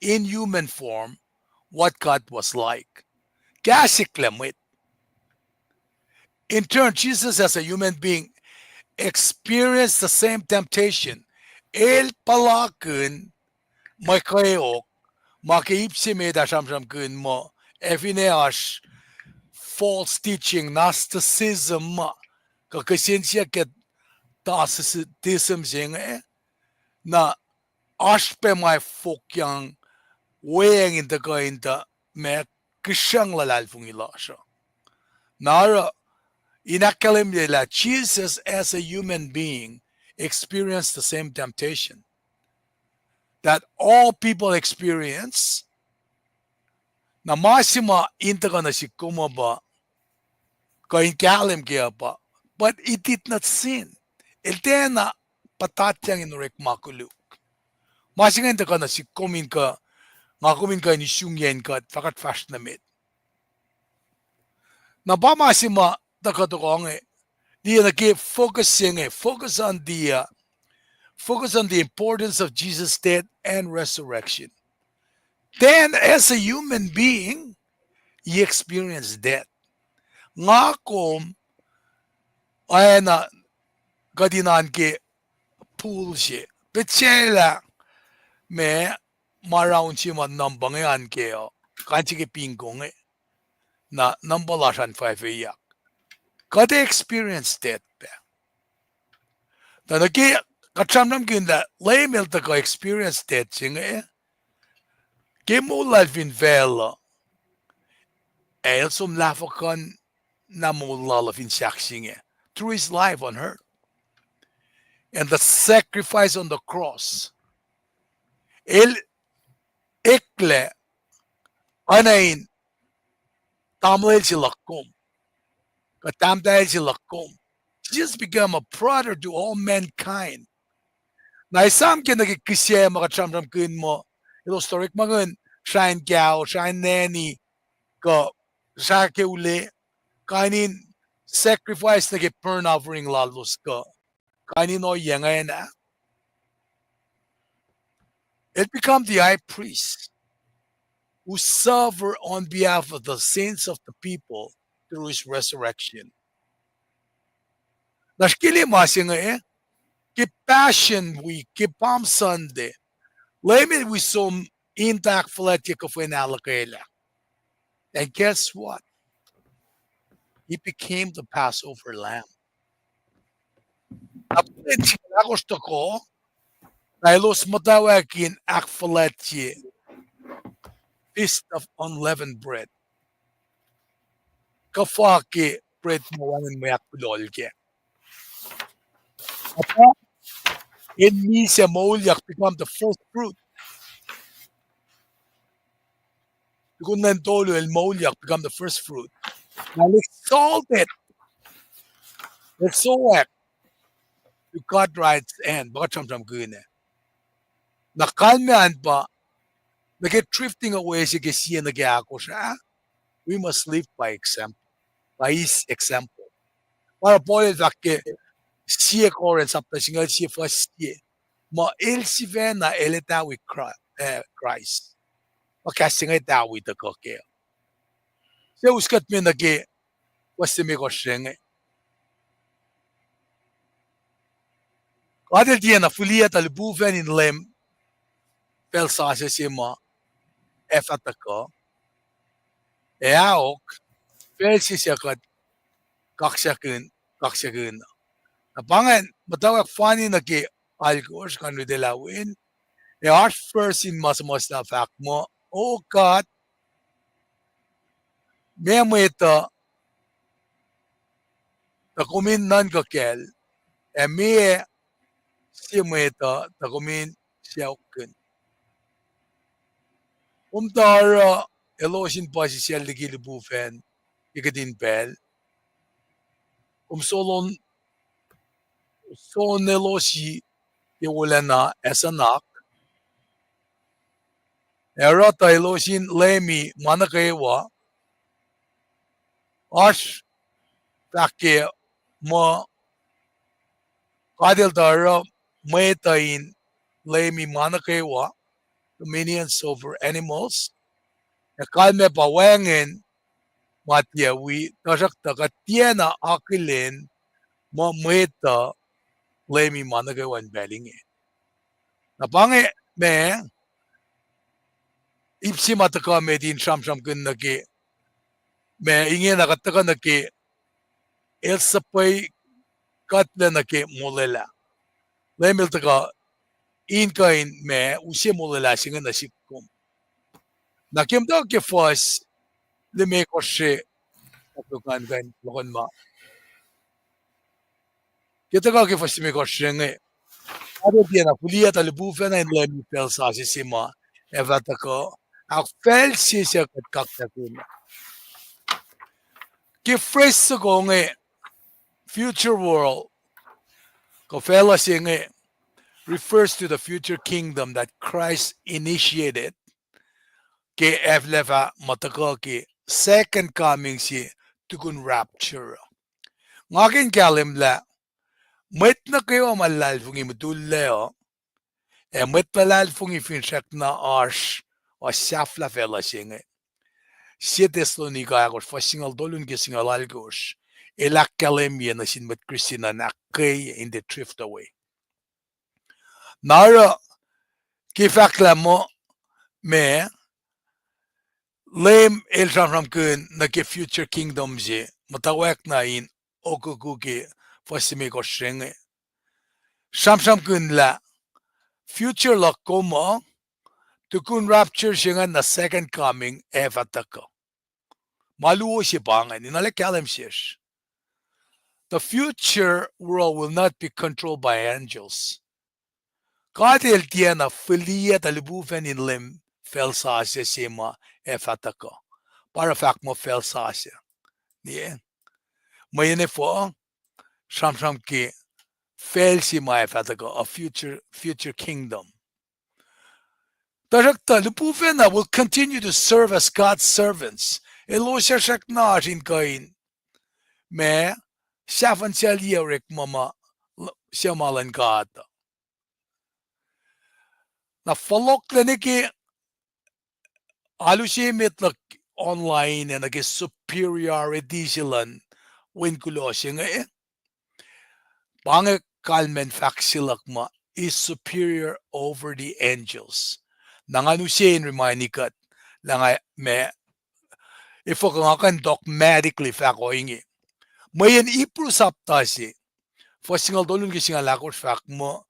in human form what God was like. Mwet. In turn, Jesus as a human being experienced the same temptation. El palakun may Keok makiipsime da shamshamkun mo evineash false teaching Gnosticism kakasinsya ket Gnosticism sing na ashpe may fokyang weighing in the kainta me kishang lalal fungilasha. Nara inakalim la Jesus as a human being experienced the same temptation that all people experience. Na masima inta ka na si kumaba kain kalim kaya pa, but it did not sin. Eltena patatyang inurek makulu. Masinga inta ka na si kumin ka ngakumin ka ni syungyen ka fakat fast na mit. Na ba masima takatokong di na ke focus on the importance of Jesus' death and resurrection. Then as a human being, he experienced death. Ngakom ay na gadinan ke pool siya. Petsela me maraun siya man nambangayan keo kanchi ke pingkong na nambalashan 5 iyak. Kade experience death ba? Na nagi kachamnam kinda laymel ta ka experience death singa Gemulal vin vela som lafakan namulal of insaksing through his life on earth. And the sacrifice on the cross. El ekle anain tamlel silakum. Katamdal silakum. Jesus became a brother to all mankind. Na isam ke nagkikisya makachamram kun mo historic magun shine gao, shine nani ko sa ke uli kainin sacrifice na burn offering lalos ko. Kainin o yangay na. It became the high priest who suffered on behalf of the saints of the people through his resurrection. Nashkili masinga ki Passion Week, ki Palm Sunday, layman we saw intact fletic of Oreklac. And guess what? He became the Passover lamb. Gusto ko dahil mutawaek in akketeyac, Feast of Unleavened Bread. Kafaki bread mo wanin mayak kulolke. In Misa Molyak become the first fruit. Tolo el Molyak become the first fruit. Now let's salt it. Let's soak to God rights and bottom from gune. Nakalmean pa, nag-get drifting away si kesiya nag-ako siya. We must live by example. By his example. Para po yung laki, siya ko rin sa pasingal siya first year. Ma-ilsiven na elita with Christ. Makasingay dawi the kokeo. Se uskat me nage wasime Kosrenge. Adel diena fulia tal buven in lem pel sase sima efatako. Eaok pel sisakat kaksakin. Napangan mutawaek funny nage algos kanu de lawin. E first in mas na fact mo. Oh God. Mwe takumin nan kakel. E me si mweta takumin siyakin. Umtara elosin pa si siya Liki bufen. Ikadin pel. Solon elosi wolacna esanak. Erata elosin lemi nukewa. Ash take mo kadil dara mwetain lemi nukewa. Dominions over animals. Kalme pawangin matiawi tasak takatiena akilin mo mweta lemi nukewan belingi. Napange me ipsi mataka medin sham kun nage me inge nakataka nage el sapay katla nage molela. Lemil taka inkain me usi molela singa nasikum. Nakim daw ke fos lime Kosrae kan lokon ma. Kita ka ke fos lime Kosrae nge. Ado dia na kuliah talibufen na lemi pel sa sima evatako ak fel sisa kaksakin. Ke fresh ko nge future world ko fela singe refers to the future kingdom that Christ initiated. Ke evleva matako ke second coming si tukun rapture. Ngakin kalim la mwet na kayo malal fungi mutuleo. E mwet malal fungi finshak na arsh o safla fela singe. Siete Thessalonicanos fasingal dolun kisingal algos. Elak kalemia na sin met Christina na kay in the drift away. Nara kifakla mo me lem el sham kun na ke future kingdom je mutawaek na in okukuke fasime Kosrenge. Sham kun la future la komo tukun rapture shingan na second coming evatako. Maluo si pangan inale kalem shish. The future world will not be controlled by angels. God el tiena filia talibufen in lim fel sasya sima efatako. Para fact mo fel sasya. Yeah. Mayene fo sham ki fel sima efatako a future kingdom. Directa libufen will continue to serve as God's servants. Elosya shakna in kain. Me Shafan Rek mama siamalan kata. Na follow kliniki alusimit na online na nag superiority silan win kulosing Pange kalmen faksilak ma is superior over the angels. Nanganusin reminikat lang me ifo kangakan dogmatically fakoingi. Mayan iprusap tasi. Fasingal dolun kisingal lakos fak mo.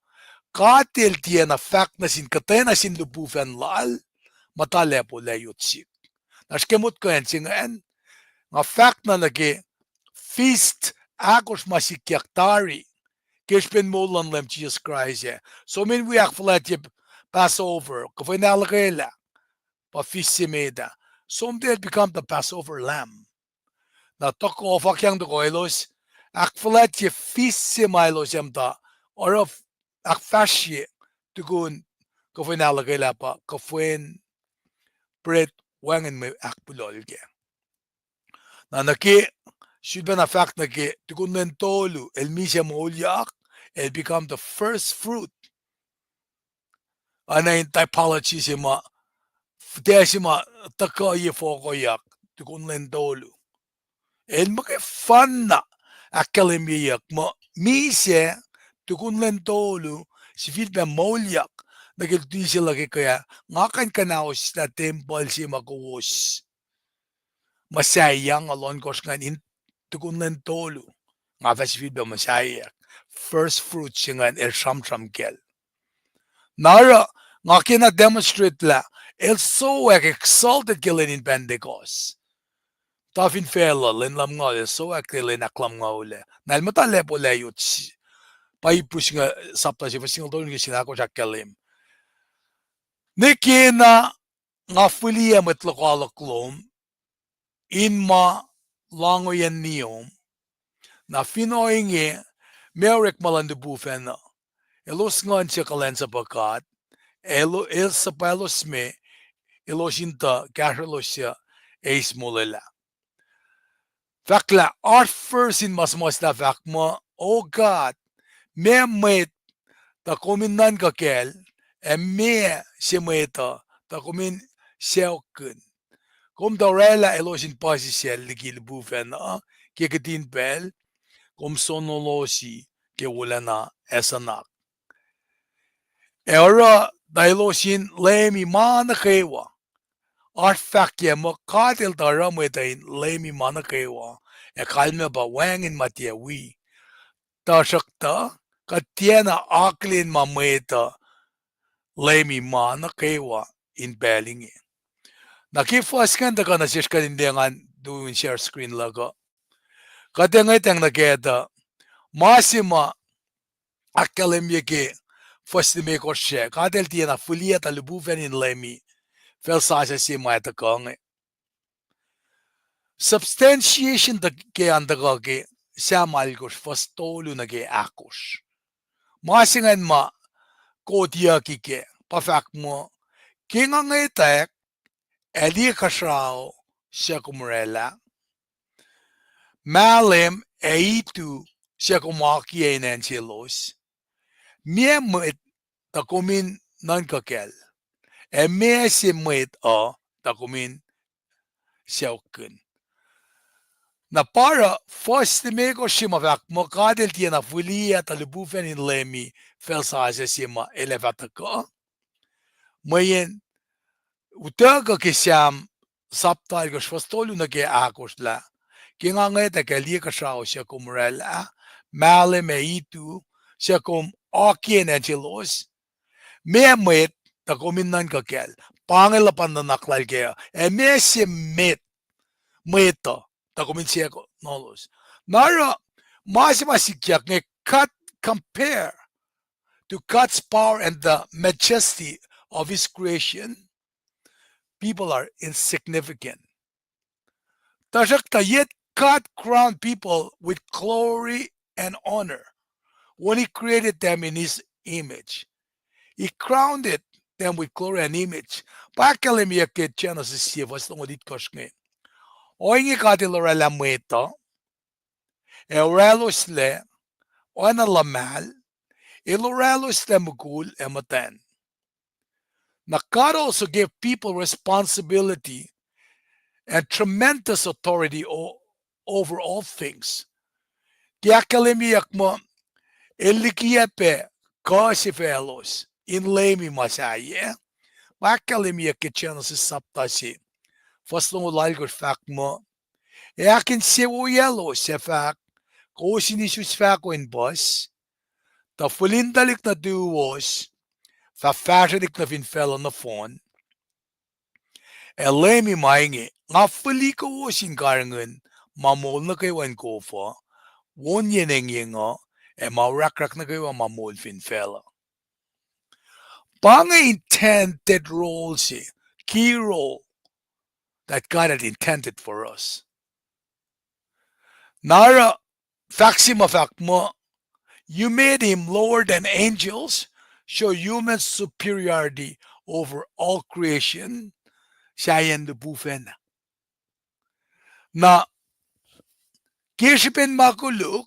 Katil tiya na fak na sin katena sin lubufen lal. Matalepo layotsik. Naskemut ko yan singan. Nga fak na nagi feast akos masikiaktari. Kishpin mulan lem Jesus Christ ya. So min we akfalat yip Passover. Kafay nalakela. Pa feast simeda. So they'll become the Passover lamb. Na toko fakyang to koilos, akfalat ye fissimilos yamta, or of akfashye to gun kofin alagela pa, kofin bread wangen me akpulolge. Na naki, should be na fact naki, to gun nentolu, el misya molyak, el become the first fruit. Ana in typology sima, desima taka ye foko yak, tukun tolu. El make fun na akketeyac mo mise tukun tolu si Philip molyak nagiltisi lagi kaya ngakan kanaos na temple si makuwos. Masayang alon kos nganin tukun tolu. Nga si Philip masayak. First fruits ngan sham kel. Nara nga kina demonstrate la el so exalted kilin in Pentecost. Tafin fella len lam nga el so kilin aklam nga ule. Nal mata lepo layut paipus nga sapta si fasingal tolun nga sinako siya kelim. Nikina nga filia metlokalaklom inma lango yan niyom na finoinge merek malandubufen na. Elos ngan siya kalensa bakat, el sa palos me, elosinta karelos siya eis mulila. Fakla, art first in mas na fakma, oh God, me mwet, ta kuminan kakel, me siya mweta, ta kumin siyaukun. Kum daurela elosin pasi siya likiyac na, kikatin pel, kum sonolosi, ke wolacna esanak. Era dailosin lemi nukewa. Artfakye mo katil dara mwetain lemi nukewa. E kalme ba wangin matia wi. Tashakta katiena aklin mamweta lemi nukewa in Paing. Nakifaskan da ka nasishkan indengan doing share screen laga. Katengayteng naketa masima akketeyac Fosrnga Kosrae, katel tiena filia talubufen in lemi, fel sasa si maeta konge. Substantiation da ke andagage, sa malgos fastolu na ke akos. Masingan ma, kotiaki ke, pafak mo, kingangaytek, Kosrae siya kumrela, malem itu siya kumakiya inensilos, mwet ta kumin nankakel. Me si mwet ta kumin siyaukun. Na para Fosrnga Kosrae mo kadel tiena filia talubufen in lemi fel sasa sima elevataka. Mayen utaga kisyam saptal gos fastolu na ke akosla. Kingangayta ke Kosrae siya kumrela. Malem itu siya kum akien enchilos. Mwet ta kuminan kakel. Pangalapan na naklal kaya. Me si mweta ta kumin siya nolos. Nara masikiyak nge cut compare to God's power and the majesty of His creation. People are insignificant. Tashakta yet God crowned people with glory and honor when He created them in His image. He crowned them with glory and image. Pakketeyac ke Genesis siwas ng odit koshke. Inge katilorela mweta, euralos le, oana lamal, eloralos le mugul ematen. Now God also gave people responsibility and tremendous authority over all things. Pakketeyac mo, likiyac kasifelos in lemi masaye. Pakketeyac ke Genesis saptasi. Fosrnga lalgos fak mo. Akin siwoyelo sifac, kosinisus fako in bus. Ta fulindalik na duwos, fa fashinik na finfelo na phone. Lemi mainge, nga fuliko wosin karangan, mamol na kayo ang kofa, won yeneng yenga, maurakrak na kayo ang mamol finfelo. Panga intended role si, key role, that God had intended for us. Nara faksima fakmo, you made Him lower than angels, show human superiority over all creation. Siya the bufen. Na kisipin makuluk,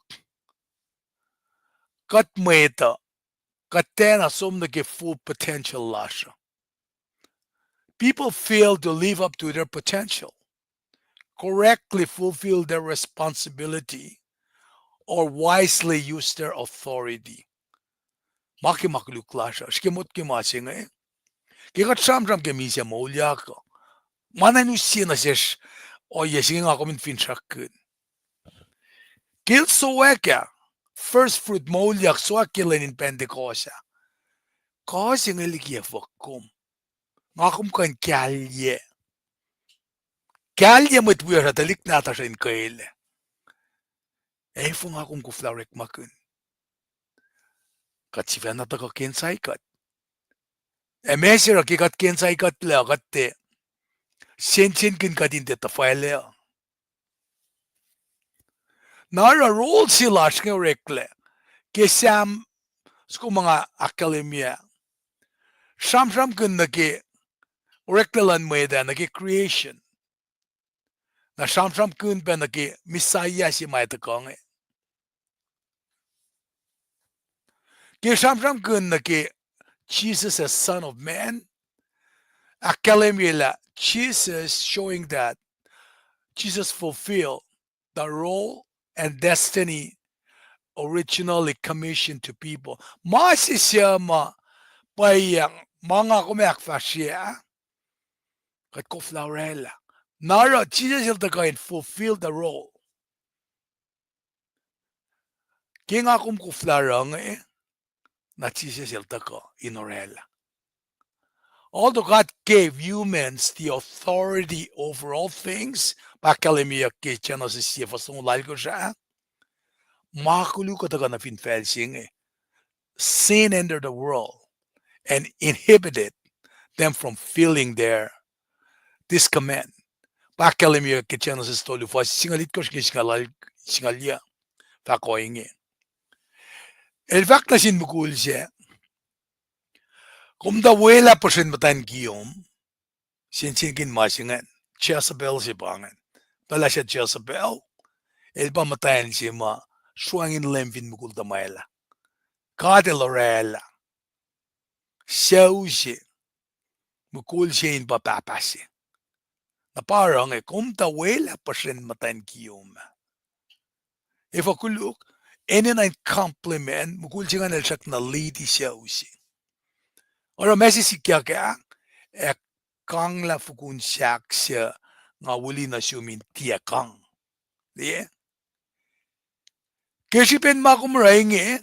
kat mweta, katena som nage full potential lasha. People fail to live up to their potential. correctly fulfill their responsibility or wisely use their authority. Maki makulukla siya. Shkimot kimasing eh. Kika tram ke misya maulya ka. Mana nusi na siya o yesing ako min finshakun. Kil Suwoswos first fruit maulya Suwoswos in Pentecosta. Kasi nga likiyac vakum. Ngakum kan kalye. Kalye met wira talik nata siya in kaile. Fung ngakum kuflarek makun. Katsifya nata ka kinsaikat. Mesira kikat kinsaikat la katte. Sen kin katin te tafaile. Nara role sila siya Oreklac. Kesam sko mga akademya. Sham kun naki Oreklac Mwe Read naki creation. Na sham kun pa naki Messiah si maita kong. Ke sham kun naki Jesus as Son of Man. Akademya la Jesus showing that Jesus fulfilled the role and destiny originally commissioned to people. Masisiyama payang mga kumakfasya kat koflaurela. Nara Jesus il tagayin fulfill the role. Kinga kum koflarang na Jesus il taga inorela. Although God gave humans the authority over all things, pakalimia ke Genesis sifac ko siya. Makulu ko taga na finfelsing sin entered the world and inhibited them from filling this command. Pakalimia ke Genesis tolufa singalit ko singalya fakoinge. El fact na sin mukul siya. Kung da wala pa sin matan giyom, sinkin masingan, Jezebel si bangan. Pala siya Jezebel, el pa matayan siya ma, suangin lemvin mukul da maila. Kade lorela, siya siya, mukul siya in papapasi. Na parang kung da wala pa sin matan giyom. If ako look, any compliment, mukul siya nga nalsak na lady siya siya. Ora mesi sikiyac kang la fukun siak siya nga wuli na siumin tiyakang. Diye? Keshipen makumraing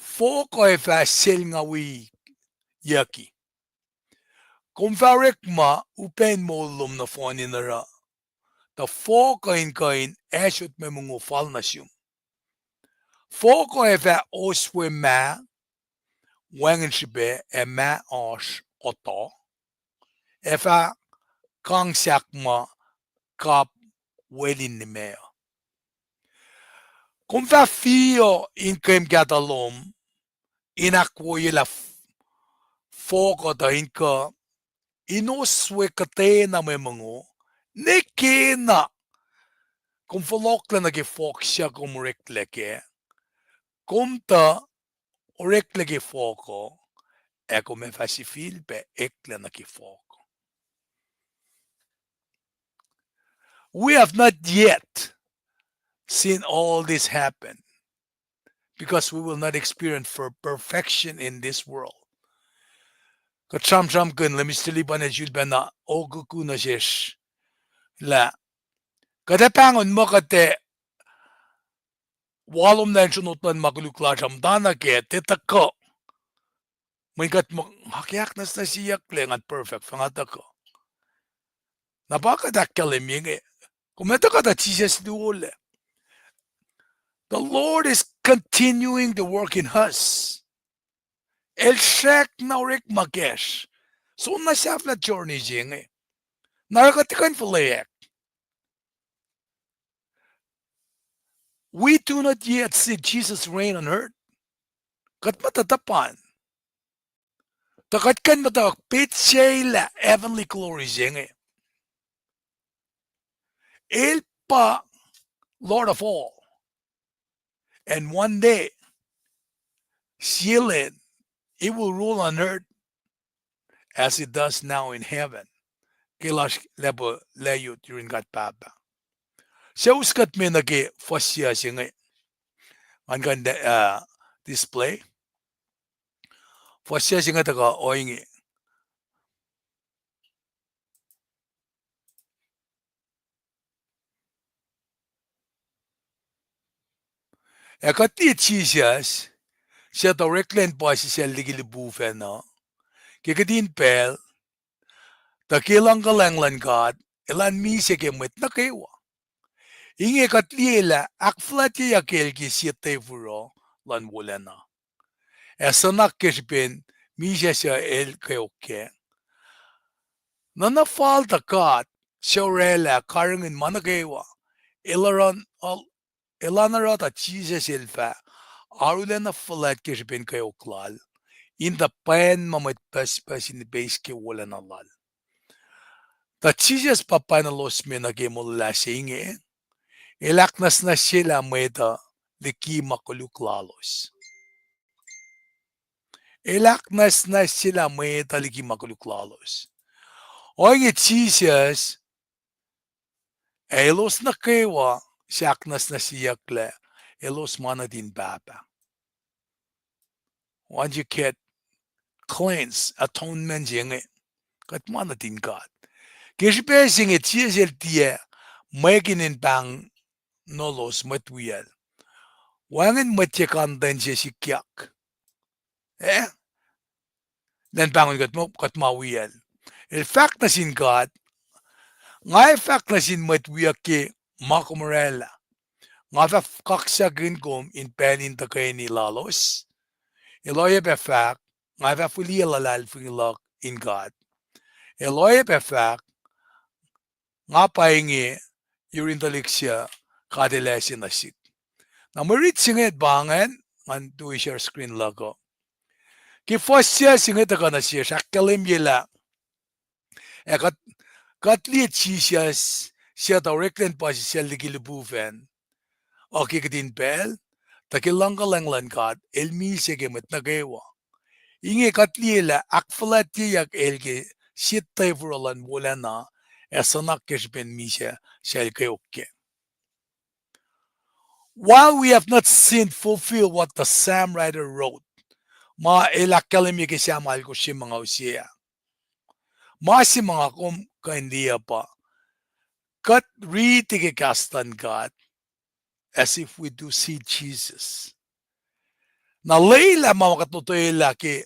fo ko fasil nga wi yaki. Kung farek ma upen mo lum na foni na ra. Ta fo kain esot me mungo fal na sium. Fo ko fa oswe ma wangen sibe ma os oto. Efa kaksak ma kap welin ni meo. Kung fa fio in kem gatalom inakwoy la foko da inka inoswe kate na me mango neke na kung folokla na fok siya kung Oreklac kung ta Oreklac foko kung me fasifil pe ekla na foko. We have not yet seen all this happen because we will not experience for perfection in this world. Katram kun lemistili ba na Jules na oguku na shesh la kadapangon mo kate walom na sunutan makulukla dana ke tetako may kat mo hakiyak na siyak lengat perfect fangatako napakadakaliming kumeta kata Jesus duole. The Lord is continuing the work in us. El shek na urik magesh. So na siya flat journey jing Narakatikan falayak. We do not yet see Jesus reign on earth. Kat matatapan. Takat kan matawak pitchela heavenly glory jing El pa Lord of all. And one day, it will rule on earth as it does now in heaven. kilash lebo layut during gat papa. So uskat me nage fosya singe an kan display. Fosya singe taga oingi. Ekati chisas siya to reklen po siya ligilibu fena. Kikadin pel takilang kalanglan kat ilan mi siya kemwet nukewa. Inge katliela akflati yakel ki siete furo lan wolacna. Esanak kishpin mi siya el Keok. Nana falta kat siya karangin manakewa. Ilanarata Jesus ilfa arulena falat kishpin Keoklal. In the pen mamat pas in the base ke wolacna lal. Ta Jesus papana los menage mula singe. Ilaknas na sila mweta Liki makuluklalos. Ilaknas na sila mweta Liki makuluklalos. Oinge Jesus elos na kewa siaknas na siyakle elos manadin baba. Once you get cleanse atonement jinge kat manadin God. Kishpe singe Jesus el tie maginin bang nolos matwiyal. Wangin matyakan dan siya likiyac. Dan bangon kat mawiyal. El fact na sin God, ngay fact na sin matwiyak ki makumarela. Nga kaksakin kom in penin takay ni lalos. Eloye be fact, nga fully lalal fungilak in God. Eloye be fact, nga paingi yurin taliksya kadelesin nasik. Na marit singet bangan, ngan do share screen lago. Ki fosya singet ka na siya, shakalim yela. Katli chisas siya Oreklac pa siya ligilibufen. O kikadin pel, takilangkalanglan kat, elmi siya kemet nakewa. Inge katli la akketeyac elge sittay furalan wolacna, esanak kishpen mi siya Keok. While we have not seen fulfill what the Psalm writer wrote, ma elakalim yake siya mahal ko siya mga usiya. Ma si mga kum kaindiya pa. Kat read the God as if we do see Jesus. Na leila mawakatutoyla ki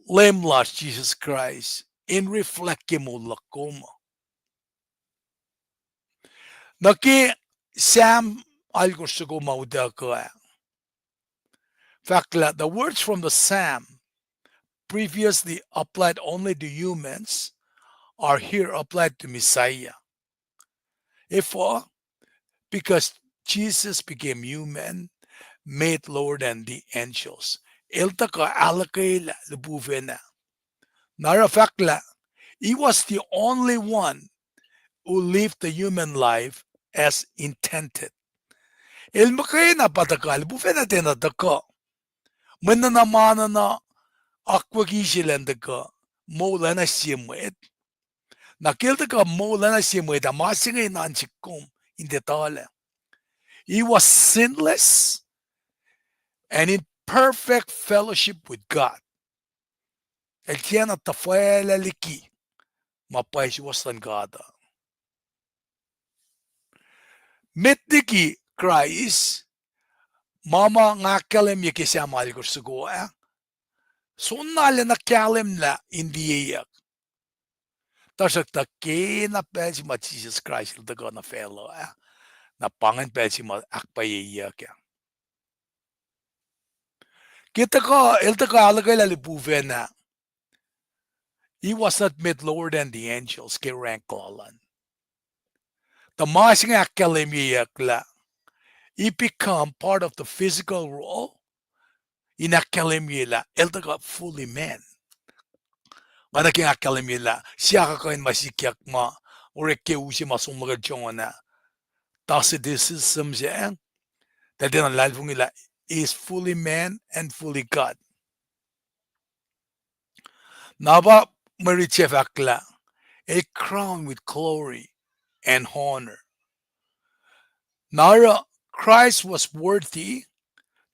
lemlas Jesus Christ in reflect mo lakoma. Naki Sam algo sugo mauda ko. Fakla, the words from the Psalm previously applied only to humans are here applied to Messiah. Therefore, because Jesus became human, made lower than the angels. Ilta ka alakay lubuvena. Nara fakla, he was the only one who lived the human life as intended. Ilma kayo na patakal, buvena tinataka. Mananamana na akwagishilandaka, mola na siyamwet. Nakilta ka mola na siyamwet, amasingay na ansikum in detale. He was sinless and in perfect fellowship with God. El tiene tafuela Liki, mapay Suwoswos. Mitdiki Christ, mama nga kalem yake siya malikor sugoa. Sunale na kalem la indiyak. Tasak take na pesi ma Jesus Christ il dago na fellow. Na pangan pesi ma akpayiyak. Kita ko, ilta ko alagay lalipuven na. He was not made lower than the angels, kay rank lalan. The masing akkalemiyak la. He become part of the physical role in akkalemiya ilta ko fully man. Manaking akkalemiya siya ka kain masikiyak ma oreke usi masumagad chongana. Tasidisism siya. Dahil din ang lalfong ila is fully man and fully God. Naba marichef akla. a crown with glory and honor. Nara, Christ was worthy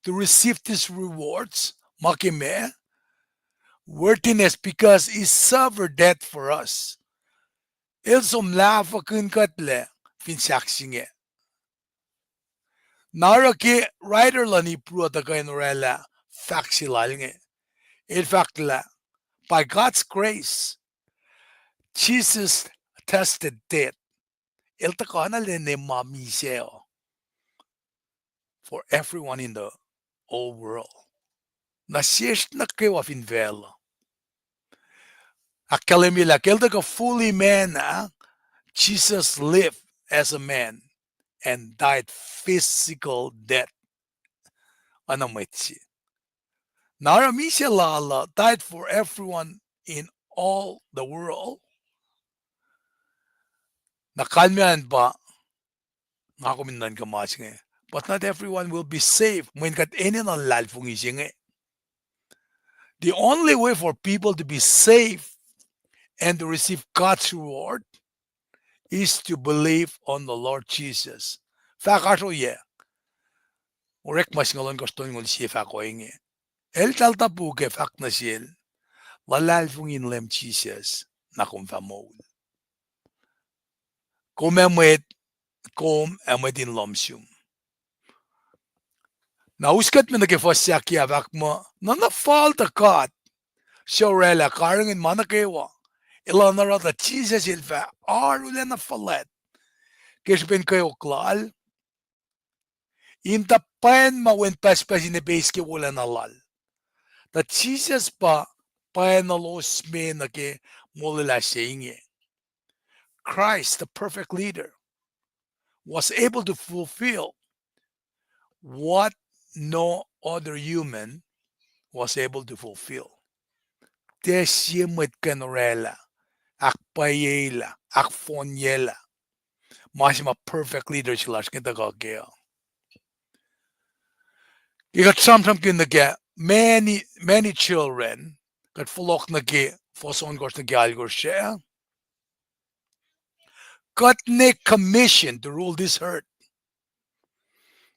to receive these rewards, makime, worthiness because he suffered death for us. Ilsom lafakun katle, finsakshinge. Nara ki writer lani pruata kainurela, faxilalinge. In fact, by God's grace, Jesus tested death. For everyone in the whole world. Nasyesh nukewa finvela. Akalemila keltaka fully man, Jesus lived as a man and died physical death. Anamitsi. Nara misya lala died for everyone in all the world. Nakalmian ba ngakumindan kamasing but not everyone will be saved. The only way for people to be saved and to receive God's reward is to believe on the Lord Jesus. Oreklac masingalon koston ngol sifac inge. El talta puke fak nasil. Lalalfungin lem Jesus na kumfamol. Mwe Read in lomsium. Nauskat mo nagifosyak yavak mo na falta God. Shorela karangin manakewa. Ilanara da Jesus ilfa arule na falet. Kishbin Keok lal. Inta pain mawen paspas in beske wala na lal. Da Jesus pa pain na los me nake mulila inge. Christ, the perfect leader, was able to fulfill what no other human was able to fulfill. Desimit canorela, akpayela, akfonyela. Masima perfect leader chilash kitagagea. You got sometimes in the many children got wolacna ge Fosrnga gyalgor got ne commission to rule this earth.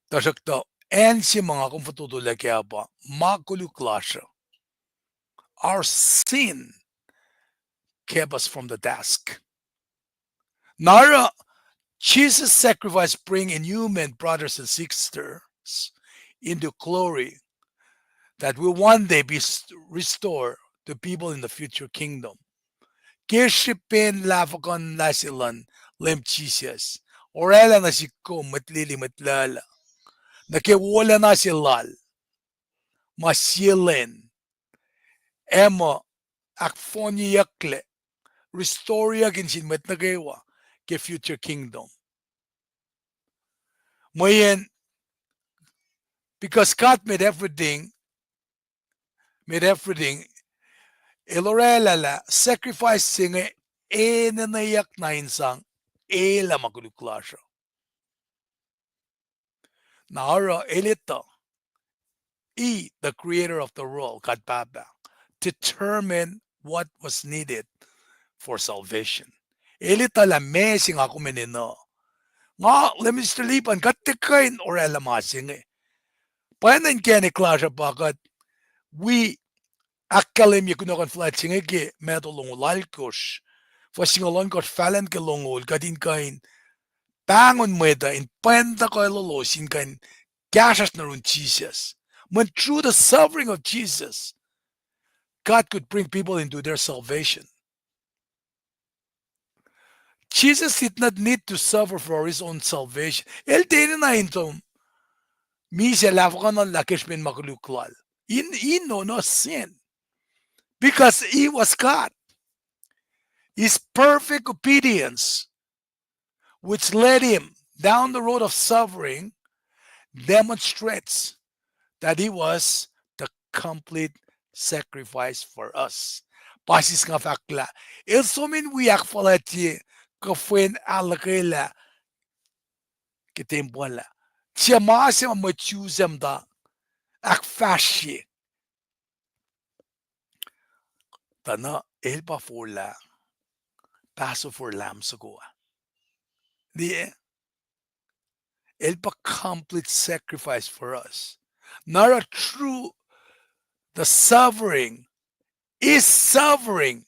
Tasakta and si mga kung fatutula kaya ba makuluklasha. Our sin kept us from the task. Nara, Jesus' sacrifice bring inhuman brothers and sisters into glory that will one day be restored to people in the future kingdom. Kishipin lafakon lasilan lem Jesus. Orela na siko matlili matlala. Nakiwala na silal. Masilin. Emo akfoniyakle. Restoria ginsin matnagewa ke future kingdom. Mayan, because God made everything, ilorela la sacrificing nanayak na insang ela makuluklasha. Naara elita, the creator of the world, God Baba, determined what was needed for salvation. Elita la mesing ako menino. Nga lemistalipan katikain or elamasing Panan kani klasha bakat we akkalem yakunokon flatching ege medalong lalkosh. Fasingalon got falan kelongol kadin kain bangon meda in penta koilolos in kain gashas narun Jesus. When through the suffering of Jesus, God could bring people into their salvation. Jesus did not need to suffer for his own salvation. El didn't intom. Misha lafakana lakesh ben makuluklal. He know no sin. Because he was God. His perfect obedience, which led him down the road of suffering, demonstrates that he was the complete sacrifice for us. Pasis nga fakla. Ilsumin wiyak falati kafwen alakela kitembola. Tiamasi machuzem da akfashi. Tana elba fola. Passover lamb sa goa. The complete sacrifice for us. Not a true, the sovereign is sovereign.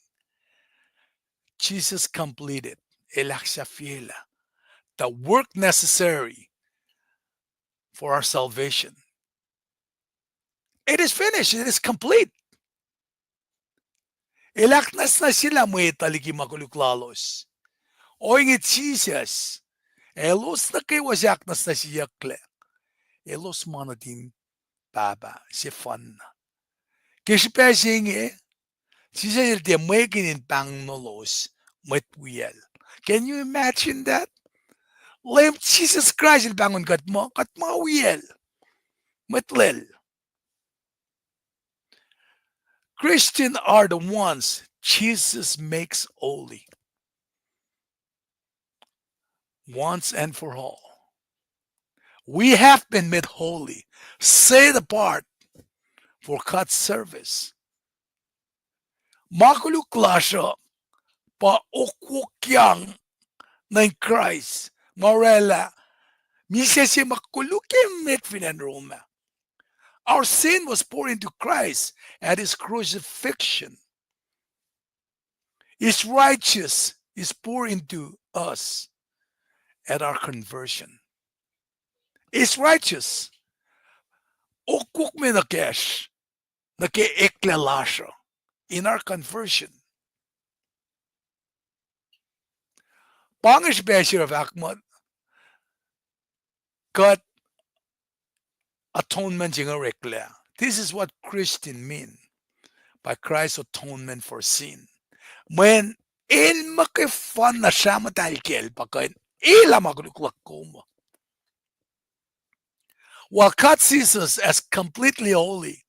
Jesus completed the work necessary for our salvation. It is finished. It is complete. Ilaknas na sila mwet Liki makuluklalos. O inge Jesus. Elos na wasaknas na siyakle. Elos manatin baba Fosrnga. Kishpesing Jesus the making in Paing nolos mwet wiel. Can you imagine that? Lamb Jesus Christ il bangon katma wiel. Matlel. Christians are the ones Jesus makes holy. Once and for all. We have been made holy, set apart for God's service. Makuluklasha pa okukyang ng Christ. Morella. Misesi makulukim mitfinan Roma. Our sin was poured into Christ at his crucifixion. His righteousness is poured into us at our conversion. His righteous. Okuk me nakesh. Nakeeklelasha. In our conversion. Pangish Bashir of Ahmad. God atonement in Oreklac. This is what Christian mean by Christ's atonement for sin. When il makifan na siya matalkel pagkain ila magluklak kuma. While God sees us as completely holy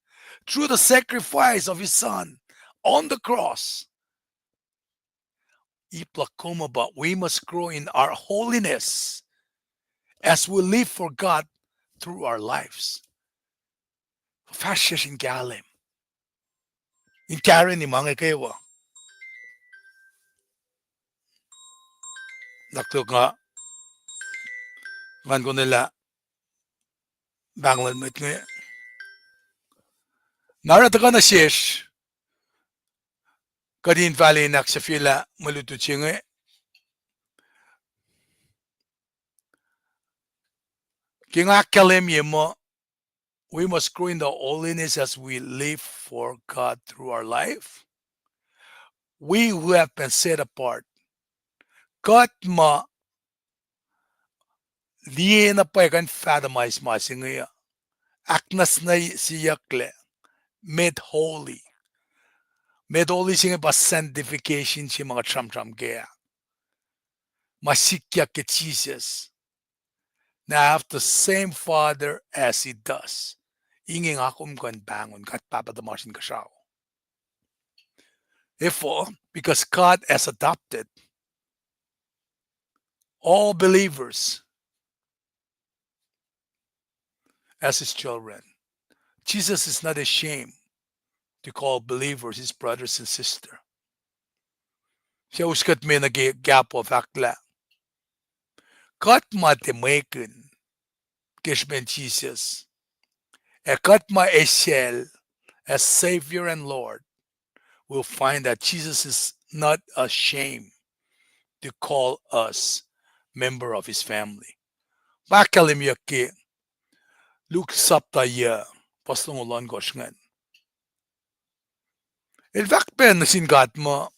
through the sacrifice of his son on the cross, but we must grow in our holiness as we live for God through our lives. Fashion galim. In Karen ni mga kewa. Nakto nga. Man ko nila. Banglan met nga. Narata ka na shesh. Kadin valley nak sa fila maluto chinge. Kinga kalim yemo. We must grow in the holiness as we live for God through our life. We who have been set apart. God ma liye na pa kan fathamize ma singa. Aknas na siyakle. Made holy. Made holy singa ba sanctification si mga tram kaya. Masikya ke Jesus. Na have the same Father as he does. Inge akum kan bangon kat papadamasin ka siya. Therefore, because God has adopted all believers as his children, Jesus is not ashamed to call believers his brothers and sisters. Siya uskat may nag-gap of akla. Kat matemaken kishben Jesus. Kat ma-eshel as Savior and Lord. We'll find that Jesus is not ashamed to call us member of his family. Bakalim yaki Luke sapta ya pastungulan gosngan. In fact, pen nasin gat mo.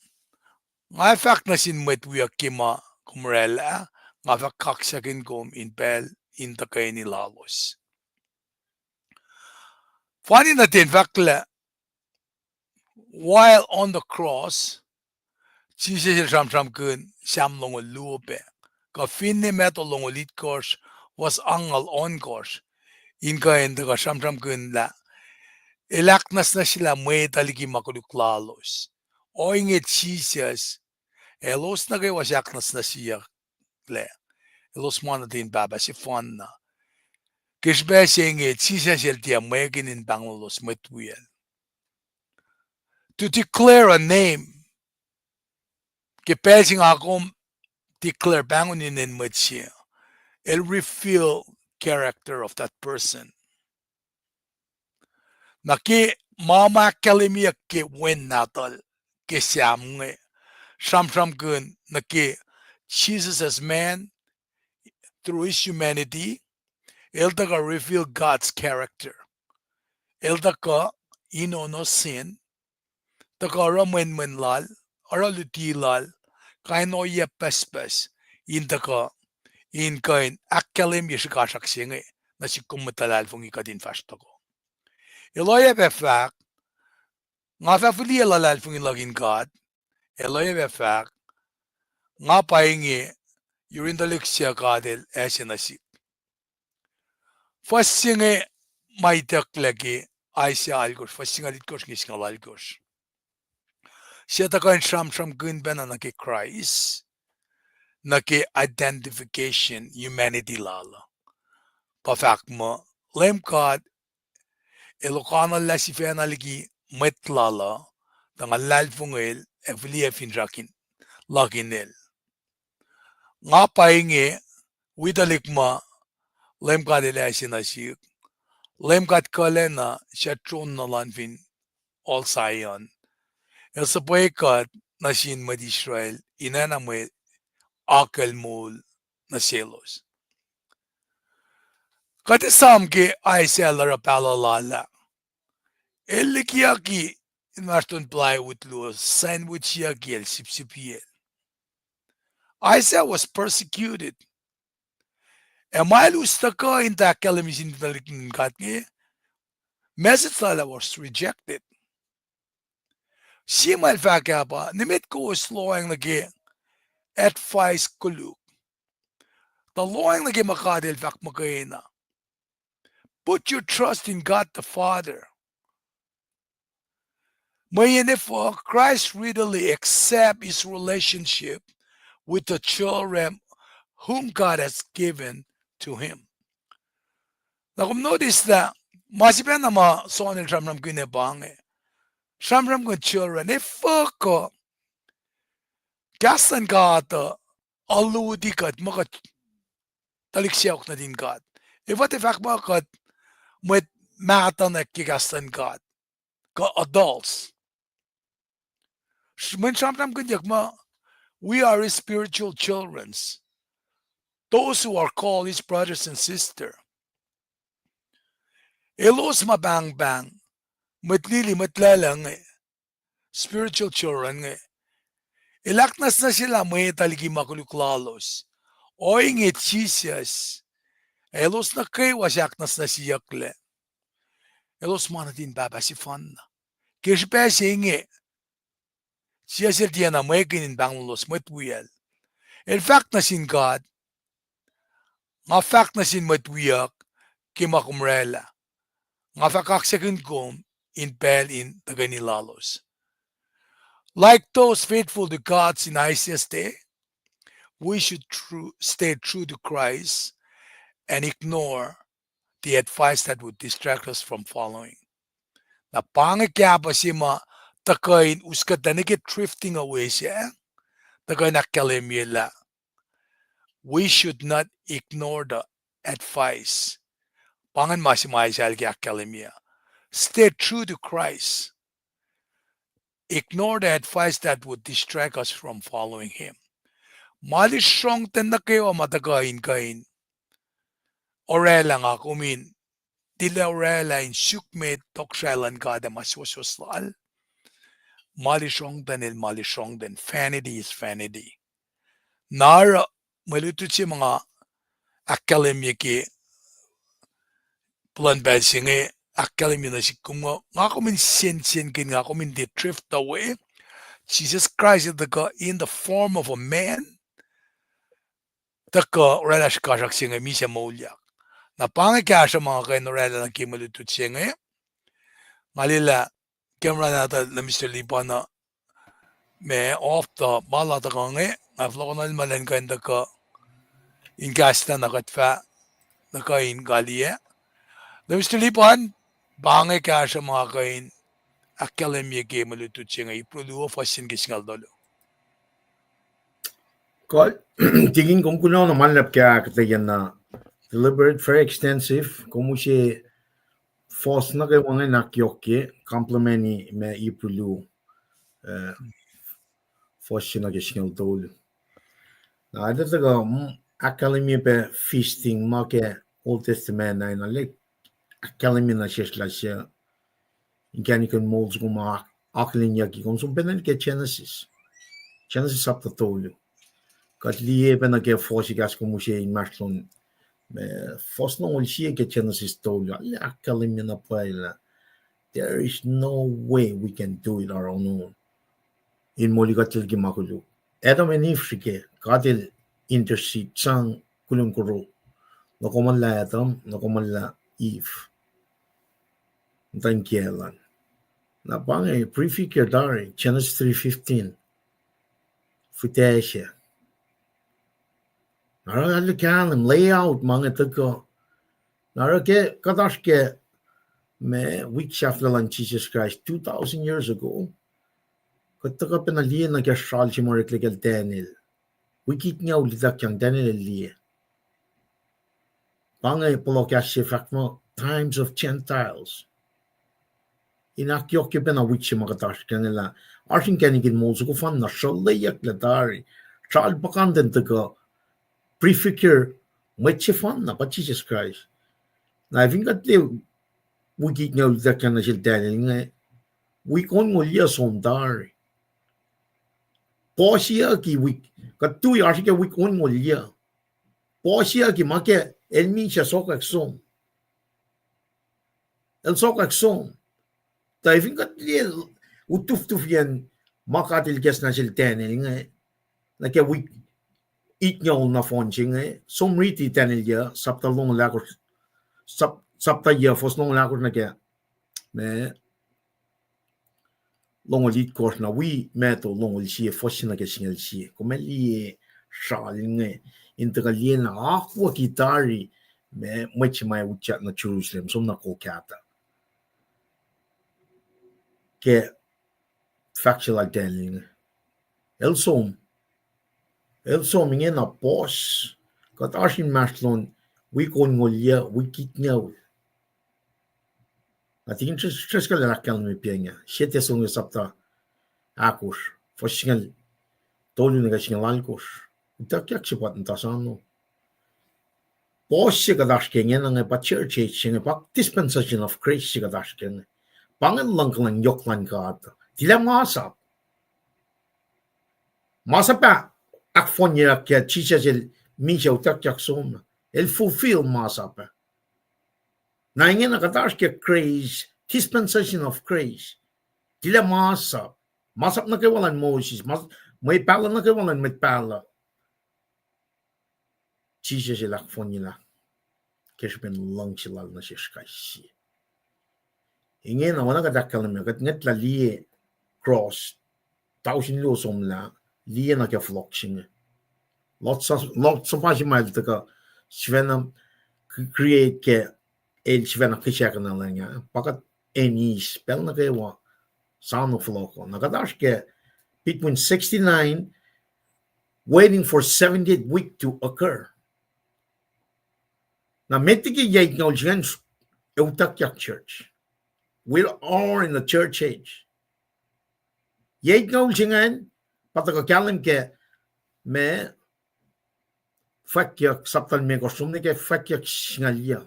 Nga fact nasin mwet yaki ma kumrela nga fact kaksakin kom in pel in takay ni lowos. Funny natin fact la. While on the cross, Jesus ram kun siam longo luope. Ka finne meto longo lit course was angal on course. Inge and the sham kun la. Ilaknas na sila mwet Liki makuluklalos. O inge Jesus. Elos na kayo wasaknas na siya. Elos mo na din baba si Fosrnga. Kishbe siya inge Jesus el tiya mwegin in banglos mwetwiyel. To declare a name Kipesing akom declare bangunin in mwet. It'll reveal character of that person. Naki mama kalimia ke wen natal ke siamnge sham gun naki Jesus as man through his humanity. Eldaka reveal God's character. Eldaka no sin. Taka men lal, ara luti lal, kaino ye pespes, indaka, in kain akkalim yishikashak singe, na si kumutalal fungi kadin fastako. Eloye befak, nga fafuli elalal fungi lagin God, eloye befak, nga paingi, yurin the likiyac kadil esinasi. First singe, maitak lagi, aisya algosh, first singe litkosh ngisngal algosh. Siya taka sham gun bena naki Christ, naki identification humanity lala. Pafak mo, LEUM GOD, Ilocano la si fena ligi met lala, tanga lalfungel, evlia finrakin, laginel. Nga painge, widalik ma, LEUM GOD ila sinasik, LEUM GOD kalena, siya tron na lanfin, all sayon. El sa boycott na sin med Israel, inana mo akel mul na selos. Kati samke ay selara palalala. El likiyac in maston play with lowos, sandwich yagiel sipsipiel. Isaiah was persecuted. Email ustaka in the kalamisin talikin katnge. Message was rejected. Simal fakapa, nimit ko slowing lagi advice kuluk. The lowing lagi makadil fak makaina. Put your trust in God the Father. Therefore, Christ readily accept his relationship with the children whom God has given to him. Now, notice that masipan na ma son el shamram kune bange. Shamram kun children, if ko KahsInKol aludi kat maka talikiyac na din God. If what if kat mwet mata na KahsInKol ka adults. When shamram kun yakma, we are his spiritual children. Those who are called his brothers and sisters. Elos mabang bang, matlili matlalang spiritual children. Ilaknas na sila may taligi makuluklalos. Oing it Jesus. Elos na kay wasyaknas na siyakle. Elos manatin babasifan na. Kishpe singe. Siya siltiya na may kinin banglos matwiyal. In fact na sin God. Nga fact na sin matwiyak kimakumrela. Nga fa kaksakin kom in pacl in taganilalos. Like those faithful to God's in ICST, we should stay true to Christ and ignore the advice that would distract us from following. Na pangakya pa si ma takain uskat na get drifting away siya, takain akalimila. We should not ignore the advice. Pangan masimay siya akalimia. Stay true to Christ. Ignore the advice that would distract us from following him. Malishong tendakewa matakain kain. Oreklac nga kumin. Dila Oreklac in sukmet tokshalan kada Suwoswos lal. Malishong den. Vanity is vanity. Nara maluto si mga akademya ki plan basinge akademya na si kuma nga kumin sin kin nga kumin they drift away. Jesus Christ in the form of a man. Taka Oreklac kaksak singe misa mauliak. Na pangakya sa mga kain Oreklac na kimalutut singe. Malila camera nata na Mr. Lipa na me off the bala ta kange aflokonal malen kain taka in gasta na katfa na kain galia. Na Mr. Lipan bange kya sa mga kain akademya kimalutut singe iproduo fasin kisngal dolo. tingin kong kuno naman lap kaya katayan na deliberate, very extensive. Kung mo siya Fosrnga kay mga nakyoke, complementi me ipulu Fosrnga kay singal tol. Na ito taga akademi pe feasting make Old Testament na like akademi na siya siya ingani kan molds kung mga aklinya ki kung sumpenan kay Genesis chapter tol. Kat liye pe na kay Fosrnga kung mo siya imaslon Fosrnga ul siya kay Genesis tol. Akademi na pala. There is no way we can do it our own. In moligatil ki makulu. Adam and Eve shike katil intercede sang kulung kuro. Nakoman la Adam, nakoman la Eve. Ntan kielan. Na pange prefigure dari Genesis 3:15. Futesha. Nara alikanam layout mga tuko. Nara ke katashke me week shaflalan Jesus Christ 2,000 years ago. Kataga pinaliyan na kaya shal si Oreklac Daniel. Wikit niya ulitak yang Daniel liye. Bangay polo kaya sifac mo times of Gentiles. Inakyok kaya na week siya makatash kanila. Arsing kanigin mo sa kufan na shalayak ladari. Shal bakanden taga prefigure mwet siya fan na pa Jesus Christ. Na I think at liw wikit niya ulitak yan na si Daniel nga. Wikon mo liya sondari. Posia ki week katu ya ke week on molia posia ki make el mincha soka som el soka som ta ifin kat liel utuf yan makatil kes na siltenel nga na ke week it nyol na fonching som riti tenel ya sapta long lakos sapta ya fos long lakos na ke me long lead course na we meto long li Fosrnga ke singal si como li shalinge integralien na aqua kitari me much mai ucha na Jerusalem som na kokata ke factual identity el som inge na pos kat ashin maslon we kon ngolia we kitnyaw Ating just ka lakal mi pianya. Siete song sapta akos. Fosrnga tolu nga singal alkos. Itakiak sipat ntasano. Pos siya kadashkengen nga pa church age nga pa dispensation of grace siya kadashkengen. Pangan lang klang yoklan ka ata. Tila masap. Masap pa. Akfon niya kaya chicha jil misha utakiak som. El fulfill masap pa. Na ingin nakatash ke grace, dispensation of grace. Tila masap. Masap na kawalan Moses. May pala na kawalan may pala. Jesus sila kfon nila. Kasi pen lang sila na siya kasi. Ingin na wana kadakal na kat ngat la liye cross. Tausin lo som la. Liye na kya flock singa. Lots of pashi mail taka. Svena create ke el svena kishaka na lang ya. Pakat any spell na kayo sound of loco. Nakadash ke between 69 waiting for 70th week to occur. Na metiki yait nga uljigan eutakyak church. We are in the church age. Yait nga uljigan patakakalem ke me fakyak saptal me kostumne ke fakyak singalya.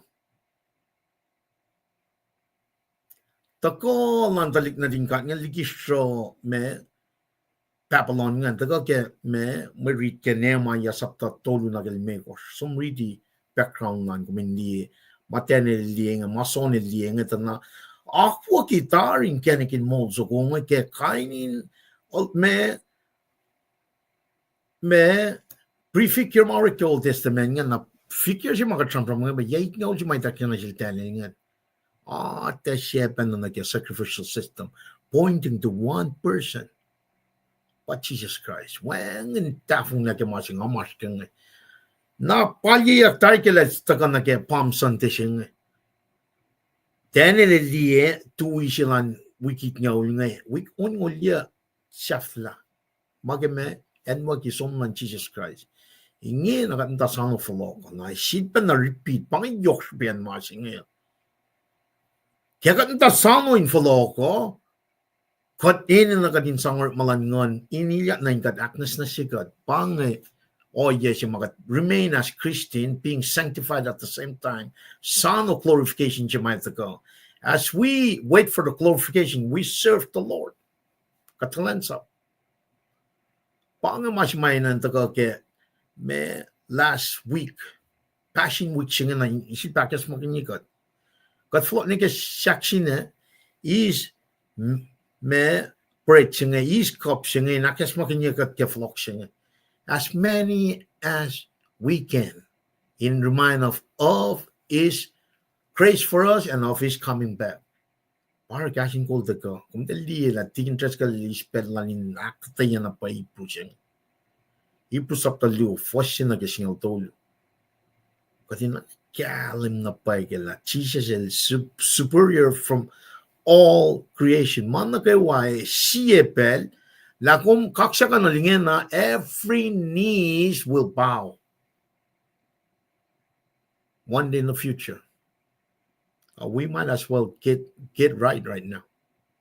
Tako lantalik na din ka nga likisyo me Papillon nga tako ke me Mwe Read ke nema ya sapta tolu na gelmekos. Some ready background nan kumindi matene lienga masone lienga tana aqua kitarin kenikin molzo kung ke kainin me prefigure marike Old Testament nga na figure siya makatrampram nga ba yait nga uji may takya na siltene nga the shepen na nagya sacrificial system pointing to one person but Jesus Christ when in tafung nagya masing amas kang na palyiyak tayo kila taka nagya palm santising tenele liye tuwi silan wikit nga uli nga wik on ulya shafla magame and what is on Jesus Christ. Inge na kan ta sang follow na shit pa na repeat pang yok bian ma singe. Kaya kan ta sang in follow ko. Kot in na kadin sang malangon iniya na ingat aknes na sigat pang yes you magat remain as Christian being sanctified at the same time. Son of glorification you might go. As we wait for the glorification, we serve the Lord. Kaksakin. Pang mas may nantaga ke me last week passion week singa na isi pakas makinikot. Kat flot ni ke saksine is me break singa is cup singa nakas makinikot ke flok singa. As many as we can in remind of his grace for us and of his coming back. Para KahsInKol deko kum dali la tigin tres ka lispel lang in akketeyac na pa ipusing. Ipusap ta liu Fosrnga ke singal tolu. Kasi na kalim na pa ikela. Jesus is superior from all creation. Man na kay why siepel la kum kaksakan na lingen na every knees will bow. One day in the future. We might as well get right now.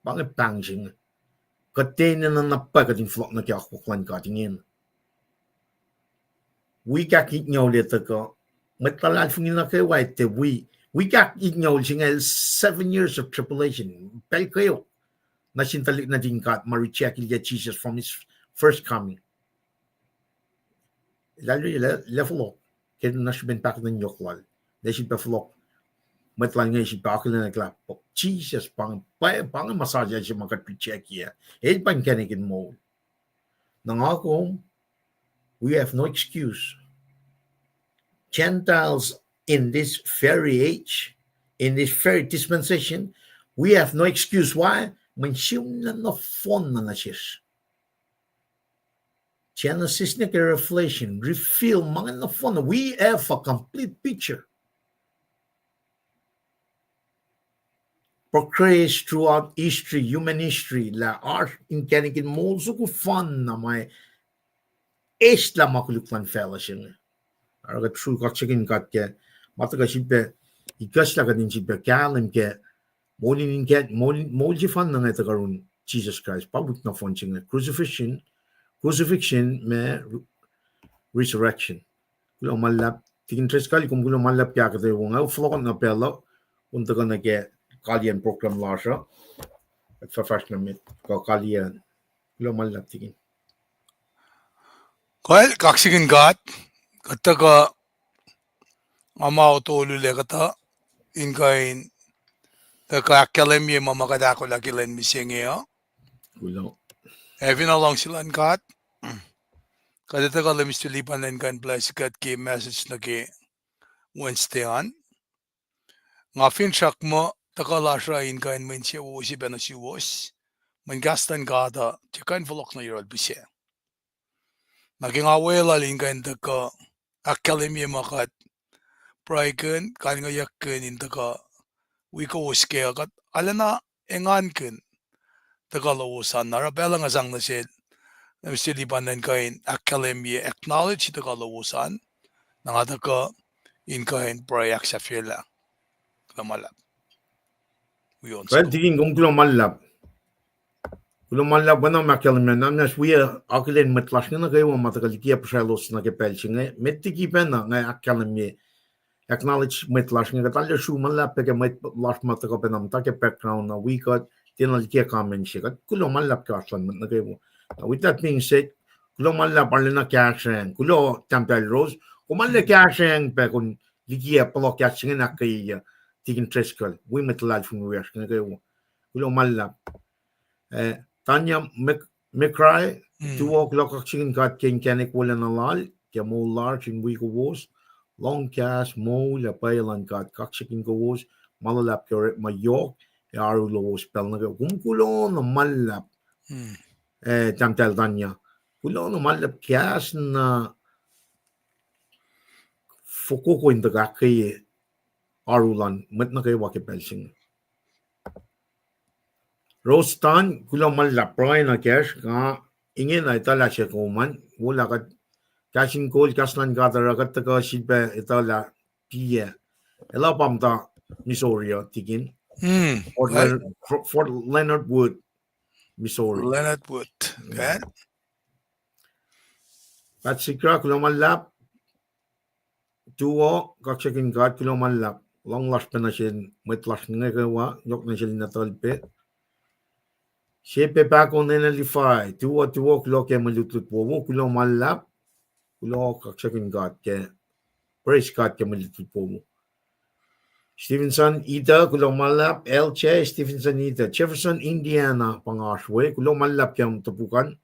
Bakit pangsing? Katenin na napagating flok na kaya kuklan katingin. We got it no later go. Matalat from na kay white we got it no single 7 years of tribulation. Pel Keok. Nasintalik na din kat maricheck get Jesus from his first coming. Lalo level up. Kaya na siya bentak ng yoklal. They should be flok. Matlang nga si akollah na klap. Jesus pang masaya siya makapit-check ya. Eh pang kanikin mo. Nang ako, we have no excuse. Gentiles in this very age, in this very dispensation, we have no excuse. Why? Mansiyong na fon na siya. Genesis na Revelation, reveal mga na fon. We have a complete picture. Portrays throughout history, human history, la art in kanikin mo so ko fun na may la makulukman fellowship. Araga true kaksakin kat ke mataga sipe ikas la kadin sipe kalim ke molin fun na ngayta karun Jesus Christ public na fun singa crucifixion me resurrection. Kulo malap tikin tres kali kum kulo malap kya kate wong au flokon na pelo unta ka na ke kalian program lasha at professional mit ko kalian kulo malap tikin. Well, kaksakin gat kataga amao tolu le kata inkain the kakelem ye mamakadako lakilen misengeo. Kulo. Even along silan gat. Kada taga lemis tulipan len kan bless gat ki message na ki Wednesday on. Nga fin shak mo taga lasha inkain menche wosi bena Suwoswos. Mengastan gada tikan wolacna yorol bise. Naging awela inkain taga akelem ye makat praiken kan nga yakken in taga wiowos kat alana engan ken taga lowosan narabela nga sang na sil namistilipan len kain akelem ye acknowledge taga lowosan nga taga in kain proyak sa fila lamalap. Well, tigin kung kulo malap wala makelem na nas we akollah matlash na kayo matagal likiyac pasalos na kepelching metiki pen na akelem ye acknowledge matlash nga katalya shu malap ke matlash matagal penam ta ke background na we got tinal likiyac comment siya kulo malap ka aslan na kayo. With that being said, kulo malap arlena kaksakin kulo tampel rose kumalle kaksakin pe kun likiyac palok kaksakin na kay tigin treskal we matlal from we na kayo kulo malap Tanya Mwe tuwok kaksakin kat kanik wala na lal kaya mo large in wiowos long cast mo lapailan kat kaksakin kawos malalap kaya mayok aru lowos pel na kung kulo na malap tamtel tanya kulo na malap kias na fukuko in taga kay arulan mat na kayo wakipelsing Rostan kulo malap proy na cash ka inge na itala siya kuman. Wala kat KahsInKol kaslan kadara kat taka shilpe itala piye. Ela pamta Missouri tigin. Fort Leonard Wood, Missouri. Leonard Wood. Okay. Kat sikra kulomalap. Tuwo kaksakin kat kulomalap. Long last pa na siya mwet last nukewa. Yok na siya natalpe. Siya pa ko nenalify. Tuwo kulo ke malutut po mo. Kulomalap. Kulo kaksakin kat ke. Praise kat ke malutut po mo. Stevenson, Ida, kulomalap. Elche, Stevenson, Ida. Jefferson, Indiana, pangaswe. Kulomalap kayang tupukan.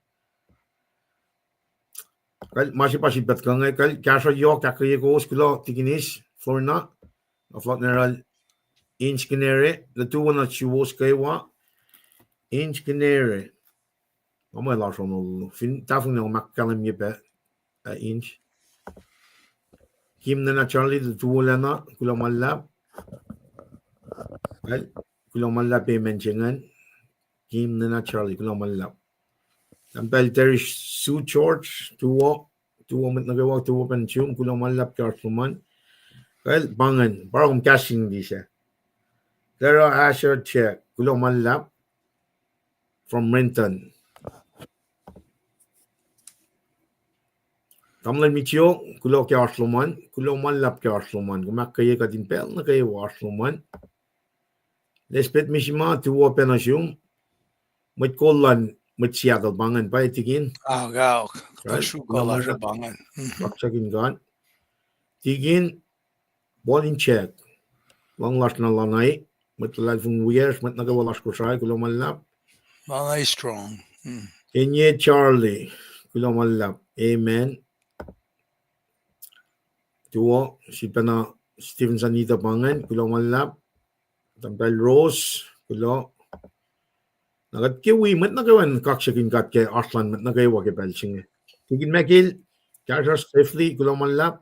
Kal masih pasibat ka nga kal kaso yo kakaya ko skulo tiginis Fosrnga aflot neral inch kinere the two one that Suwoswos kaywa inch kinere mamay la so no fin tafung no makkalam yepe inch kim na Charlie the two lana kulo malap kal kulo malap e mentionan kim na Charlie kulo malap tampel there is Sue George tuwo met nagawa tuwo pensium kulo malap karsuman. Well, bangan, parang casting di siya. Pero Asher check, kulo malap from Renton. Kamlan mityo, kulo kaya Arsluman, kulo malap kaya Arsluman. Kumakaya ka din pel na kayo Arsluman. Lespet misima, tuwo penasyum. Mat kolan, mat Seattle bangan pa itigin. Gaw, kaksukola sa bangan. Kaksakin gan. Tigin, ball in check. Long last na lanay. Mat lalfung years, mat nagawalas Kosrae, kulo malap. Malay strong. Inge Charlie, kulo malap. Amen. Tuwo, si Pana Stevenson Nita Pangan, kulo malap. Tampel Rose, kulo. Nagat kiwi, mat nagawan kaksakin kat kay Arslan, mat nagawa kay Pelching. Tigin Mekil, Kasa Safely, kulo malap.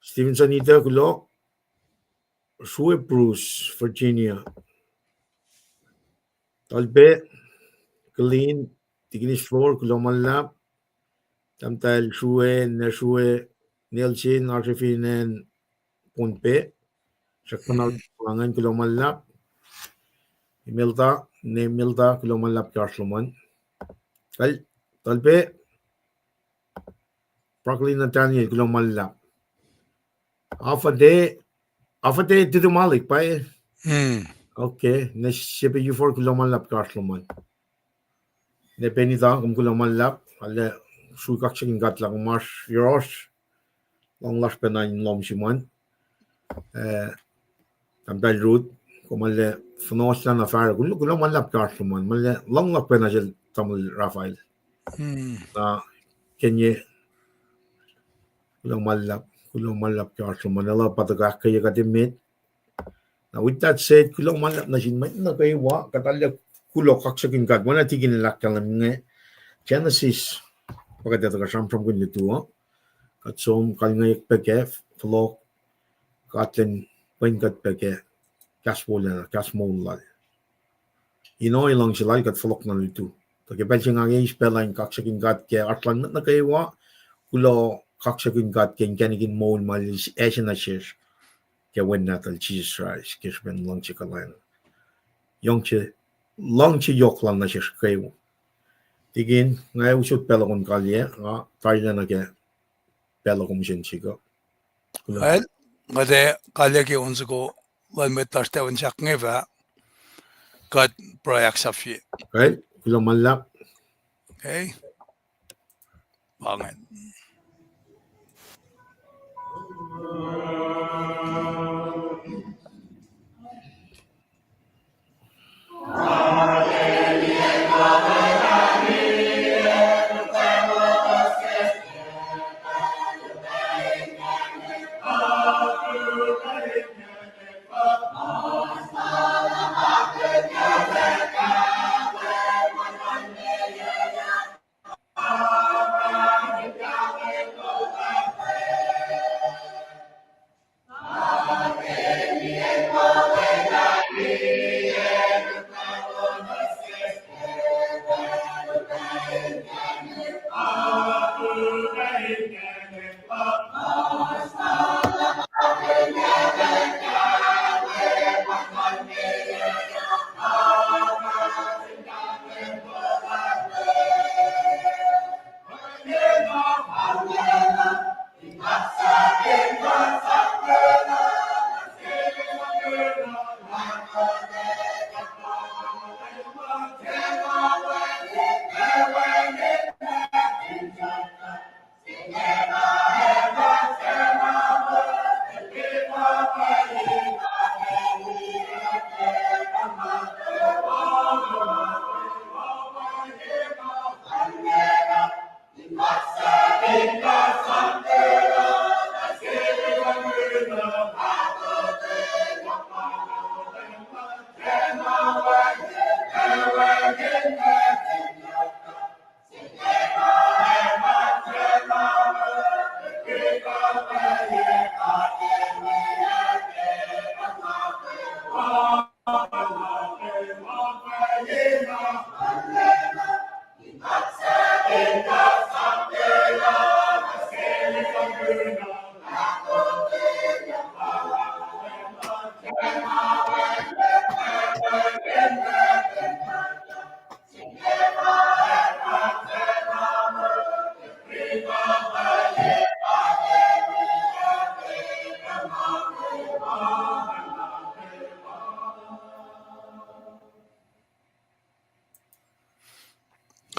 Stevenson Nita, kulo. Srui Bruce, Virginia. Talpe, Clean, Tiginis Floor, kulo malap. Tamtal Srui, Nelson, Archifinen, Punpe. Sakpanal pangan kulo malap. Milta kulo malap Karsluman. Talpe Proclin Nathaniel kulo malap. Half a day to Malik pa eh. Okay, nasipi you for kulo malap Karsluman. Depenita kung kulo malap. Ale suikak sa gat lang mas yoros. Long last pa na yung lom siman. Tampel root. Kumale fnos na fara kulo malap Karsluman. Male long lap pa na siya tamul Rafael. Na Kenya kulo malap Karsluman. Nala patagak kaya katimit. Now with that said, kulo malap na siya na kayo katalya kulo kaksakin kat. Wana tigin nilak ka lang nga. Genesis. Pagkatito ka siyang from kunituwa. Katsom kalngayik peke. Flok. Katlin pangkat peke. Kasmolal. Inoy lang sila kat flok na nito. Pagkipel siya nga ngayon spelling kaksakin kat kaya atlan na kayo kulo kaksakin kat kaya kanigin mol malis esya na siya. Kaya when natal Jesus Christ. Kaya siya lang siya kalayan. Yung siya lang siya yok lang na siya kayo. Tigin, ngayon usot pala kong kalye, tayo na nage pala kong siya siya. Well, ngade kalye ki unsuko walmet tarstewan siya ngeva kat proyak safi. Okay, kulo malap. Okay. Bangan.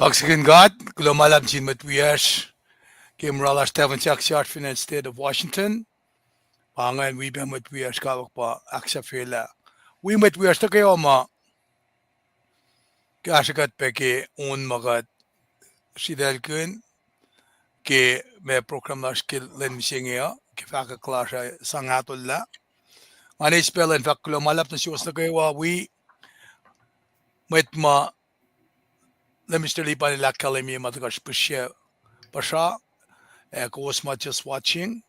Kaksakin God, lumalab si Mwe Read, Kimrala Stephen Jackson in the state of Washington. Pangan we be Mwe Read kawak pa aksafila. We Mwe Read to kayo ma kasakat peke un magat sidel kun ke me program las ke len misingya ke faka klasa sangatolla. Ani spell in fact lumalab na siwas na kayo we Mwe ma Mr. Lipan la kalemi matagash pushe pasha was much just watching.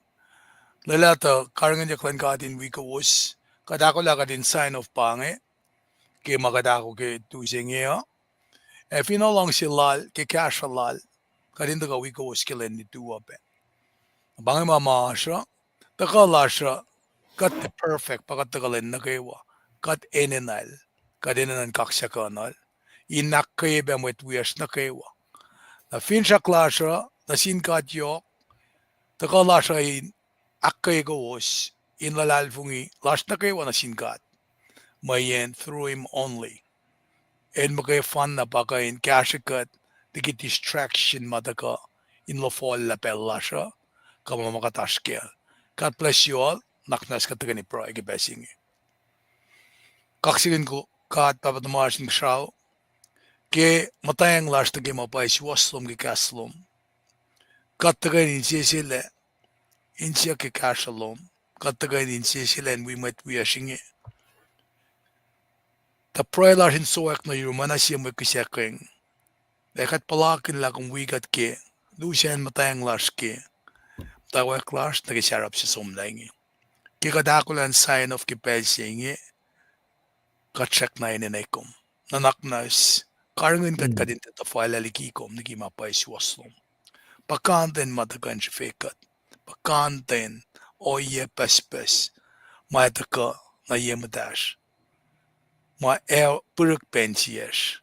Lalata karangan yaklan ka din wiowos kadako la ka din sign of pange ke magadako ke tuisingya. If you no long si lal ke cash lal kadin daga wiowos kilen ni tuwape. Bangi mama asha taka got the perfect pakatagalan na kewa got enenal kadinan kaksakanal inak kaya ba Mwe Read na kewa. Na finsha klasha na sinkatyo taka lasha in akketeyac in lalalfungi lash na kayo na sinkat mayen through him only and magay fun na baka in kashikat diki distraction mataka in lo fall la pelasha kama makatashkel. God bless you all. Naknas katagani pro igibesing. KahsInKol kat papadamasin kshaw ke matayang lash na kayo mapay Suwoswos ki kaslom katagani sisile insiya ke kashalom katagain sila and we might be asing the proilar in soak na yumana siya mo kisaking dekat palakin la kung wigat ke lusian matayang las ke mutawaek las nagisarap si somdaing kikadakulan sign of kipel Kaksak na inenekom nanaknas karangin kat kadin ta file Liki niki mapay Suwoswos pakanten matakan si fekat pakanten oye pespes mataka na yemadash ma puruk pensiers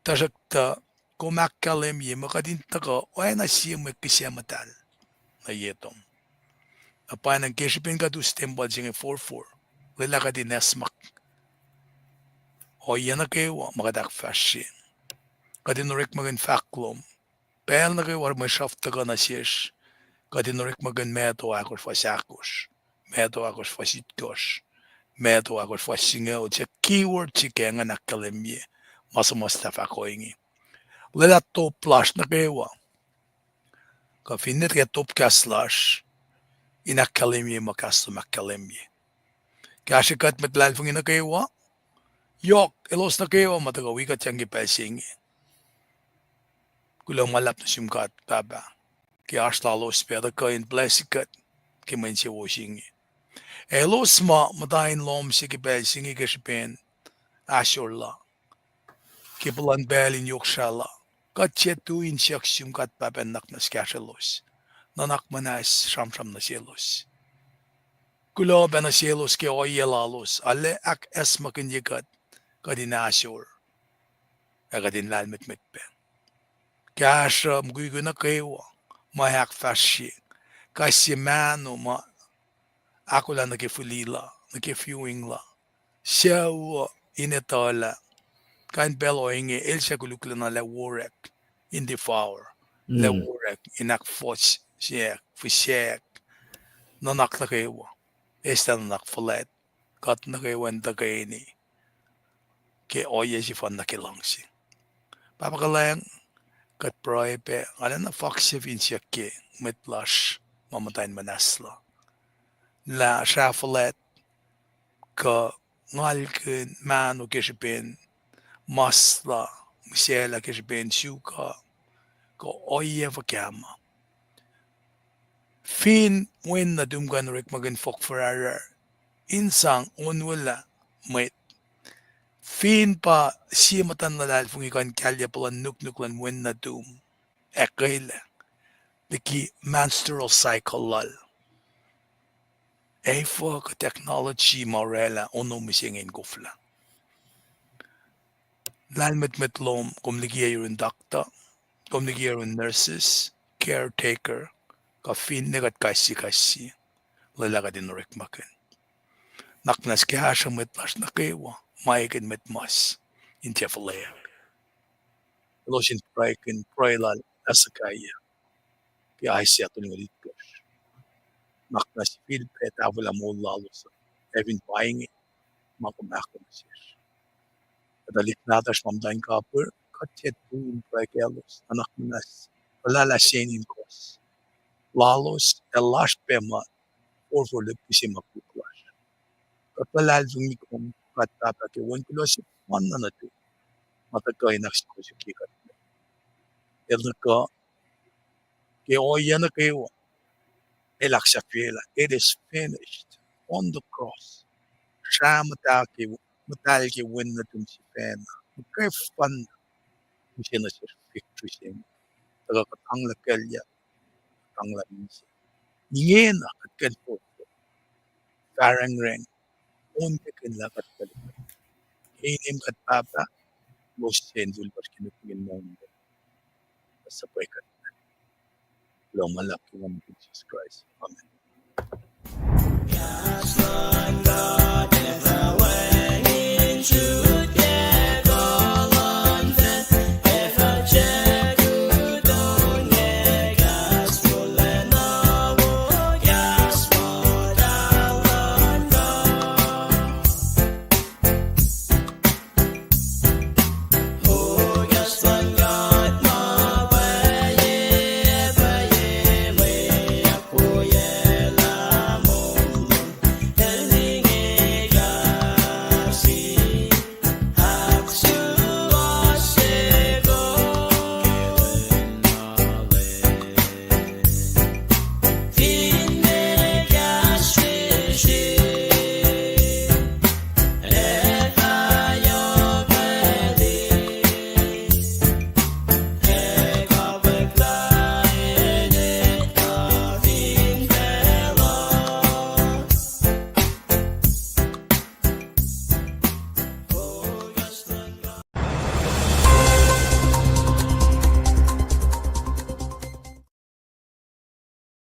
tasakta kumakalem yemakadin taka oana siyem kisematal na yetom apa nang kesipin ka stembal jing 44 lalakadin nesmak o yana kewa makadak fashion kadin rek magan faklom pel na kewa mashafta ka na siyesh kadin rek magan meto akos fasakos meto akos fasitkos meto akos fasinga o tse keyword chikenga nakalemye masamustafa koingi lela top plus na kewa ka finnet ke top kaslash inakalemye makasto makalemye kashikat metlal fungina kewa yok elos na kewa matagawi ka tiyang gipesingi kulang malap na simkat baba ki ashtalos peda ka in blessikat ki mensi washingi elos matayin lom si gipesingi kashipen ashurla ki bulan belin yokshala katchetu in siyak simkat baba nak na skashalos nanak manas sham na sielos kulo bena sielos ki oyelalos ale ak esmakin yikat kadin ashur kadin lalmet metpen kasha mgugu na kewa mayak fashi kasi mano ma akollah nakifulila nakifuing la siya inetola kan belo inge el siya kulukla na laworek in the flower laworek inak fos siya fishek nanak na kayo esta nanak flat kat na kayo wanda kayo ni ke oye si fan na kilangsi papakalayang kat proepe ala na foxy siya ke metlash mamatayin manasla la siya flat ka ngalkin mano kisipin masla musiela kisipin shuka ko oye vakama fin when na dumgan rik magin fok forarer insang onwala mwet fin pa siya matan nalal fung ikan kalya pala nuklan when na dum ekele Liki menstrual cycle lal Efo ka technology morela ono misingin gufla lal met lom kom likiyac doctor kom likiyac nurses caretaker ka fin negat kasi lalaga din rik makin naknas kaya siya met pas nakewa maikin met mas intefalea losin praikin proilal asakaya kaya ay siya tuloy ulit naknas fil pet avula mo lalos Evin Paing makumako siya Kadalik natas mamdain kapur katet buin praikelos anak minas palalasenin kos lalos elash pema for lepisi makuklas kapalal zungikom katata ke wan kulosi manna na tu matagay naksiko si kikat elka ke oyana kewa elaksa fiela it is finished on the cross shamata ke matal ke wen na tum si pena kay fan siya na siya victory siya tagakatang lakelya katang labis ingin at kan po parang ren unti kan lakat balik inim kat papa most sensul pas kinupingin mo sa pwekat lumalaki ng Jesus Christ. Amen.